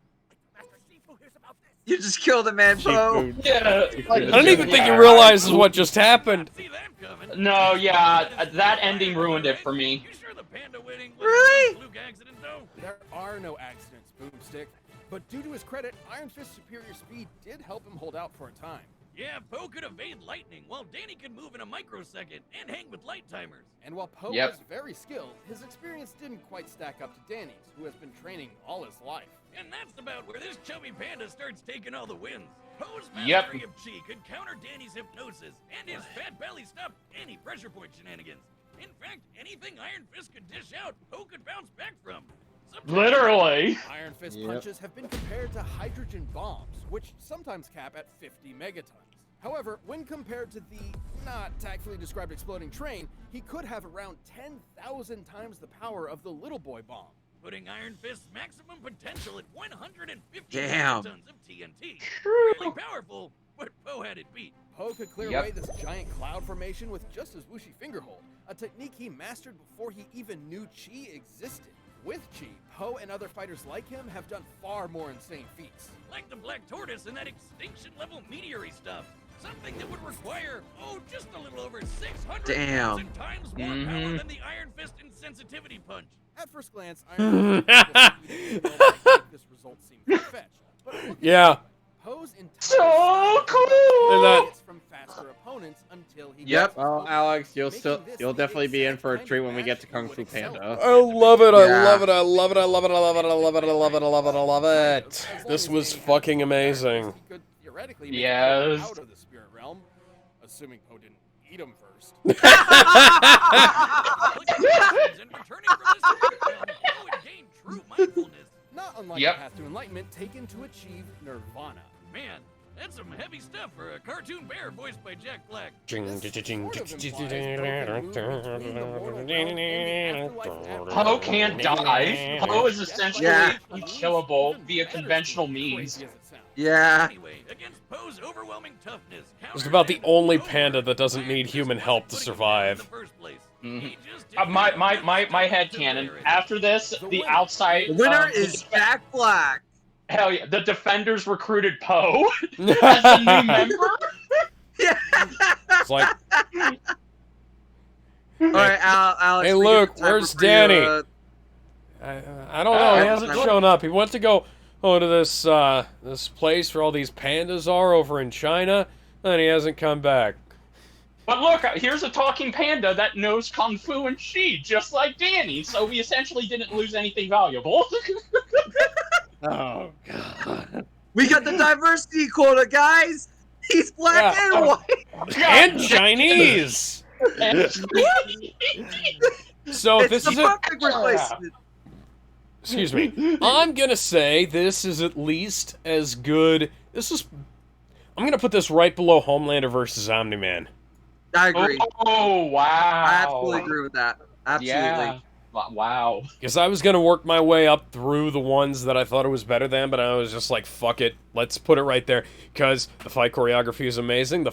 Master Shifu hears about this. You just killed a man, Poe. Yeah. I don't even think he realizes what just happened. See that coming. No, yeah, that ending ruined it for me. You sure the panda winning was Really? a fluke accident though? There are no accidents, Boomstick. But due to his credit, Iron Fist's superior speed did help him hold out for a time. Yeah, Poe could evade lightning, while Danny could move in a microsecond and hang with light timers. And while Poe Yep. was very skilled, his experience didn't quite stack up to Danny's, who has been training all his life. And that's about where this chubby panda starts taking all the wins. Poe's Yep. mastery of chi could counter Danny's hypnosis, and his fat belly stopped any pressure point shenanigans. In fact, anything Iron Fist could dish out, Poe could bounce back from. Sometimes- Literally. Iron Fist Yep. punches have been compared to hydrogen bombs, which sometimes cap at 50 megatons. However, when compared to the not tactfully described exploding train, he could have around 10,000 times the power of the little boy bomb. Putting Iron Fist's maximum potential at 150 Damn. tons of TNT. True. Really powerful, but Poe had it beat. Poe could clear Yep. away this giant cloud formation with just his whooshy fingerhold, a technique he mastered before he even knew chi existed. With chi, Poe and other fighters like him have done far more insane feats. Like the Black Tortoise and that extinction-level meteory stuff. Something that would require, just a little over 600,000 times more power than the Iron Fist insensitivity punch. At first glance, Iron Fist might make this result seem far-fetched, but look at Yeah. Poe's entire So style cool! And that- hits from faster opponents until he Yep. gets Well, focused, Alex, making this you'll the definitely be in exact for a kind treat of when we get to match Kung he Fu would excel Panda. at. I love it, I Yeah. love it, I love it, I love it, I love it, I love it, I love it, I love it, I love it, I love it. This was fucking amazing. He could theoretically make Yes. it out of the spirit realm, assuming Poe didn't eat him first. And returning from this spirit realm, Poe would gain true mindfulness. Not unlike Yep. the path to enlightenment taken to achieve nirvana. Man, that's some heavy stuff for a cartoon bear voiced by Jack Black. Poe can't die. Poe is essentially Yeah. unkillable via conventional means. Yeah. Anyway, against Poe's overwhelming toughness, It's about the only panda that doesn't need human help to survive. My headcanon. After this, the outside. The winner is Jack Black. Hell yeah. The Defenders recruited Poe as a new member. It's like, All right, Alex. hey we Luke, give time where's for you, Danny? I don't know, he yeah. hasn't shown up. He went to go to this this place where all these pandas are over in China, and he hasn't come back. But look, here's a talking panda that knows Kung Fu and Chi, just like Danny, so we essentially didn't lose anything valuable. Oh god. We got the diversity quota, guys. He's black Yeah. and white. And Chinese! So It's this the is perfect replacement. excuse me. I'm gonna say this is at least as good. I'm gonna put this right below Homelander versus Omni-Man. I agree. Oh, wow. I absolutely agree with that. Absolutely. Yeah. Wow. Because I was gonna work my way up through the ones that I thought it was better than, but I was just like, fuck it, let's put it right there. Because the fight choreography is amazing, the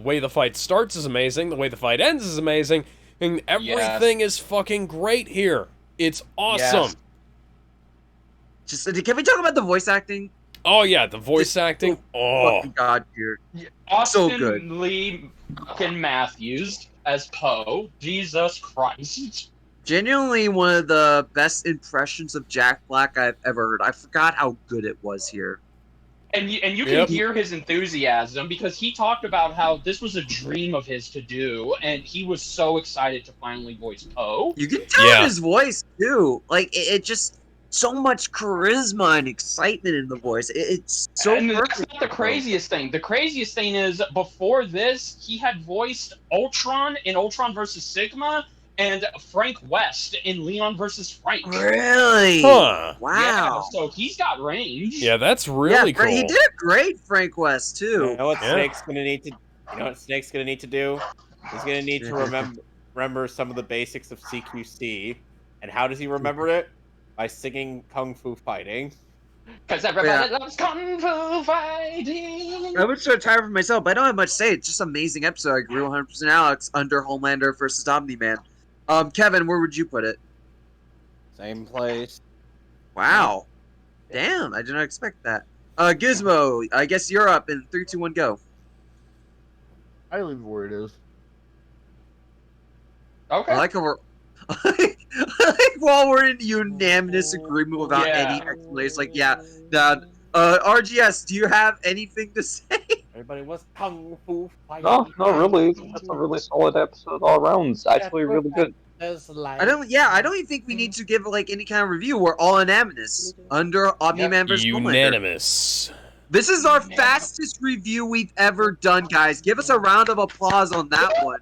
way the fight starts is amazing, the way the fight ends is amazing, and everything is fucking great here. It's awesome. Yes. Just can we talk about the voice acting? Oh yeah, the voice acting. Oh, Fucking god tier. Austin So good. Lee fucking Matthews as Poe. Jesus Christ. Genuinely one of the best impressions of Jack Black I've ever heard. I forgot how good it was here. And you can hear his enthusiasm because he talked about how this was a dream of his to do, and he was so excited to finally voice Poe. You can tell in his voice too. Like it just so much charisma and excitement in the voice. It's so and perfect. That's not the craziest thing. The craziest thing is before this, he had voiced Ultron in Ultron versus Sigma and Frank West in Leon versus Frank. Really? Huh. Wow. Yeah, so he's got range. Yeah, that's really cool. He did a great Frank West too. You know what Snake's gonna need to? You know what Snake's gonna need to do? He's gonna need to remember some of the basics of CQC. And how does he remember it? By singing Kung Fu Fighting. Because everybody loves Kung Fu Fighting. I would start tired for myself, but I don't have much to say. It's just an amazing episode. I agree 100% Alex under Homelander versus Omni-Man. Kevin, where would you put it? Same place. Wow. Damn, I did not expect that. Gizmo, I guess you're up in 3, 2, 1, go. I leave it where it is. Okay. I like how we're while we're in unanimous agreement without any explanations. Like, RGS, do you have anything to say? Everybody was Kung Fu Fighting. No, not really. That's a really solid episode all around. It's actually really good. I don't even think we need to give like any kind of review. We're all unanimous under Omni-Man versus Unanimous. This is our fastest review we've ever done, guys. Give us a round of applause on that one.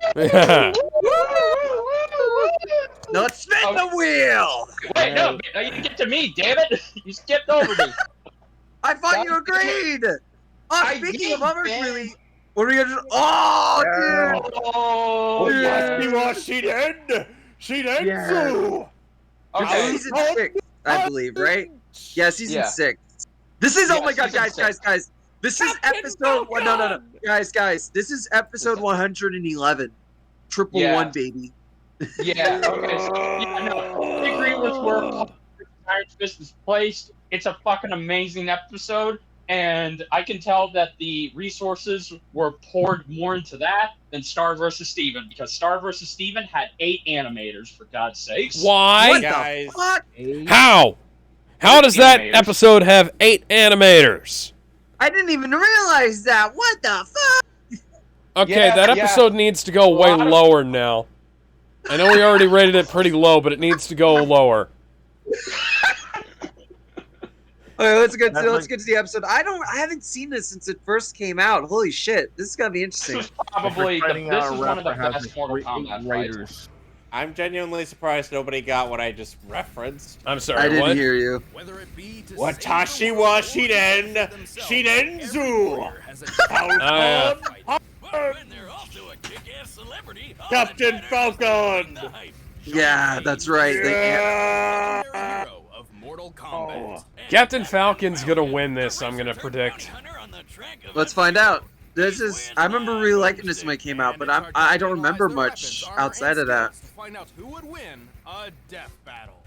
Now let's spin the wheel. Wait, no, you didn't get to me, damn it! You skipped over me. I thought you agreed. Speaking of others, really, what are we gonna do? Dude! Yes, she did. She did. Yeah. Okay. Season 6, I believe, right? Yeah, season 6. This is, oh my god, guys. This is episode, no. Guys, this is episode 111. Triple one, baby. Yeah, okay. So, I agree with where Iron Fist is placed. It's a fucking amazing episode, and I can tell that the resources were poured more into that than Star vs. Steven, because Star vs. Steven had 8 animators, for God's sakes. Why? What Guys. the fuck? How? How does that episode have 8 animators? I didn't even realize that. What the fuck? Okay, that episode needs to go way lower now. I know we already rated it pretty low, but it needs to go lower. Okay, let's get to the episode. I haven't seen this since it first came out. Holy shit, this is gonna be interesting. This is probably this is one of the best Mortal Kombat fights. I'm genuinely surprised nobody got what I just referenced. I'm sorry, I didn't hear you. Watashi wa Shirenzu! Captain Falcon! Yeah, that's right. Captain Falcon's gonna win this, I'm gonna predict. Let's find out. I remember really liking this when it came out, but I don't remember much outside of that. Find out who would win a death battle.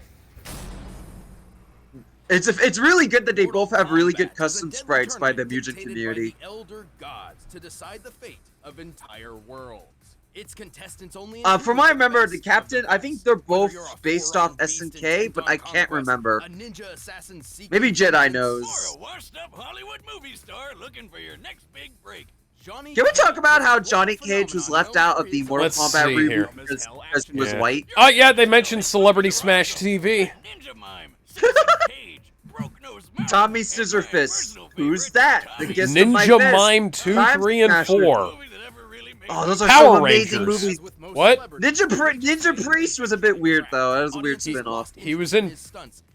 It's really good that they both have really good custom sprites by the Mugen community. Elder gods to decide the fate of entire worlds. Its contestants only. From what I remember, the captain, I think they're both based off SNK, but I can't remember. Maybe Jedi knows. Or a washed-up Hollywood movie star looking for your next big break. Can we talk about how Johnny Cage was left out of the Mortal Kombat reboot because he was white? Oh yeah, they mentioned Celebrity Smash TV. Tommy Scissorfist. Who's that? The gift Ninja of my fist. Mime 2, 3, and 4. Oh, those are Power so amazing Rangers. movies. What? Ninja Priest was a bit weird though. That was a weird spin-off. He was in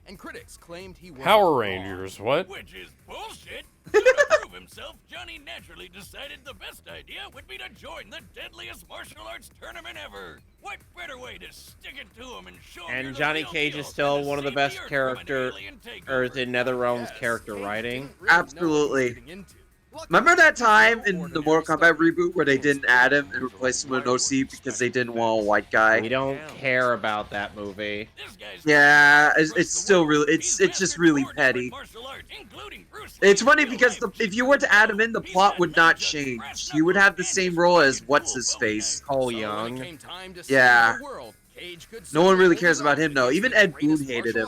and critics claimed he Power Rangers. What? Which is bullshit. To prove himself, Johnny naturally decided the best idea would be to join the deadliest martial arts tournament ever. What better way to stick it to him and show him? And Johnny Cage is still one of the best characters in NetherRealm's character writing. Absolutely. Remember that time in the Mortal Kombat reboot where they didn't add him and replaced him with an OC because they didn't want a white guy? We don't care about that movie. Yeah, it's still really, it's just really petty. It's funny because if you were to add him in, the plot would not change. You would have the same role as what's-his-face. Cole Young. Yeah. No one really cares about him though. Even Ed Boon hated him.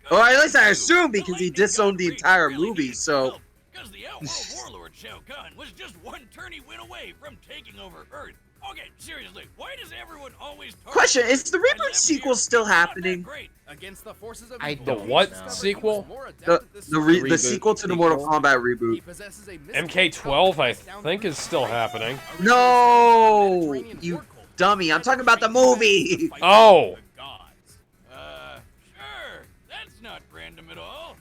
Or at least I assume because he disowned the entire movie. So. Because the outworld warlord Shao Kahn was just one tourney win away from taking over Earth. Okay, seriously, why does everyone always Question, is the reboot sequel still happening? The what sequel? The sequel to the Mortal Kombat reboot. MK12, I think, is still happening. No, you dummy! I'm talking about the movie. Oh. Sure, that's not random at all.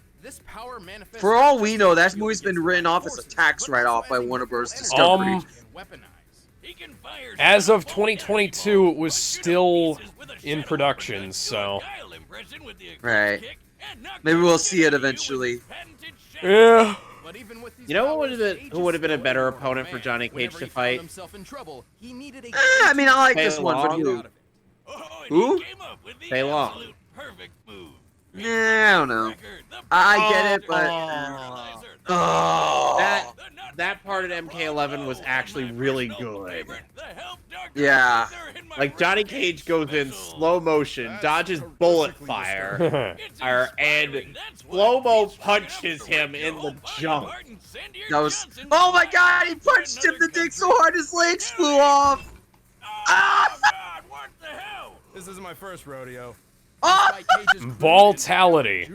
For all we know, that movie's been written off as a tax write-off by Warner Bros. Discovery. As of 2022, it was still in production, so. Right. Maybe we'll see it eventually. Yeah. You know what would have been a better opponent for Johnny Cage to fight? I mean, I like this one, but who? Who? Fei Long. Yeah, I don't know. I get it, but that part of MK11 was actually really good. Yeah. Like Johnny Cage goes in slow motion, dodges bullet fire, and slow-mo punches him in the junk. That was. Oh my God! He punched him in the dick so hard his legs flew off. Ah! What the hell? This isn't my first rodeo. Baltality.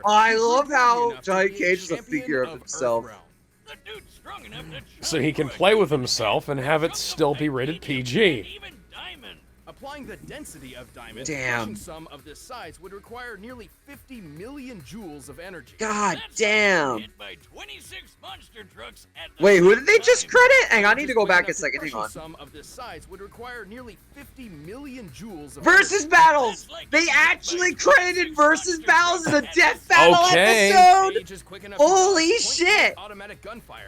I love how Johnny Cage is a figure of himself. So he can play with himself and have it still be rated PG. Applying the density of diamond, Damn. some of this size would require nearly 50 million joules of energy. God damn. Wait, who did they just credit? Hang on, I need to go back a second. Hang on. Some of this size would require nearly 50 million joules of Versus battles. They actually credited versus battles in the death battle episode. Holy shit.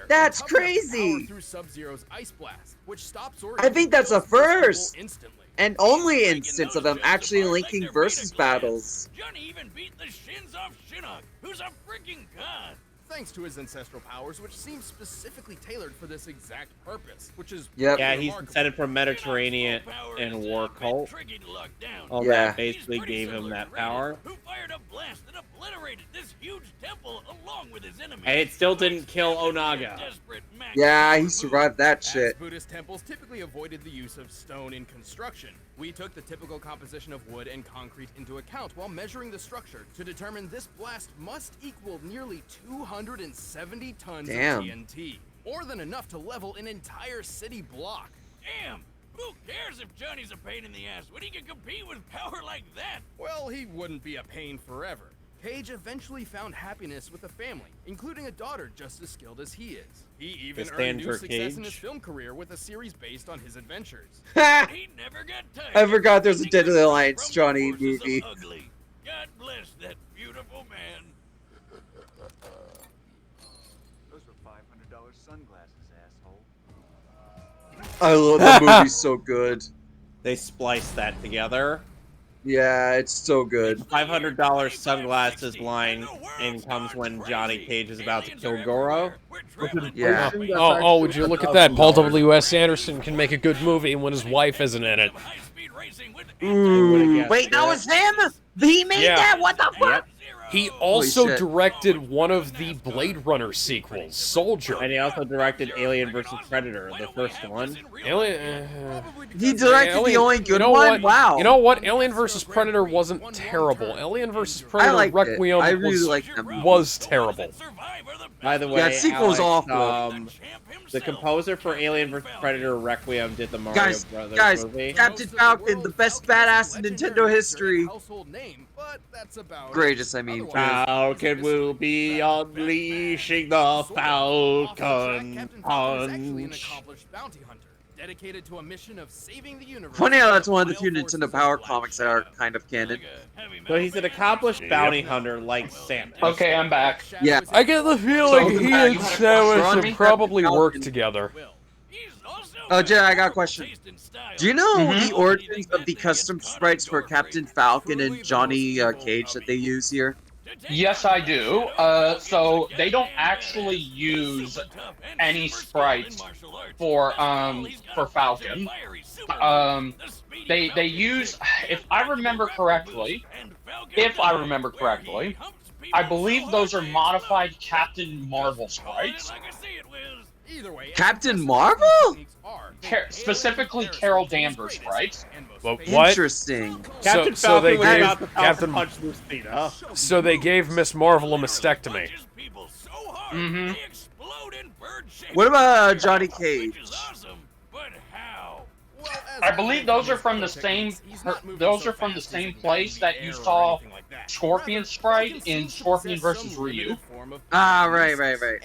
That's crazy. I think that's a first. And only instance of them actually linking versus battles. Johnny even beat the shins off Shinnok, who's a freaking god. Thanks to his ancestral powers, which seem specifically tailored for this exact purpose, which is yeah, he's descended from Mediterranean and war cult. All that basically gave him that power. Who fired a blast that obliterated this huge temple along with his enemies. And it still didn't kill Onaga. Yeah, he survived that shit. Buddhist temples typically avoided the use of stone in construction. We took the typical composition of wood and concrete into account while measuring the structure to determine this blast must equal nearly 270 tons of TNT. More than enough to level an entire city block. Damn! Who cares if Johnny's a pain in the ass when he can compete with power like that? Well, he wouldn't be a pain forever. Cage eventually found happiness with a family, including a daughter just as skilled as he is. He even earned new success in his film career with a series based on his adventures. He never got tired. I forgot there's a Deadly Alliance Johnny movie. God bless that beautiful man. Those were $500 sunglasses, asshole. I love that movie so good. They spliced that together. Yeah, it's so good. $500 sunglasses line in comes when Johnny Cage is about to kill Goro. Yeah. Oh, would you look at that? Paul W.S. Anderson can make a good movie when his wife isn't in it. Wait, that was him? He made that? What the fuck? He also directed one of the Blade Runner sequels, Soldier. And he also directed Alien vs. Predator, the first one. He directed the only good one? Wow. You know what? Alien vs. Predator wasn't terrible. Alien vs. Predator Requiem was terrible. By the way, that sequel was awful. The composer for Alien vs. Predator Requiem did the Mario Brothers movie. Captain Falcon, the best badass in Nintendo history. Greatest, I mean. Falcon will be unleashing the Falcon Punch. Dedicated to a mission of saving the universe. Funny how that's one of the few Nintendo Power comics that are kind of canon. So he's an accomplished bounty hunter like Samus. Okay, I'm back. Yeah. I get the feeling he and Samus would probably work together. Oh, Jay, I got a question. Do you know the origins of the custom sprites for Captain Falcon and Johnny Cage that they use here? Yes, I do. So they don't actually use any sprites for Falcon. They use, if I remember correctly, I believe those are modified Captain Marvel sprites. Captain Marvel? Specifically Carol Danvers sprites. What? Interesting. Captain so they Falcon was gave about to Captain punch Lucina. So they gave Miss Marvel a mastectomy. Mm-hmm. What about Johnny Cage? I believe those are from the same. Those are from the same place that you saw Scorpion sprite in Scorpion versus Ryu. Ah, right.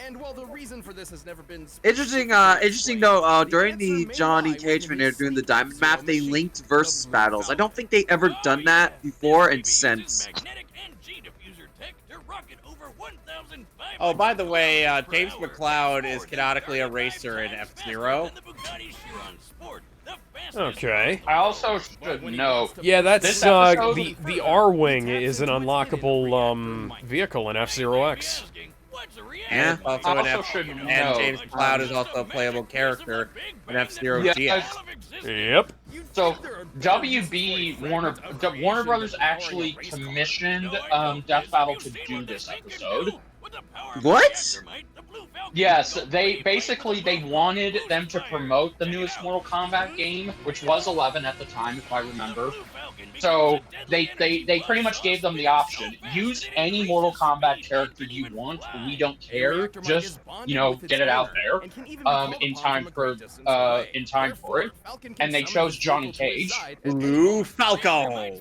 And while the reason for this has never been Interesting though, during the Johnny Cage when they were doing the Diamond Map, they linked versus battles. I don't think they ever done that before and since. Oh, by the way, James McCloud is canonically a racer in F-Zero. Okay. I also should know. Yeah, that's This episode- the R-Wing is an unlockable vehicle in F-Zero X. And Yeah. and James McCloud is also a playable character in F-Zero GX. Yep. So Warner Brothers actually commissioned Death Battle to do this episode. What? Yes, they wanted them to promote the newest Mortal Kombat game, which was 11 at the time, if I remember. So they pretty much gave them the option: use any Mortal Kombat character you want. We don't care. Just get it out there in time for it. And they chose Johnny Cage. Blue Falcon.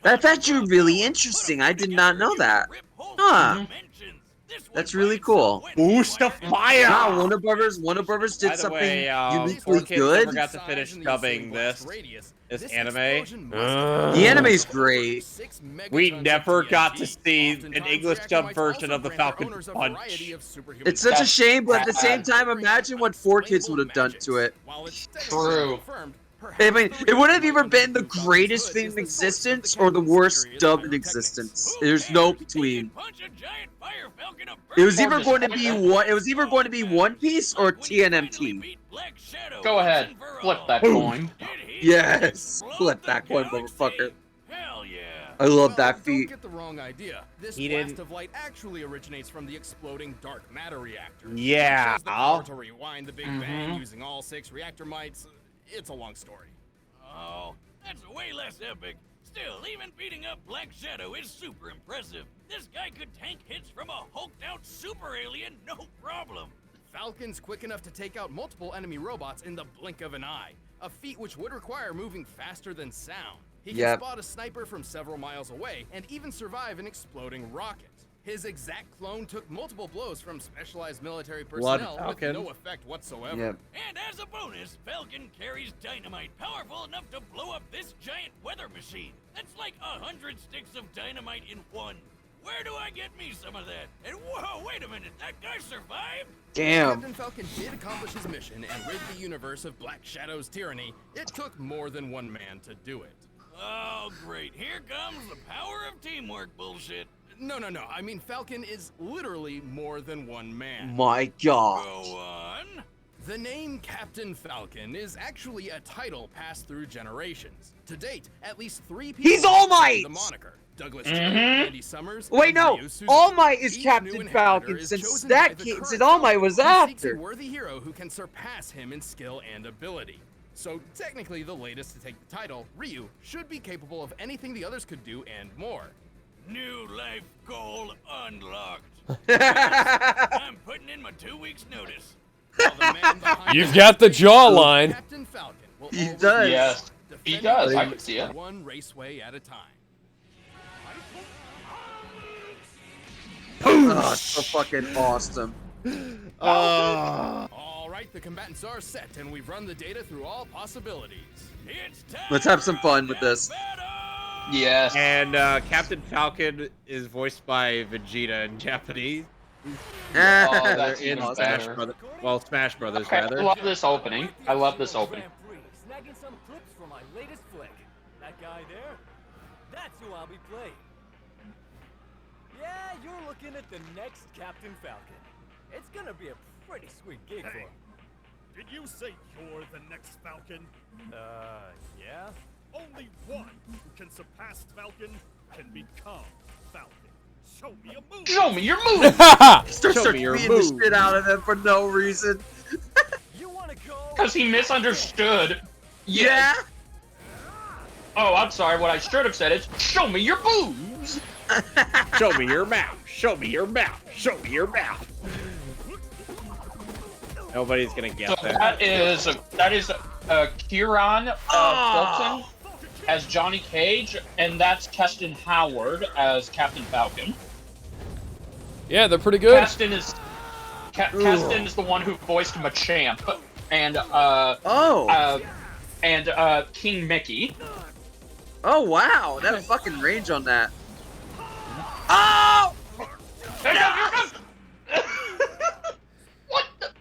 That's actually really interesting. I did not know that. Huh. That's really cool. Boost of fire! Wow, Warner Brothers did something uniquely good. Never got to finish dubbing this anime. The anime's great. We never got to see an English dub version of the Falcon Punch. It's such a shame, but at the same time, imagine what 4Kids would have done to it. True. I mean, it would have either been the greatest thing in existence or the worst dub in existence. There's no between. It was either going to be One Piece or TNMT. Go ahead, flip that coin. Yes, flip that coin, motherfucker. I love that feat. Don't get the wrong idea. This He blast didn't- of light actually originates from the exploding dark matter reactor. Yeah. It has the power to rewind the Big Bang using all 6 reactor mites. It's a long story. Oh, that's way less epic. Still, even beating up Black Shadow is super impressive. This guy could tank hits from a hulked-out super alien, no problem. Falcon's quick enough to take out multiple enemy robots in the blink of an eye, a feat which would require moving faster than sound. He can spot a sniper from several miles away and even survive an exploding rocket. His exact clone took multiple blows from specialized military personnel with no effect whatsoever. Yep. And as a bonus, Falcon carries dynamite powerful enough to blow up this giant weather machine. That's like 100 sticks of dynamite in one. Where do I get me some of that? And whoa, wait a minute, that guy survived? Damn. Captain Falcon did accomplish his mission and rid the universe of Black Shadow's tyranny. It took more than one man to do it. Oh, great. Here comes the power of teamwork bullshit. No. I mean, Falcon is literally more than one man. My God. Go on. The name Captain Falcon is actually a title passed through generations. To date, at least 3 people He's All Might! the moniker. Douglas Taylor, Andy Summers, Wait, and no. Ryu Suzuki. All Might is Each Captain new inheritor Falcon is since chosen by the current All Might was Falcon who seeks after. a worthy hero who can surpass him in skill and ability. So technically the latest to take the title, Ryu, should be capable of anything the others could do and more. New life goal unlocked. I'm putting in my 2 weeks notice. While the man behind You've got the jawline. Captain Falcon will He always does. Yes, he defend does. the I can see it. one raceway at a time. Oh, it's so fucking awesome. All right, the combatants are set, and we've run the data through all possibilities. It's time Let's have some fun with this. Yes. And Captain Falcon is voiced by Vegeta in Japanese. Oh, that's in even Smash better. Brothers. Well, Smash Brothers, Okay, I rather. love this opening. I love this opening. Snagging some clips for my latest flick. That guy there, that's who I'll be playing. Yeah, you're looking at the next Captain Falcon. It's gonna be a pretty sweet gig for him. Did you say you're the next Falcon? Yeah? Only one who can surpass Falcon can become Falcon. Show me a move! Show me your move! Starts beating the shit out of him for no reason. You wanna go? Because he misunderstood. Yeah? Oh, I'm sorry. What I should have said is, show me your boobs! Show me your mouth. Show me your mouth. Show me your mouth. Nobody's gonna get So that. that is Kieran Fulton as Johnny Cage, and that's Keston Howard as Captain Falcon. Yeah, they're pretty good. Keston is the one who voiced Machamp, and King Mickey. Oh wow, that fucking range on that. Oh! What the,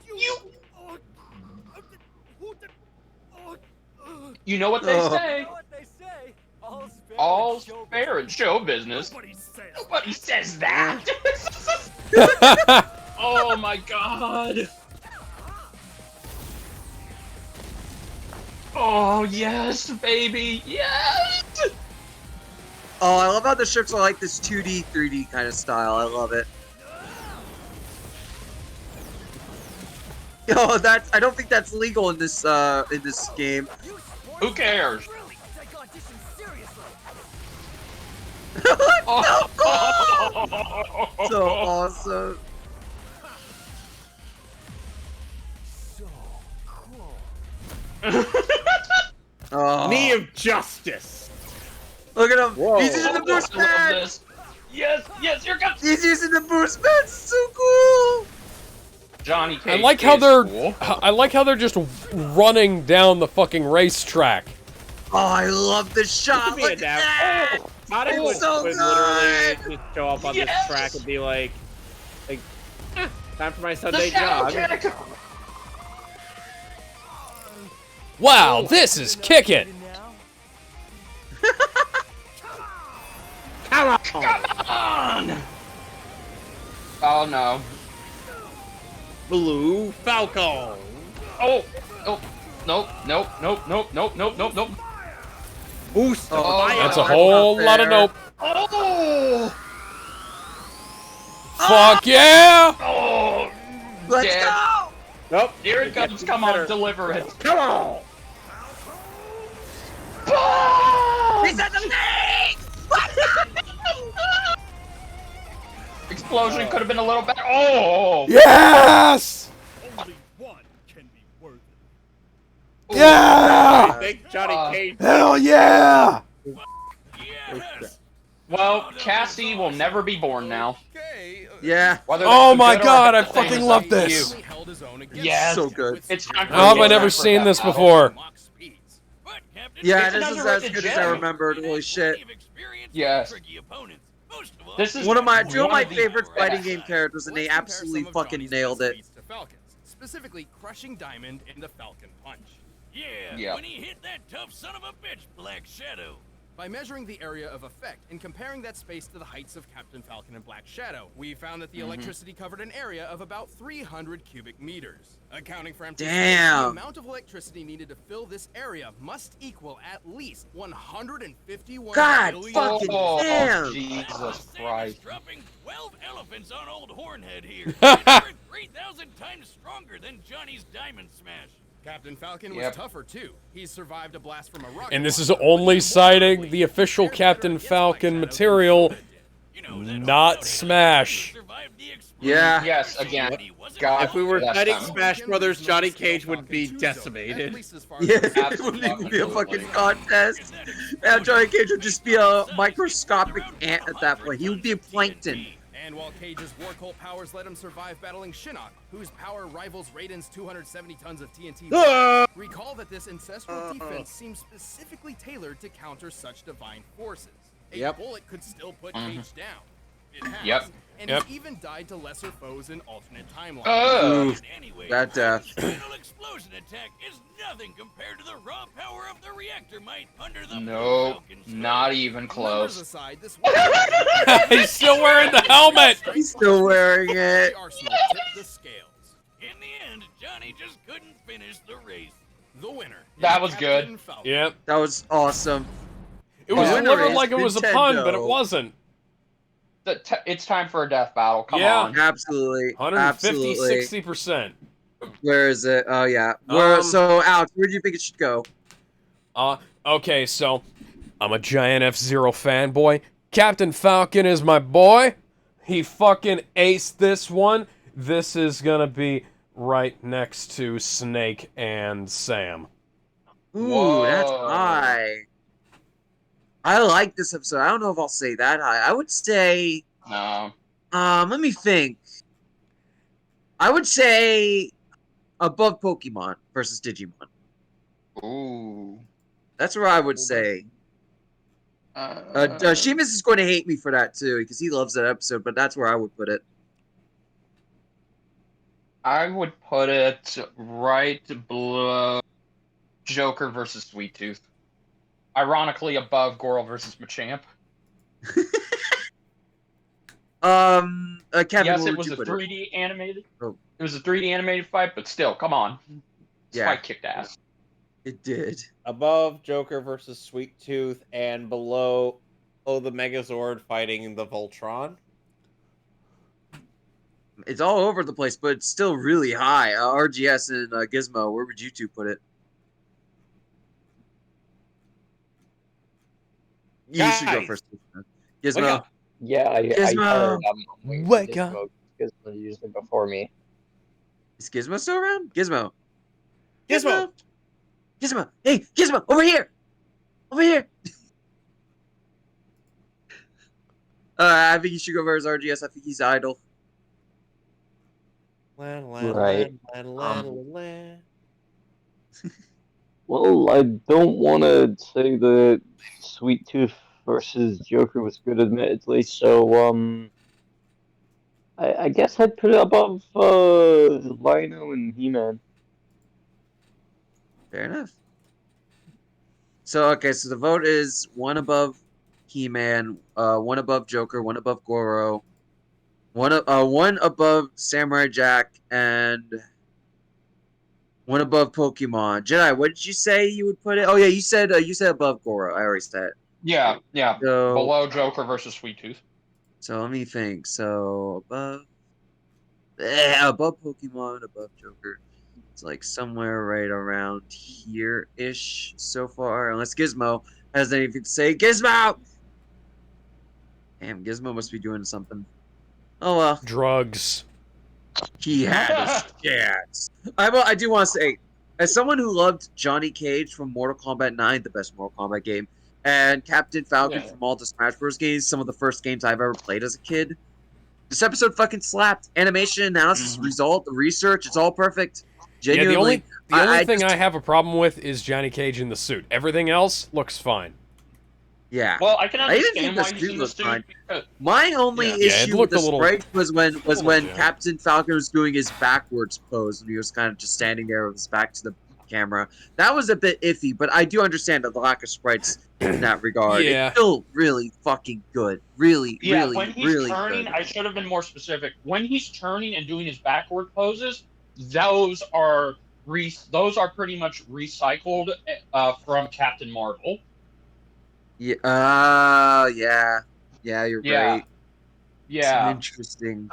you know what they say? All's fair in show business. Nobody says that. Oh my god. Oh yes, baby, yes. Oh, I love how the ships are like this 2D, 3D kind of style. I love it. Yo, I don't think that's legal in this game. Who cares? So awesome. Oh. Knee of justice. Look at him. Whoa. He's using the boost pad. Yes, here comes. He's using the boost pad. So cool. Johnny Cage. I like how they're just running down the fucking racetrack. Oh, I love the shot. Look at that. Johnny would literally just show up on this track and be like, time for my Sunday jog. Wow, this is kicking. Come on. Oh no. Blue Falcon. Oh, nope. Boost. That's a whole lot of nope. Oh. Fuck yeah! Oh. Let's go. Nope. Here it comes. Come on, deliver it. Come on. He's at the thing. Explosion could have been a little better. Oh! Yes! Only one can be worthy. Yeah! I think Johnny Cage. Hell yeah! Yes. Well, Cassie will never be born now. Yeah. Oh my god, I fucking love this. Yes. So good. It's time for How have I never seen this before? Yeah, It's this an is as underrated good as I gem. remembered. Holy shit. Yes. This is Two of my the favorite fighting best. game characters, and they absolutely fucking nailed it. Specifically, crushing Diamond in the Falcon Punch. Yeah. When he hit that tough son of a bitch, Black Shadow. By measuring the area of effect and comparing that space to the heights of Captain Falcon and Black Shadow, we found that the electricity covered an area of about 300 cubic meters. Accounting for empty space, Damn. the amount of electricity needed to fill this area must equal at least 151 God billion. fucking damn. Jesus Christ. Dropping 12 elephants on old Hornhead here. And we're 3,000 times stronger than Johnny's Diamond Smash. Captain Falcon was Yep. tougher too. He's survived a blast from a rocket. And this is only citing the official Captain Falcon material, not Smash. Yeah. Yes, again. God, If we were yes, fighting Tom. Smash Brothers, Johnny Cage would be decimated. Yeah, it wouldn't even be a fucking contest. Yeah, Johnny Cage would just be a microscopic ant at that point. He would be a plankton. And while Cage's Warcolt powers let him survive battling Shinnok, whose power rivals Raiden's 270 tons of TNT, recall that this ancestral defense seems specifically tailored to counter such divine forces. A bullet could still put Cage down. It has. Yep. And Yep. he's even died to lesser foes in alternate timelines. Oof. Anyway, That death. final explosion attack is nothing compared to the raw power of the reactor might under the No, Falcon's not even Numbers close. aside, this He's still wearing the helmet. He's still wearing it. The Arsenal tipped the scales. In the end, Johnny just couldn't finish the race. The winner. That is was Captain good. Falcon. Yep. That was awesome. It was The winner delivered is like it was a pun, but it Nintendo. wasn't. It's time for a death battle. Come Yeah. on. Absolutely. 150, Absolutely. 60%. Where is it? Oh yeah. Where? So Alex, where do you think it should go? Okay, so I'm a giant F-Zero fanboy. Captain Falcon is my boy. He fucking aced this one. This is gonna be right next to Snake and Sam. Ooh, that's Whoa. high. I like this episode. I don't know if I'll say that high. I would say, No. let me think. I would say above Pokemon versus Digimon. Ooh. That's where I would say. Sheamus is going to hate me for that too, because he loves that episode. But that's where I would put it. I would put it right below Joker versus Sweet Tooth. Ironically, above Goro versus Machamp. Kevin, Yes, where it would was you a put 3D animated. Oh. It was a 3D animated fight, but still, come on. This Yeah. fight kicked ass. It did. Above Joker versus Sweet Tooth and below the Megazord fighting the Voltron. It's all over the place, but it's still really high. RGS and Gizmo, where would you two put it? You should go Guys. first. Gizmo. Yeah, I Gizmo. heard. I'm waiting for Wake Gizmo. up. Gizmo used it before me. Is Gizmo still around? Gizmo. Gizmo. Gizmo. Hey, Gizmo, over here. Over here. I think you should go versus RGS. I think he's idle. Right. Well, I don't want to say that Sweet Tooth versus Joker was good, admittedly. So, I guess I'd put it above Lino and He-Man. Fair enough. So, okay, so the vote is one above He-Man, one above Joker, one above Goro, one above Samurai Jack, and one above Pokemon. Jedi, what did you say you would put it? Oh yeah, you said above Goro. I already said. Yeah. So, Below Joker versus Sweet Tooth. So let me think. So above Pokemon, above Joker. It's like somewhere right around here-ish so far. Unless Gizmo has anything to say. Gizmo! Damn, Gizmo must be doing something. Oh well. Drugs. He had his chance. I do want to say, as someone who loved Johnny Cage from Mortal Kombat 9, the best Mortal Kombat game, and Captain Falcon from all the Smash Bros. Games, some of the first games I've ever played as a kid, this episode fucking slapped. Animation, analysis, result, the research, it's all perfect. Genuinely. Yeah, the only thing I have a problem with is Johnny Cage in the suit. Everything else looks fine. Yeah. Well, I can I didn't understand think why the he's suit in the looked suit. fine. because- My only Yeah, it issue with looked the a little- sprite was when yeah. Captain Falcon was doing his backwards pose and he was kind of just standing there with his back to the camera. That was a bit iffy, but I do understand the lack of sprites in that regard. Yeah. It's still really fucking good. Really, Yeah, really, when he's really turning, good. I should have been more specific. When he's turning and doing his backward poses, those are pretty much recycled from Captain Marvel. Yeah, yeah, you're Yeah. right. Yeah. Interesting.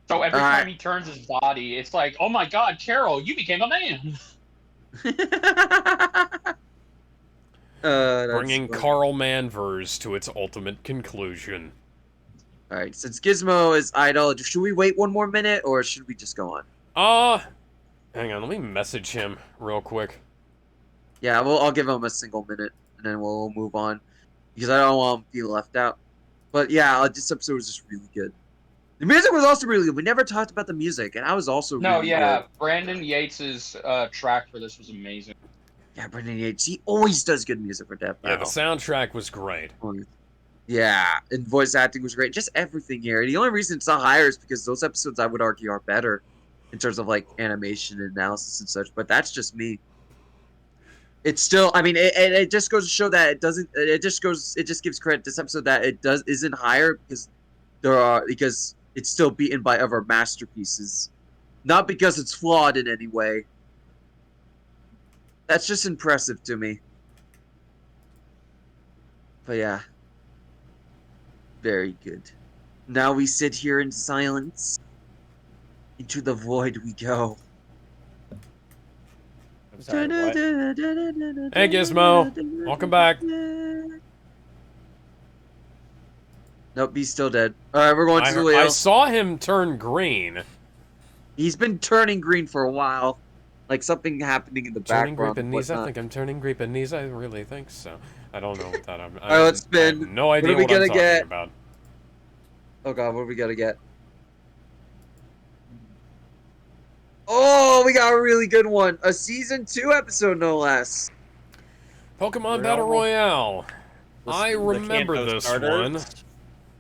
So every time he turns his body, it's like, oh my God, Carol, you became a man. Bringing Carl Manvers to its ultimate conclusion. All right, since Gizmo is idle, should we wait one more minute or should we just go on? Hang on, let me message him real quick. Yeah, well, I'll give him a single minute and then we'll move on because I don't want him to feel left out. But yeah, this episode was just really good. The music was also really good. We never talked about the music, and I was also really good. Brandon Yates's track for this was amazing. Yeah, Brandon Yates, he always does good music for Death Yeah, Battle. the soundtrack was great. Yeah, and voice acting was great. Just everything here. The only reason it's not higher is because those episodes I would argue are better in terms of like animation and analysis and such. But that's just me. It's still, I mean, it just goes to show that it doesn't. It just gives credit to this episode that it isn't higher because it's still beaten by other masterpieces, not because it's flawed in any way. That's just impressive to me. But yeah. Very good. Now we sit here in silence. Into the void we go. I'm sorry, what? Hey, Gizmo. Welcome back. Nope, he's still dead. Alright, we're going to the wheel. I saw him turn green. He's been turning green for a while. Like something happening in the background. Turning green, I think I'm turning green, I really think so. I don't know what that I'm. Alright, let's spin. I have no idea what I'm talking about. Oh god, what are we gonna get? Oh, we got a really good one. A season 2 episode, no less. Pokemon Battle Royale. I remember this one.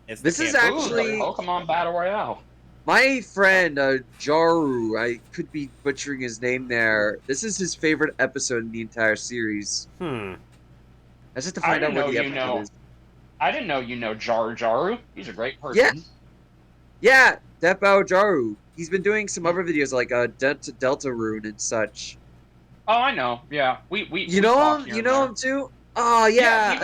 This is actually Pokemon Battle Royale. My friend Jaru. I could be butchering his name there. This is his favorite episode in the entire series. I just have to find out what the episode is. I didn't know you know Jaru. He's a great person. Yeah, Depao Jaru. He's been doing some other videos like Delta Rune and such. Oh, I know. Yeah, we You know him? You know him too? Oh yeah.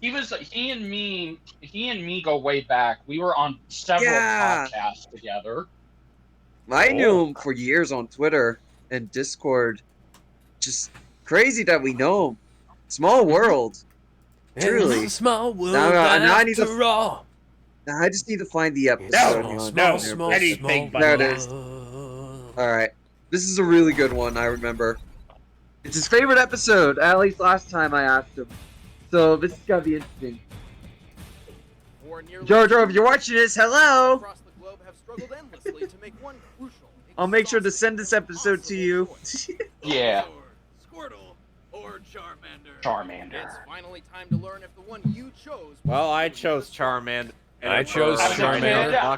He and me go way back. We were on several podcasts together. I knew him for years on Twitter and Discord. Just crazy that we know him. Small world. Truly. Small world. Now I just need to find the episode. Anything but there it is. Alright. This is a really good one, I remember. It's his favorite episode, at least last time I asked him. So this is gonna be interesting. Jojo, if you're watching this, hello! I'll make sure to send this episode to you. Yeah. Squirtle or Charmander. Charmander. It's finally time to learn if the one you chose. Well, I chose Charmander. I chose Charmander.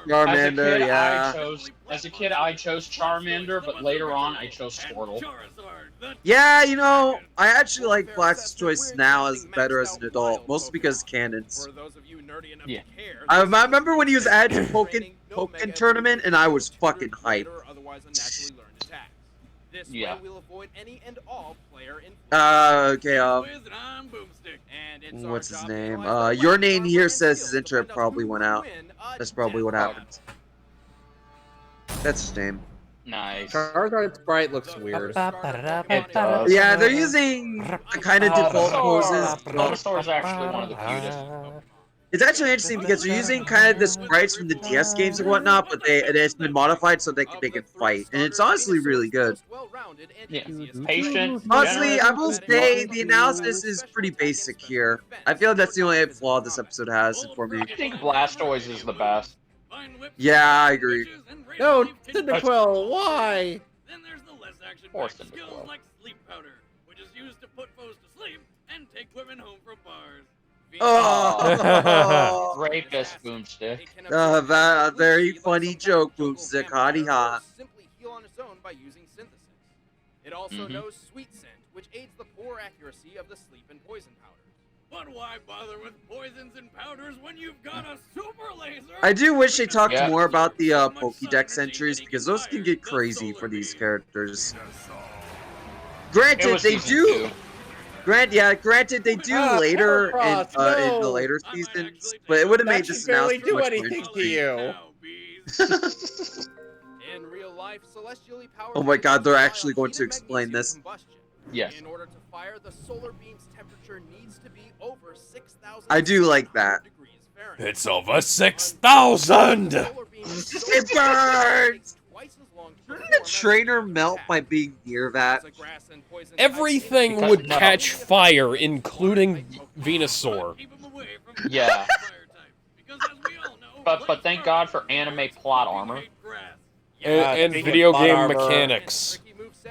Charmander, As a kid, I chose Charmander, but later on, I chose Squirtle. Yeah, you know, I actually like Black's choice now as better as an adult, mostly because canons. Yeah. I remember when he was added to Pokken Tournament, and I was fucking hyped. Yeah. Okay, what's his name? Your name here says his intro probably went out. That's probably what happened. That's his name. Nice. Charizard's sprite looks weird. Yeah, they're using the kind of default poses. Bulbasaur is actually one of the cutest. It's actually interesting because they're using kind of the sprites from the DS games and whatnot, but it's been modified so they can fight, and it's honestly really good. Yeah. Patient. Honestly, I will say the analysis is pretty basic here. I feel like that's the only flaw this episode has for me. I think Blastoise is the best. Yeah, I agree. No, Cyndaquil, why? Then there's the less action Poor skills Cyndaquil. like sleep powder, which is used to put foes to sleep and take women home from bars. Oh, Rapist Boomstick. a very funny joke, Boomstick. Hotty hot. Simply heal on its own by using synthesis. It also knows sweet scent, which aids the poor accuracy of the sleep and poison powders. But why bother with poisons and powders when you've got a super laser? I do wish they talked more about the Pokédex entries because those can get crazy for these characters. Granted, they do. Granted, they do later in the later seasons, but it would have made this announcement much more interesting. In real life, celestially powered. Oh my god, they're actually going to explain this. Yes. In order to fire, the solar beam's temperature needs to be over 6,000. I do like that. It's over 6,000! It burns! Wouldn't the trainer melt by being near that? Everything would catch fire, including Venusaur. Yeah. But thank God for anime plot armor. And video game mechanics.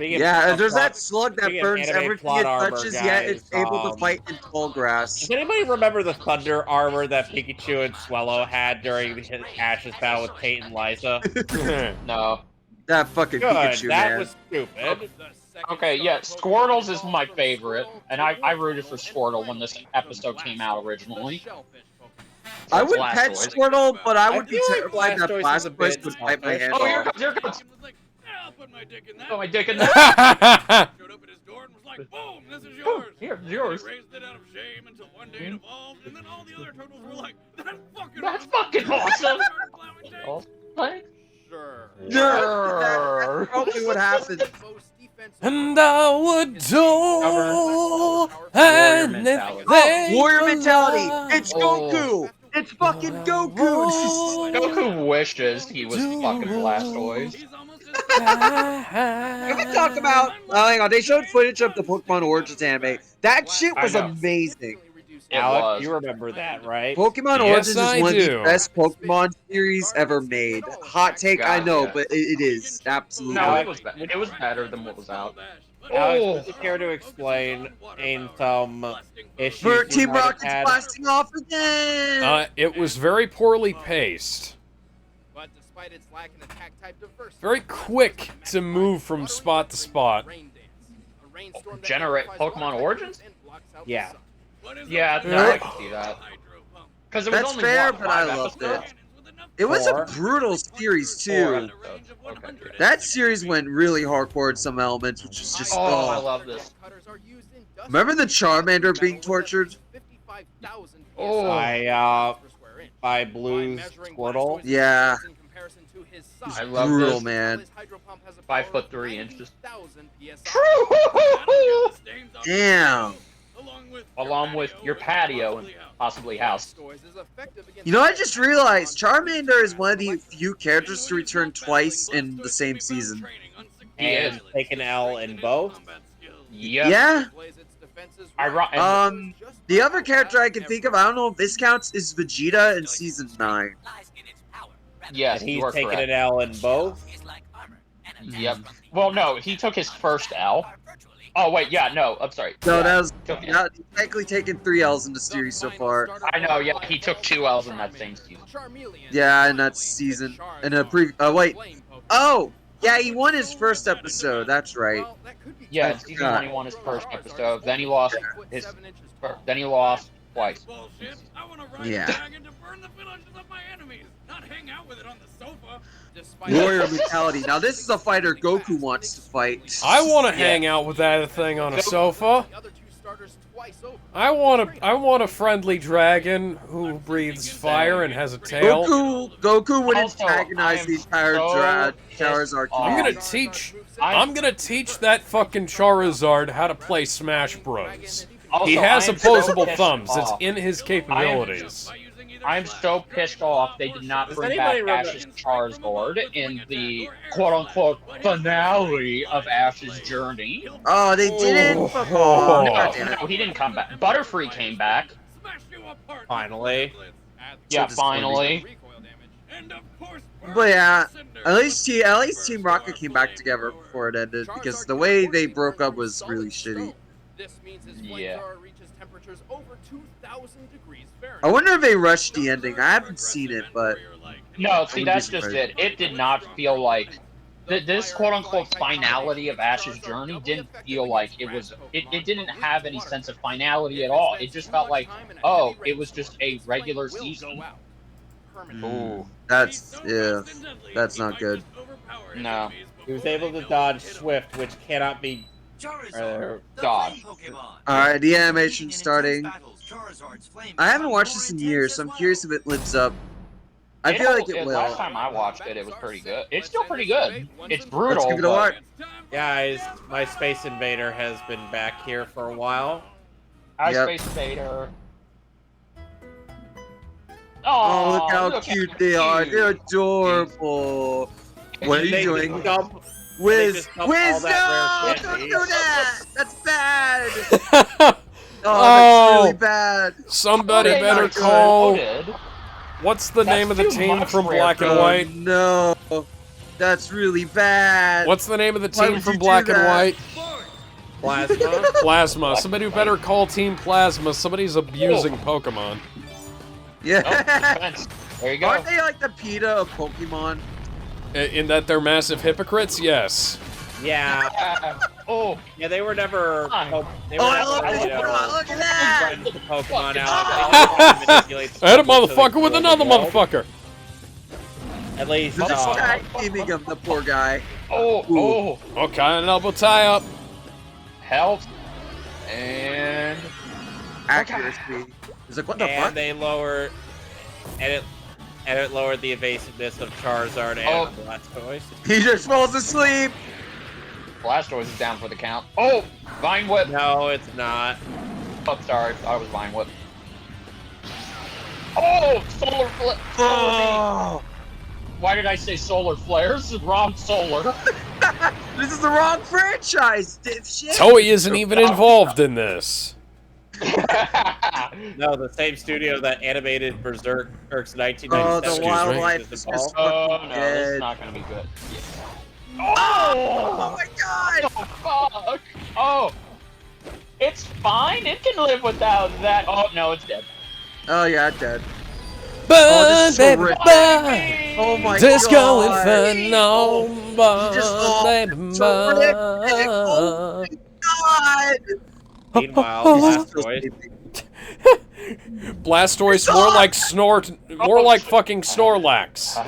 Yeah, there's that slug that burns anime everything plot it armor, touches, yet it's guys, able to fight in tall grass. Does anybody remember the thunder armor that Pikachu and Swellow had during Ash's battle with Kate and Liza? No. That fucking Good, Pikachu, that man. was stupid. Okay, yeah, Squirtle's is my favorite, and I rooted for Squirtle when this episode came out originally. I would pet Blastoise. Squirtle, but I would be feel like terrified that Blastoise is a Blastoise bit would bite my selfish. hand Oh, here off. it comes, here it comes. I'll put my dick in that. Put my dick in that. Showed up at his door and was like, boom, this is yours. Here, And yours. he raised it out of shame until one day it evolved, and then all the other turtles were like, That's fucking awesome. Like, Sure. That's probably what happened. And I would do anything. Warrior mentality. alive. It's Goku. It's fucking Goku. Goku wishes he was fucking Blastoise. Can we talk about? Hang on. They showed footage of the Pokemon Origins anime. That shit was I know. amazing. Alec, you remember that, right? Pokemon Yes, Origins I is one of do. the best Pokemon series ever made. Hot take, I know, Gotcha. but it is absolutely. No, it was better than what was out. Alex, would you care to explain in some issues For you Team might have Rocket's had? blasting off again. It was very poorly paced. But despite its lack in attack type diversity, Very quick to move from spot to spot. Generate Pokemon Origins? Yeah. Yeah, no, I can see that. Because it was That's only fair, what, but I 5 loved episodes? it. It was a Four. brutal series 4 too. episodes. Okay. That series went really hardcore in some elements, which is just. Oh, I Oh. love this. Remember the Charmander being tortured? Oh. By Blue's Squirtle. Yeah. I love Brutal, this. man. 5'3". Damn. Along with your patio and possibly house. You know, I just realized Charmander is one of the few characters to return twice in the same season. And take an L in both. Yep. Yeah. And The other character I can think of, I don't know if this counts, is Vegeta in season 9. yes, And he's you are taking correct. an L in both. Yep. Well, no, he took his first L. Oh wait, yeah, no, I'm sorry. No, Yeah, that was took it. he's technically taken 3 L's in the series so far. I know, yeah, he took 2 L's in that same season. Yeah, in that season. In a wait. Oh! Yeah, he won his first episode, that's right. Yeah, I in season forgot. 1 he won his first episode. Then he lost then he lost twice. Bullshit. I want to ride Yeah. a dragon to burn the villages of my enemies, not hang out with it on the sofa. Warrior mentality. Now this is a fighter Goku wants to fight. I want to hang out with that thing on a sofa. I want a friendly dragon who breathes fire and has a tail. Goku would Also, antagonize I am the entire so Charizard I'm community. gonna teach that fucking Charizard how to play Smash Bros. Also, He has I am so opposable pissed thumbs. It's off. in his capabilities. I'm so pissed off they did not Does bring back anybody remember- Ash's Charizard in the quote-unquote finale of Ash's journey. Oh, they didn't? Oh. Oh, No, God damn it. no, he didn't come back. Butterfree came back. Finally. Yeah, So finally. But yeah, at least Team Rocket came back together before it ended, because the way they broke up was really shitty. Yeah. I wonder if they rushed the ending. I haven't seen it, but No, see, wouldn't that's be just surprised. it. It did not feel like this quote-unquote finality of Ash's journey didn't feel like it was. It didn't have any sense of finality at all. It just felt like, oh, it was just a regular season. Ooh. that's that's not good. No. He was able to dodge Swift, which cannot be dodged. Alright, the animation's starting. I haven't watched this in years, so I'm curious if it lives up. I feel like it will. Last time I watched it, it was pretty good. It's still pretty good. It's brutal. Let's give it a watch. Guys, my Space Invader has been back here for a while. Hi, Yep. Space Invader. Oh, look how look cute they are. They're adorable. What are you They doing? just dump- Wiz, just dump Wiz, all that no! rare Don't candy. do that! That's bad! Oh, that's really bad. Somebody Okay, better not call. good. What's the That's name of the too team much from rare Black and Oh, White? no. That's really bad. What's the name of the Why team would from you do Black and that? White? Plasma. Plasma. Somebody who better call Team Plasma. Somebody's abusing Pokemon. Yeah. There you go. Aren't they like the PETA of Pokemon? In that they're massive hypocrites? Yes. Yeah. Oh. Yeah, they were never. They were I love never, this. you know, Look at that. friends with the Pokemon out. I had a motherfucker with another motherfucker. At least. This guy aiming him, the poor guy. Oh. Okay, an elbow tie up. Help. And accuracy. He's like, what the and fuck? they lowered. And it lowered the evasiveness of Charizard and Blastoise. He just falls asleep. Blastoise is down for the count. Oh, Vine Whip. No, it's not. Oh, sorry, I was Vine Whip. Oh, Solar Flare. Oh. Why did I say Solar Flares? Wrong Solar. This is the wrong franchise, dipshit. Toei isn't even involved in this. No, the same studio that animated Berserk's 1997. Oh, the wildlife is just fucking no, dead. this is not gonna be good. Oh my god! Oh, fuck! Oh, it's fine. It can live without that. Oh no, it's dead. Oh yeah, dead. Burn, this is so baby, rich. burn. Oh my Disco god! Inferno, burn, baby, burn. Oh my god! Meanwhile, Blastoise. Blastoise more like fucking Snorlax.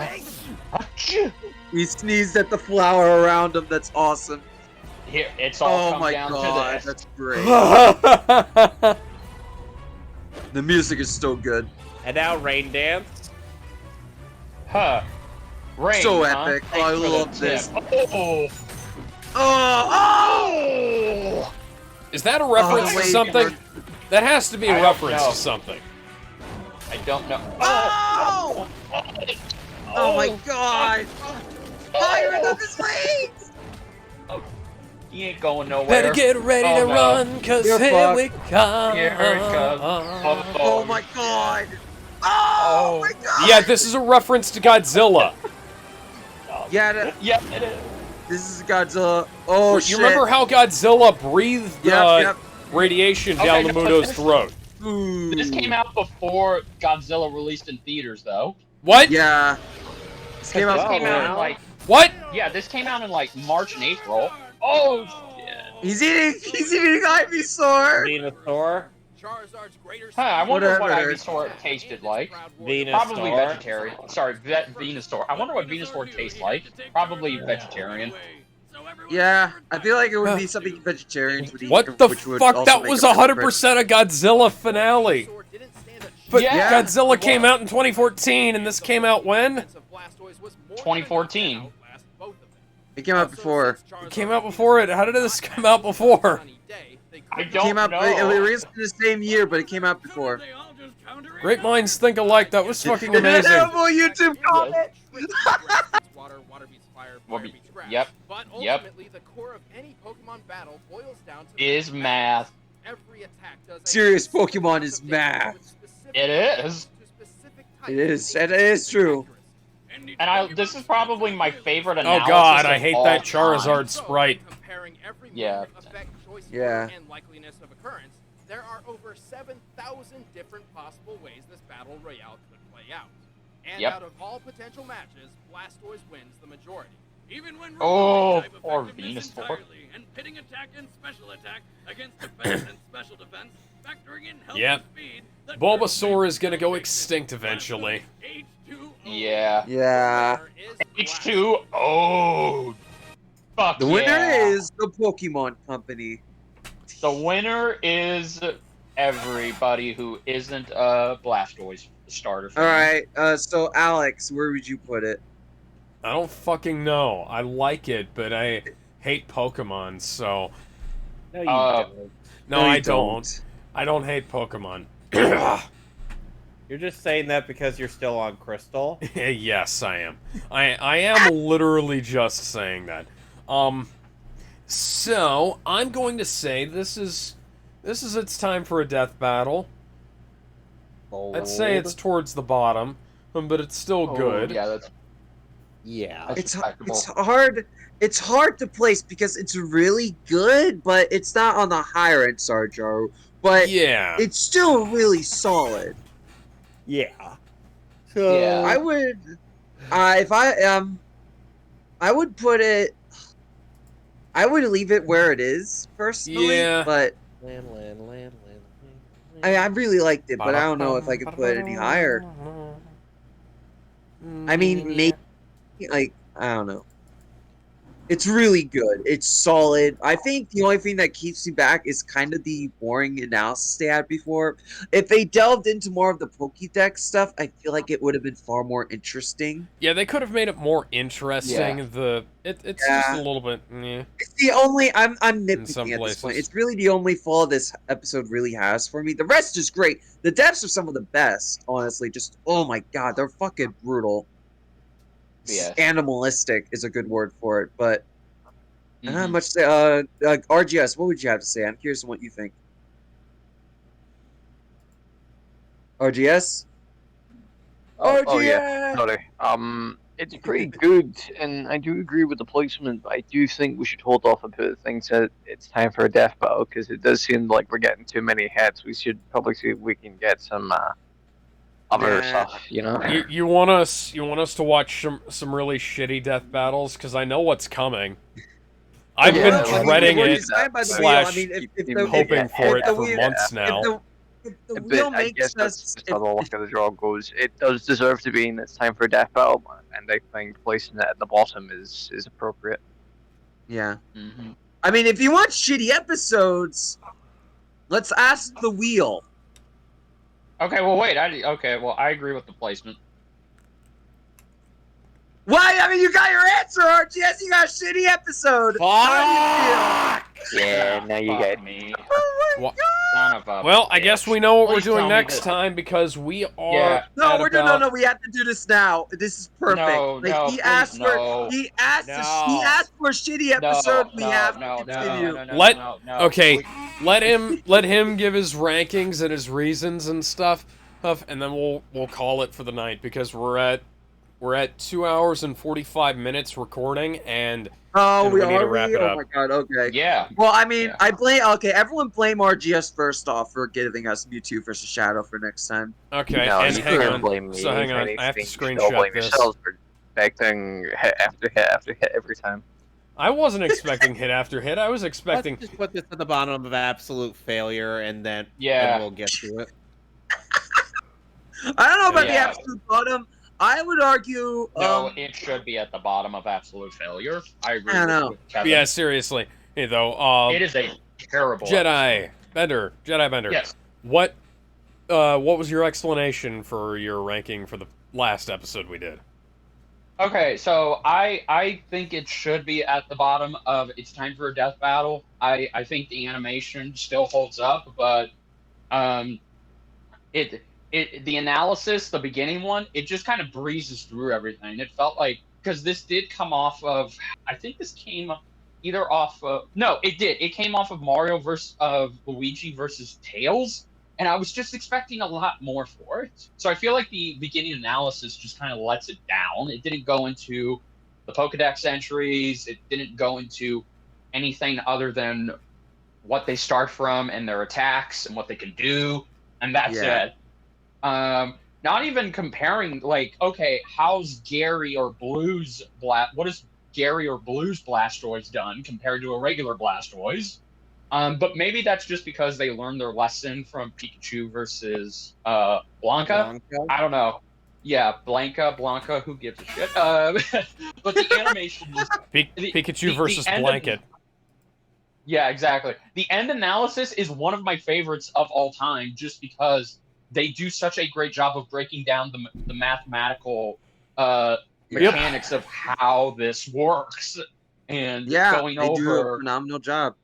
He sneezed at the flower around him. That's awesome. Here, it's all come my down god, to this. that's great. The music is so good. And now Rain Dance. Huh. Rain, So huh? epic. Thanks I for the love this. tip. Oh! Is that a reference to wait, something? That has to be a I don't reference know. to something. I don't know. Oh! Oh my god! Fire than his wings! He ain't going nowhere. Better get ready to no. run, cause You're here fucked. we come. Here it comes. Oh my god! Oh my god! Yeah, this is a reference to Godzilla. Yeah, Yep, it is. this is Godzilla. Oh You shit! remember how Godzilla breathed Yep. radiation Okay, down no, the Muto's this- throat? This came out before Godzilla released in theaters, though. What? Yeah. This came This out came out in before. like What? yeah, this came out in like March and April. Oh shit! He's eating Ivysaur. Venusaur. Charizard's greater Huh, I wonder what Whatever. Ivysaur tasted like. Venusaur. Probably vegetarian. Sorry, Venusaur. I wonder what Venusaur tastes like. Probably vegetarian. Yeah, I feel like it would be something vegetarians would eat. What the which would fuck? also That make was a difference. 100% a Godzilla finale. But Yeah. Godzilla came out in 2014, and this came out when? 2014. It came out before. It came out before it. How did this come out before? I It don't came out. know. It was released in the same year, but it came out before. Great minds think alike. That was fucking amazing. Terrible YouTube comment. Water beats fire, Well, fire beats grass. yep, But yep. ultimately, the core of any Pokemon battle boils down to Is math. every attack does a Serious Pokemon is math. It is. It is. It is true. And this is probably my favorite Oh analysis. god, I of hate all that time. Charizard sprite. Comparing every Yeah. move, effect, choice, Yeah. and likeliness of occurrence, there are over 7,000 different possible ways this battle royale could play out. And Yep. out of all potential matches, Blastoise wins the majority. Even when Oh, removing type poor effectiveness Venusaur. entirely and pitting attack and special attack against defense and special defense, factoring in health Yep. and speed. the Bulbasaur is gonna go extinct eventually. H2O. Yeah. Yeah. H2O. Fuck The winner yeah. is the Pokemon Company. The winner is everybody who isn't a Blastoise starter. All right. So Alex, where would you put it? I don't fucking know. I like it, but I hate Pokemon, so... No, you Uh, don't. No, I don't. I don't hate Pokemon. You're just saying that because you're still on Crystal. Yes, I am. I am literally just saying that. So I'm going to say this is its time for a death battle. I'd say it's towards the bottom, but it's still good. Yeah, that's Yeah. It's hard. It's hard to place because it's really good, but it's not on the higher end Sarjo. But yeah, it's still really solid. Yeah. So Yeah. I would, if I would put it. I would leave it where it is personally, Yeah. but Land. I really liked it, but I don't know if I could put it any higher. I mean, maybe like I don't know. It's really good. It's solid. I think the only thing that keeps me back is kind of the boring analysis they had before. If they delved into more of the Pokédex stuff, I feel like it would have been far more interesting. Yeah, they could have made it more interesting. Yeah. It's just a little bit. Yeah. It's the only I'm some nitpicking at this point. places. It's really the only flaw this episode really has for me. The rest is great. The deaths are some of the best, honestly. Just oh my god, they're fucking brutal. Yes. Animalistic is a good word for it, but not much to say. RGS, what would you have to say? I'm curious on what you think. RGS? Oh yeah, sorry. It's pretty good, and I do agree with the placement. But I do think we should hold off a bit of things that it's time for a death battle because it does seem like we're getting too many hits. We should probably see if we can get some other stuff. You know. You want us to watch some really shitty death battles because I know what's coming. I've been dreading it / hoping for it for months now. I guess that's just how the luck of the draw goes. It does deserve to be, and it's time for a death battle, and I think placing it at the bottom is appropriate. Yeah. I mean, if you want shitty episodes, let's ask the wheel. Okay, well, wait. I agree with the placement. Why? I mean, you got your answer, RGS. You got a shitty episode. How do you feel? Yeah, now you got me. Oh my god. Son of a Well, I guess we know what we're Please doing tell me next that- time because we are. Yeah. No, at no. We have to do this now. This is perfect. He asked for a shitty episode. We have to continue. Let him give his rankings and his reasons and stuff, and then we'll call it for the night because we're at 2 hours and 45 minutes recording, and we need to wrap it up. Oh my god, okay. Yeah. Well, I mean, everyone blame RGS first off for giving us Mewtwo versus Shadow for next time. Okay, No, and you hang can't on. blame me. So hang on, I have to screenshot this. Yourselves for expecting hit after hit every time. I wasn't expecting hit after hit. I was expecting. Let's just put this at the bottom of absolute failure, and then we'll get to it. I don't know about the absolute bottom. I would argue. No, it should be at the bottom of absolute failure. I agree. With Kevin. Yeah, seriously. Hey, though. It is a terrible Jedi Bender. Yes. What was your explanation for your ranking for the last episode we did? Okay, so I think it should be at the bottom of It's Time for a Death Battle. I think the animation still holds up, but the analysis, the beginning one, it just kind of breezes through everything. It felt like, because this did come off of, I think this came either off of, no, it did. It came off of Mario Luigi versus Tails, and I was just expecting a lot more for it. So I feel like the beginning analysis just kind of lets it down. It didn't go into the Pokedex entries. It didn't go into anything other than what they start from and their attacks and what they can do, and that's it. Not even comparing, like, okay, how's Gary or Blue's what is Gary or Blue's Blastoise done compared to a regular Blastoise? But maybe that's just because they learned their lesson from Pikachu versus Blanca. I don't know. Yeah, Blanca, who gives a shit? But the animation is Pikachu versus Blanket. Yeah, exactly. The end analysis is one of my favorites of all time, just because they do such a great job of breaking down the mathematical mechanics of how this works, and going over. They do a phenomenal job.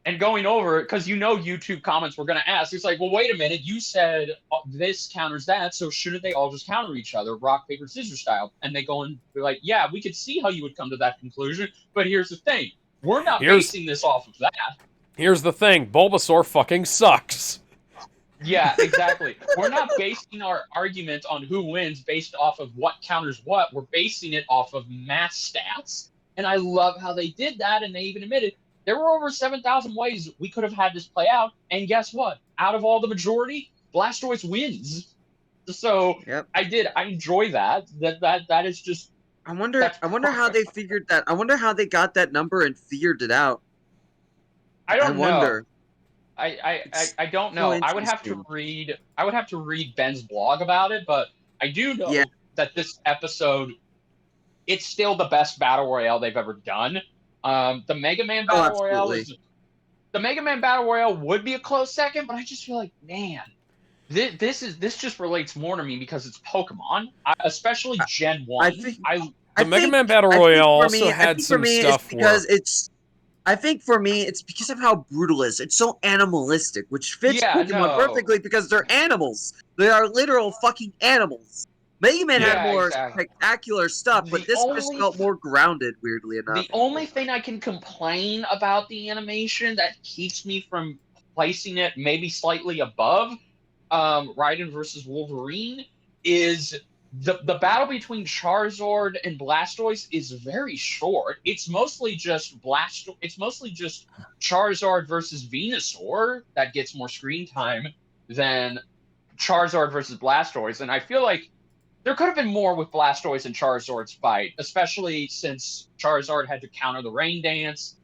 And going over it, because YouTube comments were going to ask, it's like, well, wait a minute, you said this counters that, so shouldn't they all just counter each other, rock, paper, scissors style? And they go and they're like, yeah, we could see how you would come to that conclusion, but here's the thing. We're not basing this off of that. Here's the thing. Bulbasaur fucking sucks. Yeah, exactly. We're not basing our argument on who wins based off of what counters what. We're basing it off of math stats. And I love how they did that. And they even admitted there were over 7,000 ways we could have had this play out. And guess what? Out of all the majority, Blastoise wins. So I enjoy that. That is just. I wonder how they figured that. I wonder how they got that number and figured it out. I don't wonder. know. I don't know. I would have to read Ben's blog about it, but I do know that this episode, it's still the best battle royale they've ever done. The Mega Man battle royale would be a close second, but I just feel like, man, this just relates more to me because it's Pokemon, especially Gen 1. The Mega Man battle royale also had some stuff I think for me, it's because of how brutal it is. It's so animalistic, which fits Pokemon perfectly because they're animals. They are literal fucking animals. Mega Man had more spectacular stuff, but this just felt more grounded, weirdly enough. The only thing I can complain about the animation that keeps me from placing it maybe slightly above Raiden versus Wolverine is the battle between Charizard and Blastoise is very short. It's mostly just Charizard versus Venusaur that gets more screen time than Charizard versus Blastoise, and I feel like there could have been more with Blastoise and Charizard's fight, especially since Charizard had to counter the Rain Dance,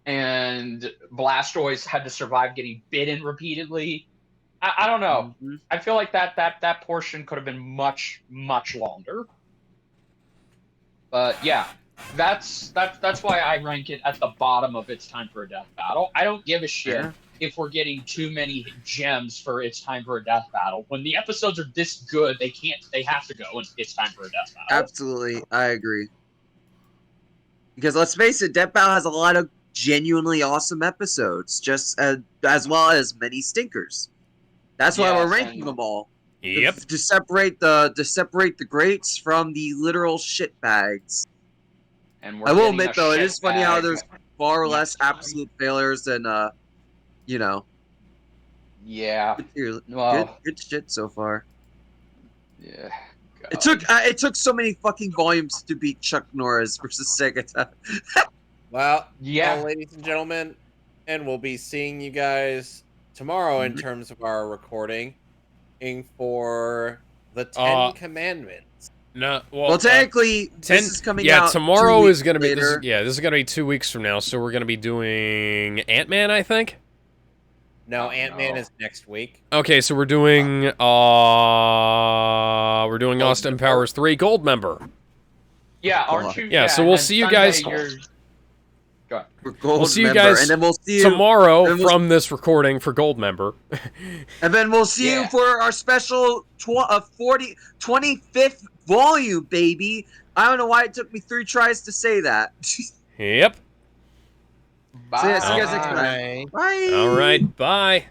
and Blastoise had to survive getting bitten repeatedly. I don't know. Mm-hmm. I feel like that portion could have been much longer. But yeah, that's why I rank it at the bottom of It's Time for a Death Battle. I don't give a shit if we're getting too many gems for It's Time for a Death Battle. When the episodes are this good, they have to go and It's Time for a Death Battle. Absolutely, I agree. Because let's face it, Death Battle has a lot of genuinely awesome episodes, just as well as many stinkers. That's why we're ranking them all. Yep. To separate the greats from the literal shitbags. And I will admit though, it is funny how there's far less absolute failures than Yeah. Good shit so far. Yeah. God. It took so many fucking volumes to beat Chuck Norris versus Sega. Well, ladies and gentlemen, and we'll be seeing you guys tomorrow in terms of our recording for the 10 Commandments. No, well technically, this is coming out. Yeah, tomorrow is going to be. This is going to be 2 weeks from now. So we're going to be doing Ant-Man, I think. No, Ant-Man is next week. Okay, so we're doing Austin Powers 3 Gold Member. Yeah, aren't you? Yeah, so we'll see you guys. We'll see you guys and then we'll see tomorrow from this recording for Gold Member. And then we'll see you for our special 25th volume, baby. I don't know why it took me 3 tries to say that. Yep. Bye. See you guys next time. Bye. All right, bye.